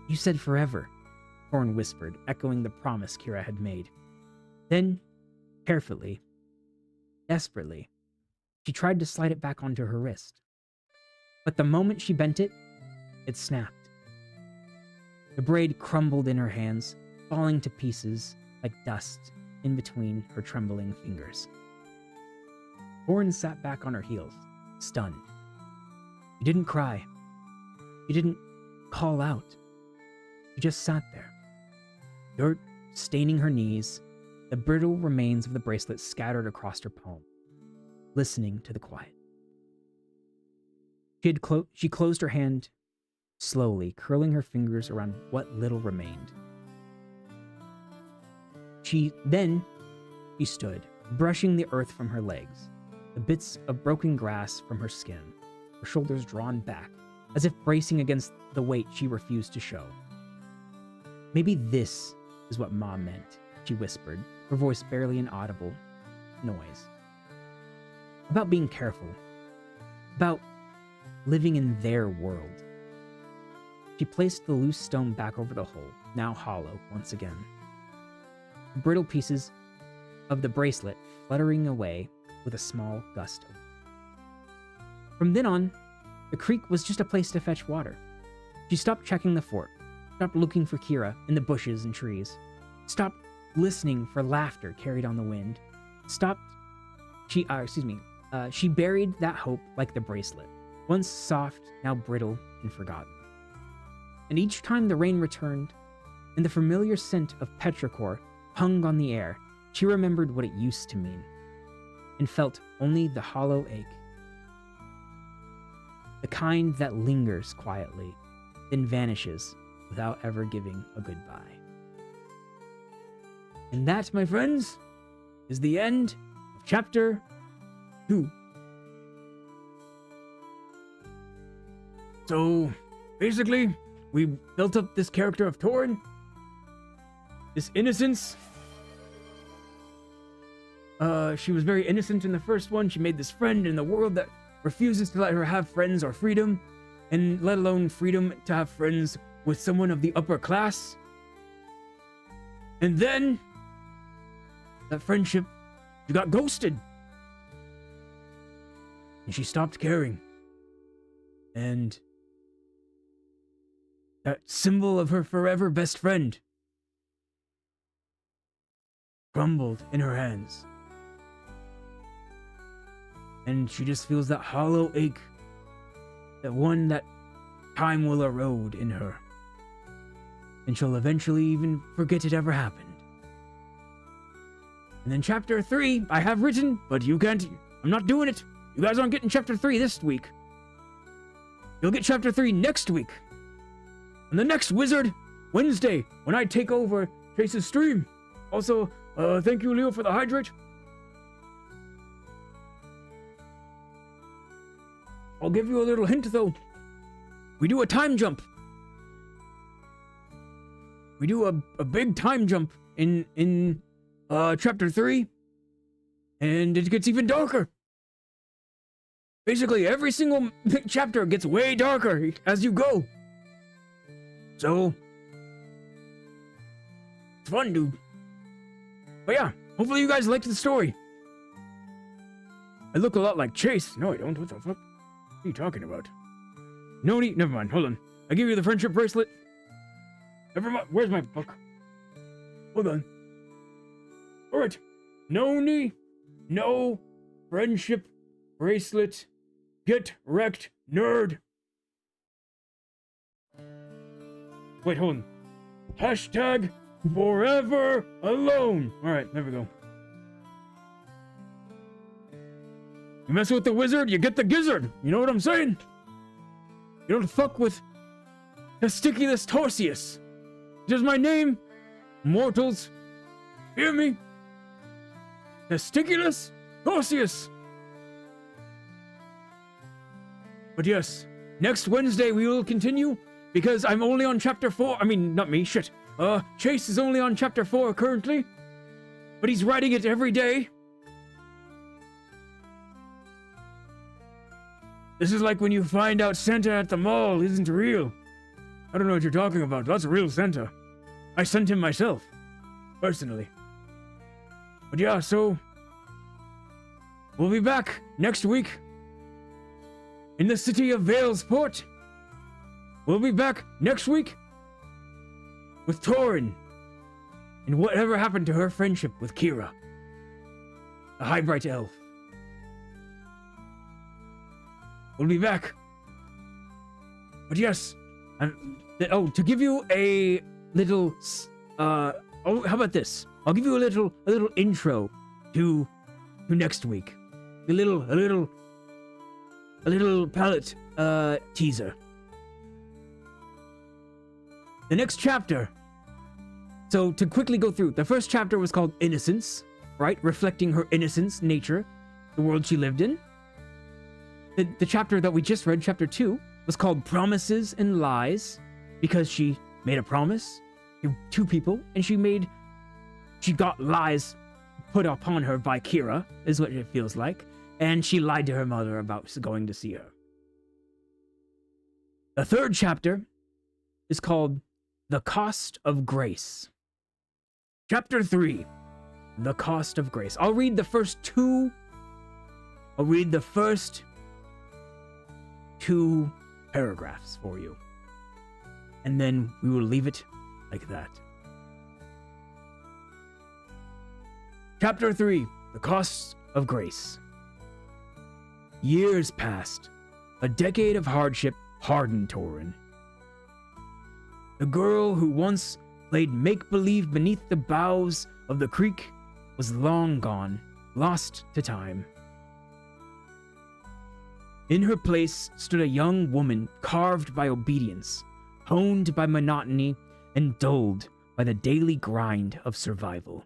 "You said forever," Thorin whispered, echoing the promise Kira had made. Then, carefully, desperately, she tried to slide it back onto her wrist. But the moment she bent it, it snapped. The braid crumbled in her hands, falling to pieces like dust in between her trembling fingers. Thorin sat back on her heels, stunned. She didn't cry. She didn't call out. She just sat there, dirt staining her knees, the brittle remains of the bracelet scattered across her palm, listening to the quiet. She closed her hand slowly, curling her fingers around what little remained. She stood, brushing the earth from her legs, the bits of broken grass from her skin, her shoulders drawn back, as if bracing against the weight she refused to show. "Maybe this is what Mom meant," she whispered, her voice barely an audible noise. "About being careful. About living in their world." She placed the loose stone back over the hole, now hollow once again. The brittle pieces of the bracelet fluttering away with a small gust of wind. From then on, the creek was just a place to fetch water. She stopped checking the fort, stopped looking for Kira in the bushes and trees, stopped listening for laughter carried on the wind, she buried that hope like the bracelet, once soft, now brittle and forgotten. And each time the rain returned, and the familiar scent of petrichor hung on the air, she remembered what it used to mean, and felt only the hollow ache. The kind that lingers quietly, then vanishes without ever giving a goodbye. And that, my friends, is the end of chapter 2. So, basically, we built up this character of Torin, this innocence. She was very innocent in the first one. She made this friend in the world that refuses to let her have friends or freedom, and let alone freedom to have friends with someone of the upper class. And then, that friendship, she got ghosted. And she stopped caring. And that symbol of her forever best friend crumbled in her hands. And she just feels that hollow ache, that one that time will erode in her. And she'll eventually even forget it ever happened. And then chapter 3, I have written, but you can't, I'm not doing it. You guys aren't getting chapter 3 this week. You'll get chapter 3 next week. And the next Wizard, Wednesday, when I take over Chase's stream. Also, thank you, Leo, for the hydrate. I'll give you a little hint, though. We do a time jump. We do a big time jump in chapter 3. And it gets even darker. Basically, every single chapter gets way darker as you go. So, it's fun, dude. But yeah, hopefully you guys liked the story. I look a lot like Chase. No, I don't. What the fuck? What are you talking about? Noni, never mind. Hold on. I give you the friendship bracelet. Never mind. Where's my book? Hold on. All right. Noni, no friendship bracelet. Get wrecked, nerd. Wait, hold on. Hashtag forever alone. All right, there we go. You mess with the wizard, you get the gizzard. You know what I'm saying? You don't fuck with Testiculus Torsius. Just my name. Mortals, hear me? Testiculus Torsius. But yes, next Wednesday we will continue, because I'm only on chapter 4. I mean, not me, shit. Chase is only on chapter 4 currently, but he's writing it every day. This is like when you find out Santa at the mall isn't real. I don't know what you're talking about. That's a real Santa. I sent him myself, personally. But yeah, so we'll be back next week in the city of Valesport. We'll be back next week with Torin and whatever happened to her friendship with Kira, a high bright elf. We'll be back. But yes, to give you a little, how about this? I'll give you a little intro to next week. A little palette teaser. The next chapter. So to quickly go through, the first chapter was called Innocence, right? Reflecting her innocence, nature, the world she lived in. The chapter that we just read, chapter 2, was called Promises and Lies, because she made a promise to two people, and she got lies put upon her by Kira, is what it feels like, and she lied to her mother about going to see her. The third chapter is called The Cost of Grace. Chapter 3, The Cost of Grace. I'll read the first two paragraphs for you, and then we will leave it like that. Chapter 3, The Cost of Grace. Years passed. A decade of hardship hardened Torin. The girl who once played make-believe beneath the bows of the creek, was long gone, lost to time. In her place stood a young woman carved by obedience, honed by monotony, and dulled by the daily grind of survival.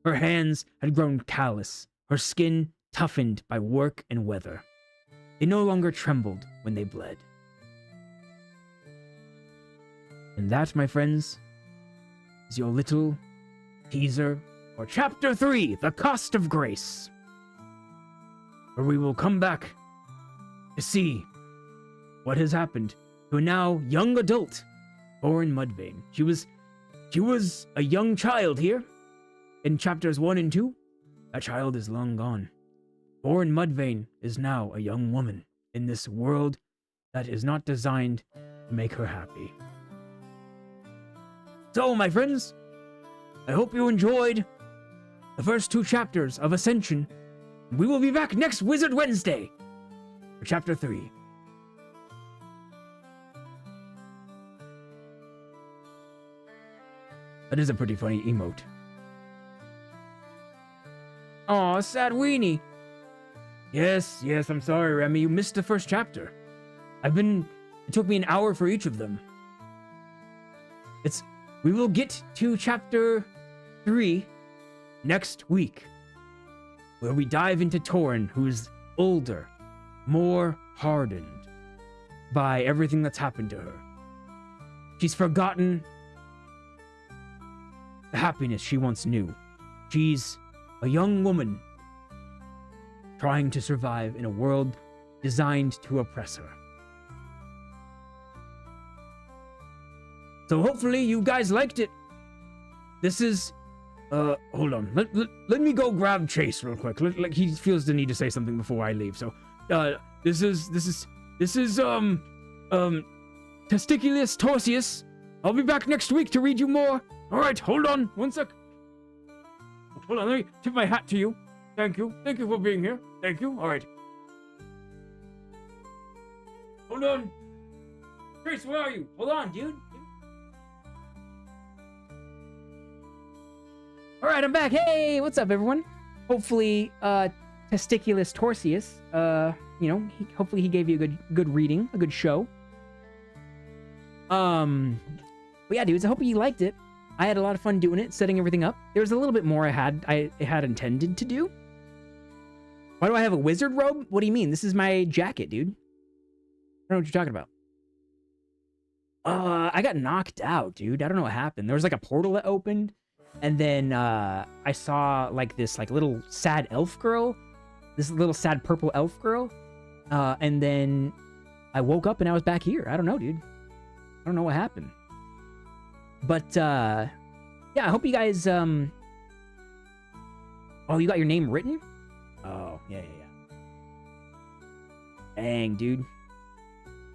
Her hands had grown callous, her skin toughened by work and weather. They no longer trembled when they bled. And that, my friends, is your little teaser for Chapter 3, The Cost of Grace, where we will come back to see what has happened to a now young adult, Orin Mudvayne. She was a young child here in chapters 1 and 2. That child is long gone. Orin Mudvayne is now a young woman in this world that is not designed to make her happy. So, my friends, I hope you enjoyed the first 2 chapters of Ascension. We will be back next Wizard Wednesday for Chapter 3. That is a pretty funny emote. Aw, sad weenie. Yes, I'm sorry, Remy. You missed the first chapter. It took me an hour for each of them. We will get to Chapter 3 next week, where we dive into Torin, who's older, more hardened by everything that's happened to her. She's forgotten the happiness she once knew. She's a young woman trying to survive in a world designed to oppress her. So hopefully you guys liked it. This is, hold on. Let me go grab Chase real quick. Like he feels the need to say something before I leave. So, this is Testiculus Torsius. I'll be back next week to read you more. All right, hold on, one sec. Hold on, let me tip my hat to you. Thank you for being here. Thank you. All right. Hold on. Chase, where are you? Hold on, dude. All right, I'm back. Hey, what's up, everyone? Hopefully, Testiculus Torsius, hopefully he gave you a good reading, a good show. But yeah, dudes, I hope you liked it. I had a lot of fun doing it, setting everything up. There was a little bit more I had intended to do. Why do I have a wizard robe? What do you mean? This is my jacket, dude. I don't know what you're talking about. I got knocked out, dude. I don't know what happened. There was like a portal that opened. And then I saw like this little sad elf girl, this little sad purple elf girl, and then I woke up and I was back here. I don't know, dude. I don't know what happened. But yeah, I hope you guys. Oh, you got your name written? Oh, yeah. Dang, dude.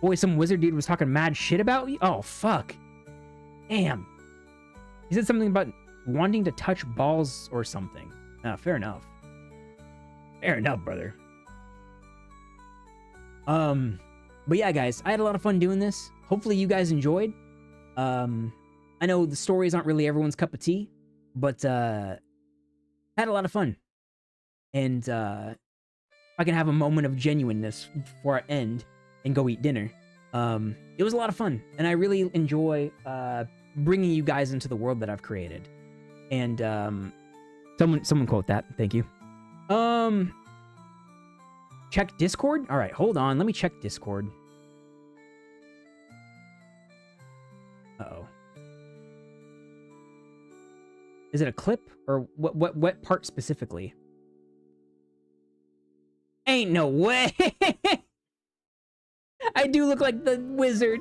Boy, some wizard dude was talking mad shit about you. Oh, fuck. Damn. He said something about wanting to touch balls or something. Fair enough. Fair enough, brother. But yeah, guys, I had a lot of fun doing this. Hopefully you guys enjoyed. I know the stories aren't really everyone's cup of tea, but had a lot of fun. And if I can have a moment of genuineness before I end and go eat dinner, it was a lot of fun. And I really enjoy bringing you guys into the world that I've created. And someone quote that. Thank you. Check Discord? All right, hold on. Let me check Discord. Uh-oh. Is it a clip or what part specifically? Ain't no way. I do look like the wizard.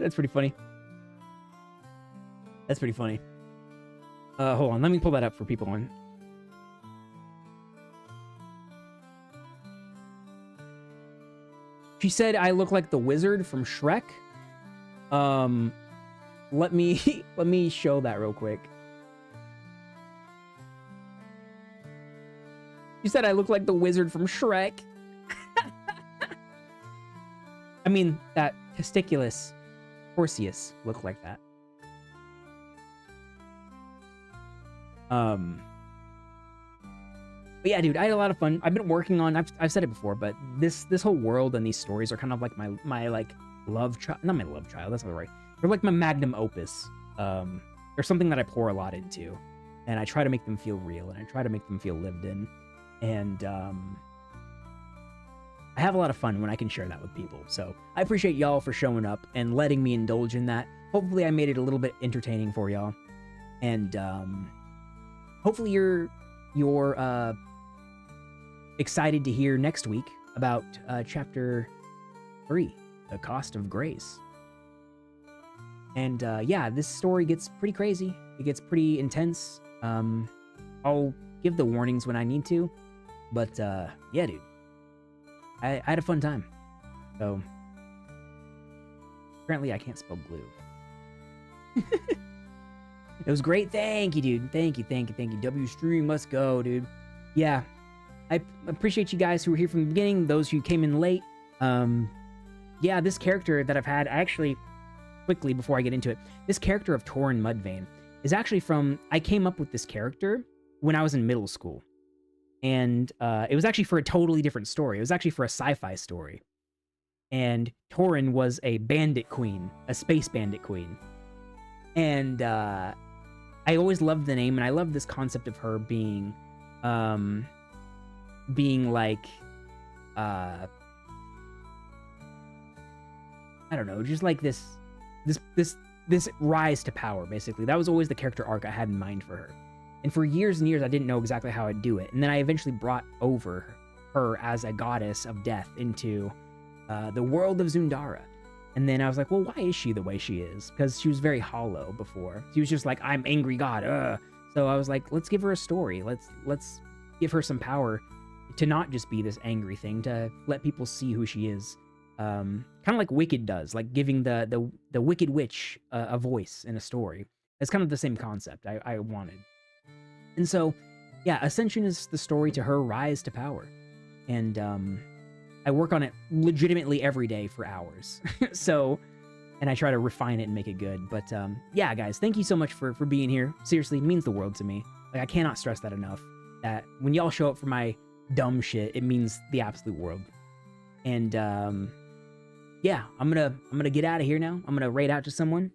That's pretty funny. That's pretty funny. Hold on. Let me pull that up for people on. She said I look like the wizard from Shrek. Let me show that real quick. She said I look like the wizard from Shrek. I mean, that testiculus Horseus look like that. But yeah, dude, I had a lot of fun. I've been working on, I've said it before, but this whole world and these stories are kind of like my like love child, not my love child, that's not right. They're like my magnum opus. They're something that I pour a lot into, and I try to make them feel real, and I try to make them feel lived in, and I have a lot of fun when I can share that with people. So I appreciate y'all for showing up and letting me indulge in that. Hopefully I made it a little bit entertaining for y'all, and hopefully you're excited to hear next week about chapter 3, The Cost of Grace. And yeah, this story gets pretty crazy. It gets pretty intense. I'll give the warnings when I need to, but yeah, dude, I had a fun time. So apparently I can't spell glue. It was great. Thank you, dude. Thank you. W stream must go, dude. Yeah, I appreciate you guys who were here from the beginning, those who came in late. Yeah, this character that I've had, actually, quickly before I get into it, this character of Torin Mudvayne is actually from, I came up with this character when I was in middle school. And it was actually for a totally different story. It was actually for a sci-fi story. And Torin was a bandit queen, a space bandit queen. And I always loved the name, and I love this concept of her being like, I don't know, just like this rise to power, basically. That was always the character arc I had in mind for her. And for years and years, I didn't know exactly how I'd do it. And then I eventually brought over her as a goddess of death into the world of Zundara. And then I was like, well, why is she the way she is? Because she was very hollow before. She was just like, I'm angry god. So I was like, let's give her a story. Let's give her some power to not just be this angry thing, to let people see who she is. Kind of like Wicked does, like giving the Wicked Witch a voice in a story. It's kind of the same concept I wanted. And so, yeah, Ascension is the story to her rise to power. And I work on it legitimately every day for hours. So, and I try to refine it and make it good. But yeah, guys, thank you so much for being here. Seriously, it means the world to me. Like, I cannot stress that enough. That when y'all show up for my dumb shit, it means the absolute world. And yeah, I'm gonna get out of here now. I'm gonna raid out to someone.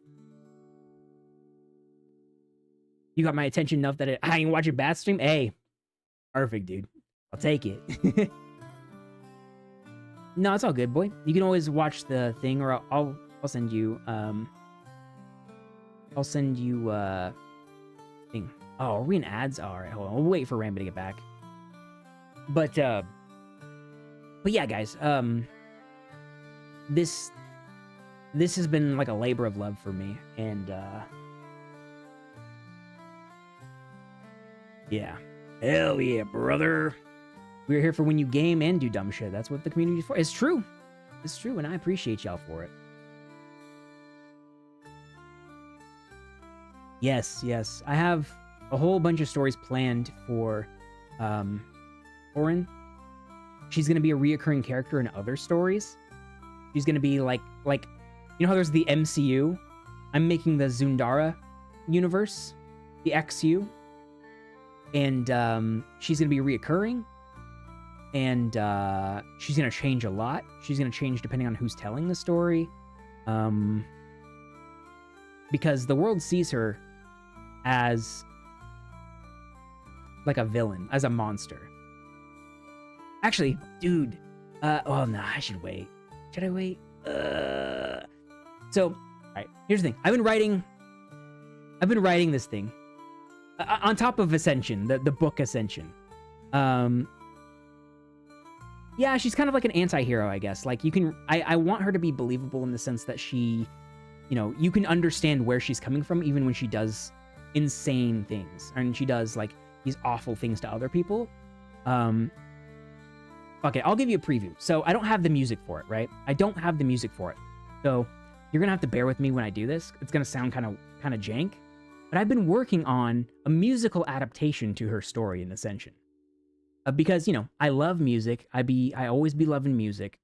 You got my attention enough that I ain't watching Bat Stream. Hey, perfect, dude. I'll take it. No, it's all good, boy. You can always watch the thing, or I'll send you thing. Oh, are we in ads? All right, hold on. We'll wait for Rambo to get back. But yeah, guys. This has been like a labor of love for me, and yeah, hell yeah, brother. We're here for when you game and do dumb shit. That's what the community is for. It's true. It's true, and I appreciate y'all for it. Yes. I have a whole bunch of stories planned for Torin. She's going to be a reoccurring character in other stories. She's going to be like, you know how there's the MCU? I'm making the Zundara universe, the XU. And she's going to be reoccurring. And she's going to change a lot. She's going to change depending on who's telling the story. Because the world sees her as like a villain, as a monster. Actually, dude. Oh, no, I should wait. Should I wait? So, all right, here's the thing. I've been writing this thing. On top of Ascension, the book Ascension. Yeah, she's kind of like an anti-hero, I guess. Like, I want her to be believable in the sense that she, you can understand where she's coming from even when she does insane things. And she does, like, these awful things to other people. Okay, I'll give you a preview. So, I don't have the music for it, right? I don't have the music for it. So, you're gonna have to bear with me when I do this. It's gonna sound kind of jank. But I've been working on a musical adaptation to her story in Ascension. Because, I love music. I always be loving music.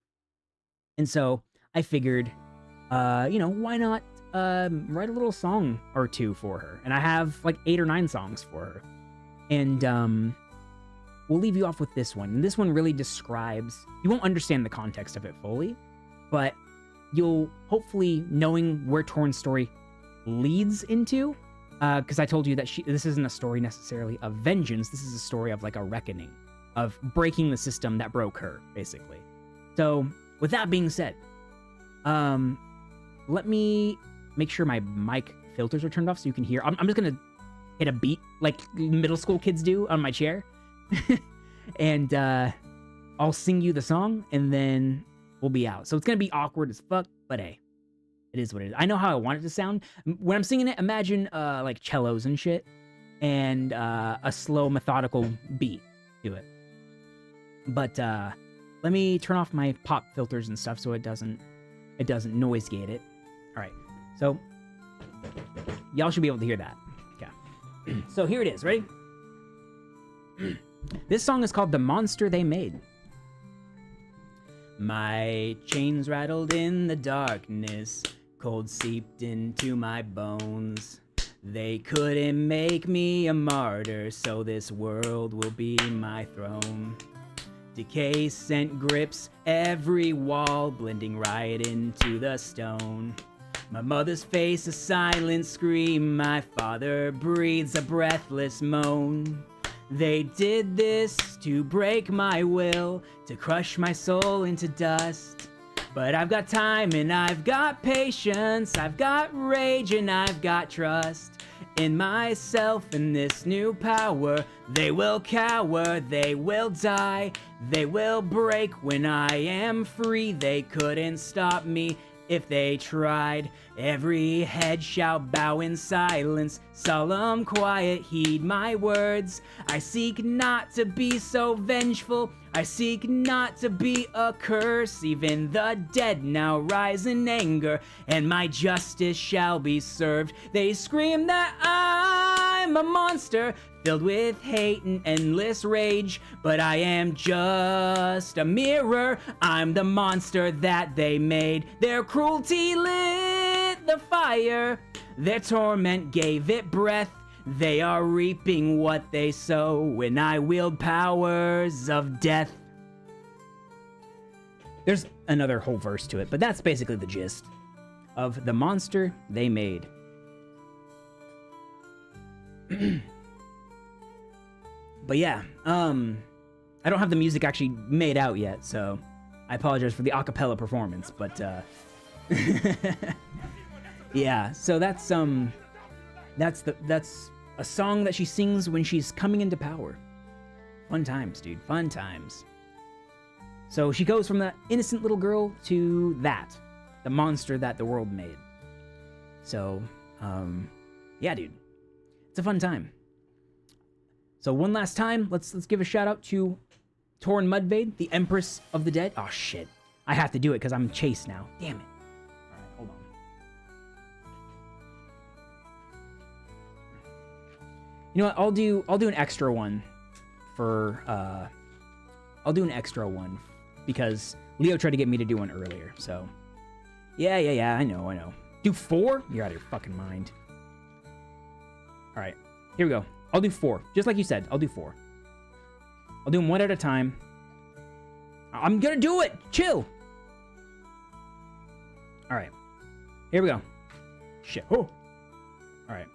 And so I figured you know, why not write a little song or two for her? And I have like 8 or 9 songs for her. And we'll leave you off with this one. And this one really describes, you won't understand the context of it fully, but you'll hopefully, knowing where Torn's story leads into, because I told you that this isn't a story necessarily of vengeance. This is a story of like a reckoning, of breaking the system that broke her, basically. So with that being said, let me make sure my mic filters are turned off so you can hear. I'm just gonna hit a beat like middle school kids do on my chair. And I'll sing you the song and then we'll be out. So it's gonna be awkward as fuck, but hey, it is what it is. I know how I want it to sound. When I'm singing it, imagine like cellos and shit and a slow methodical beat to it. But let me turn off my pop filters and stuff so it doesn't noise gate it. All right, so y'all should be able to hear that. Okay, so here it is. Ready? This song is called "The Monster They Made." My chains rattled in the darkness, cold seeped into my bones. They couldn't make me a martyr, so this world will be my throne. Decay scent grips every wall, blending right into the stone. My mother's face a silent scream, my father breathes a breathless moan. They did this to break my will, to crush my soul into dust. But I've got time and I've got patience, I've got rage and I've got trust in myself and this new power. They will cower, they will die, they will break when I am free. They couldn't stop me if they tried. Every head shall bow in silence, solemn quiet heed my words. I seek not to be so vengeful, I seek not to be a curse. Even the dead now rise in anger, and my justice shall be served. They scream that I'm a monster, filled with hate and endless rage, but I am just a mirror. I'm the monster that they made. Their cruelty lit the fire, their torment gave it breath. They are reaping what they sow when I wield powers of death. There's another whole verse to it, but that's basically the gist of the monster they made. But yeah, I don't have the music actually made out yet, so I apologize for the acapella performance, but yeah, so that's a song that she sings when she's coming into power. Fun times, dude, fun times. So she goes from that innocent little girl to that, the monster that the world made. So, yeah, dude, it's a fun time. So one last time, let's give a shout out to Torn Mudvayne, the Empress of the Dead. Oh shit, I have to do it because I'm chased now. Damn it. All right, hold on. You know what? I'll do an extra one for I'll do an extra one because Leo tried to get me to do one earlier. So yeah, I know. Do 4? You're out of your fucking mind. All right, here we go. I'll do 4. Just like you said, I'll do 4. I'll do them one at a time. I'm gonna do it! Chill! Alright. Here we go. Shit. Oh! Alright.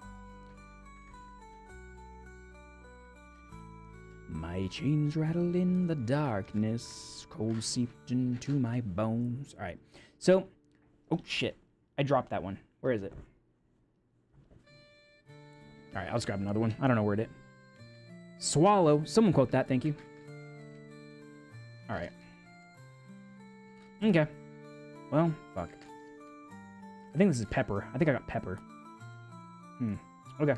My chains rattled in the darkness, cold seeped into my bones. Alright. So, oh shit. I dropped that one. Where is it? Alright, I'll just grab another one. I don't know where it is. Swallow. Someone quote that, thank you. Alright. Okay. Well, fuck. I think this is pepper. I think I got pepper. Okay.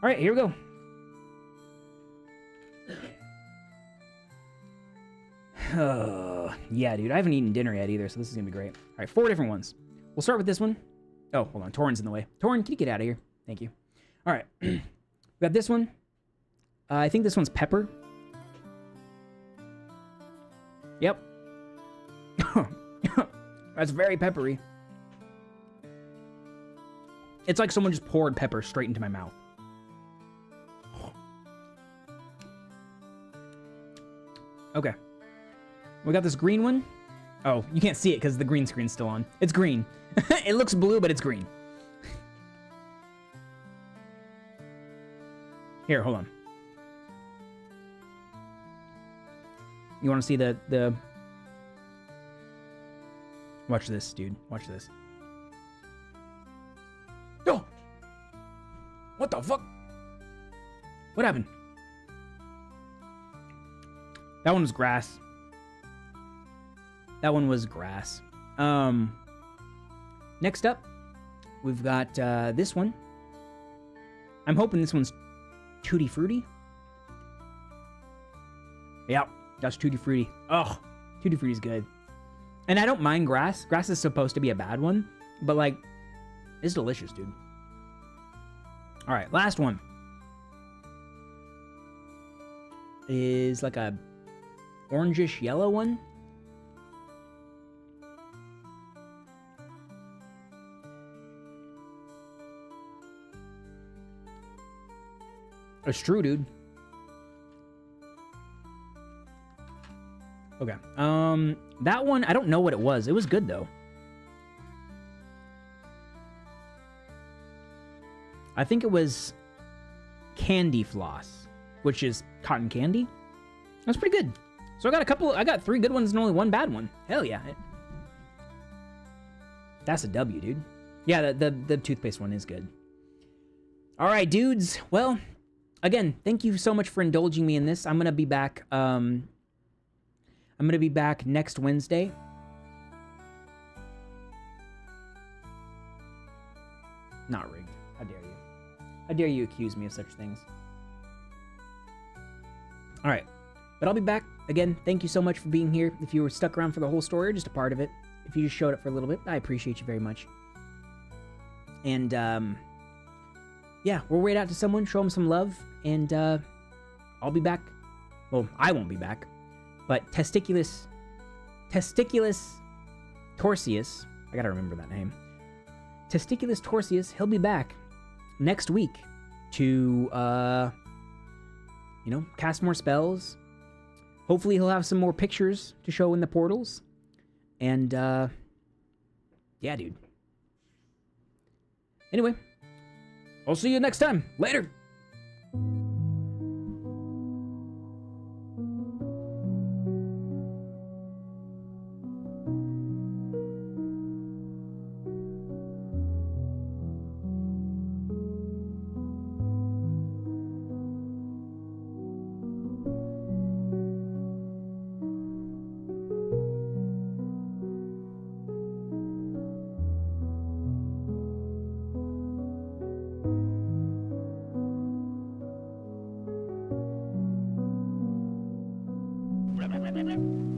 Alright, here we go. Yeah, dude. I haven't eaten dinner yet either, so this is gonna be great. Alright, 4 different ones. We'll start with this one. Oh, hold on. Torrin's in the way. Torrin, can you get out of here? Thank you. Alright. We got this one. I think this one's pepper. Yep. That's very peppery. It's like someone just poured pepper straight into my mouth. Okay. We got this green one. Oh, you can't see it because the green screen's still on. It's green. It looks blue, but it's green. Here, hold on. You want to see the... Watch this, dude. Watch this. Oh! What the fuck? What happened? That one was grass. That one was grass. Next up, we've got this one. I'm hoping this one's Tutti Frutti. Yeah, that's Tutti Frutti. Ugh, Tutti Frutti's good. And I don't mind grass. Grass is supposed to be a bad one, but like, it's delicious, dude. All right, last one is like a orangish yellow one. It's true, dude. Okay. That one, I don't know what it was. It was good, though. I think it was candy floss, which is cotton candy. That's pretty good. So I got 3 good ones and only 1 bad one. Hell yeah. That's a W, dude. Yeah, the toothpaste one is good. All right, dudes. Well, again, thank you so much for indulging me in this. I'm going to be back next Wednesday. Not rigged. How dare you? How dare you accuse me of such things? All right. But I'll be back. Again, thank you so much for being here. If you were stuck around for the whole story or just a part of it, if you just showed up for a little bit, I appreciate you very much. And, yeah, we'll wait out to someone, show them some love, and I'll be back. Well, I won't be back, but Testiculus Torsius, I gotta remember that name. Testiculus Torsius, he'll be back next week to, cast more spells. Hopefully he'll have some more pictures to show in the portals. And, yeah, dude. Anyway, I'll see you next time. Later. Blah, blah, blah, blah, blah.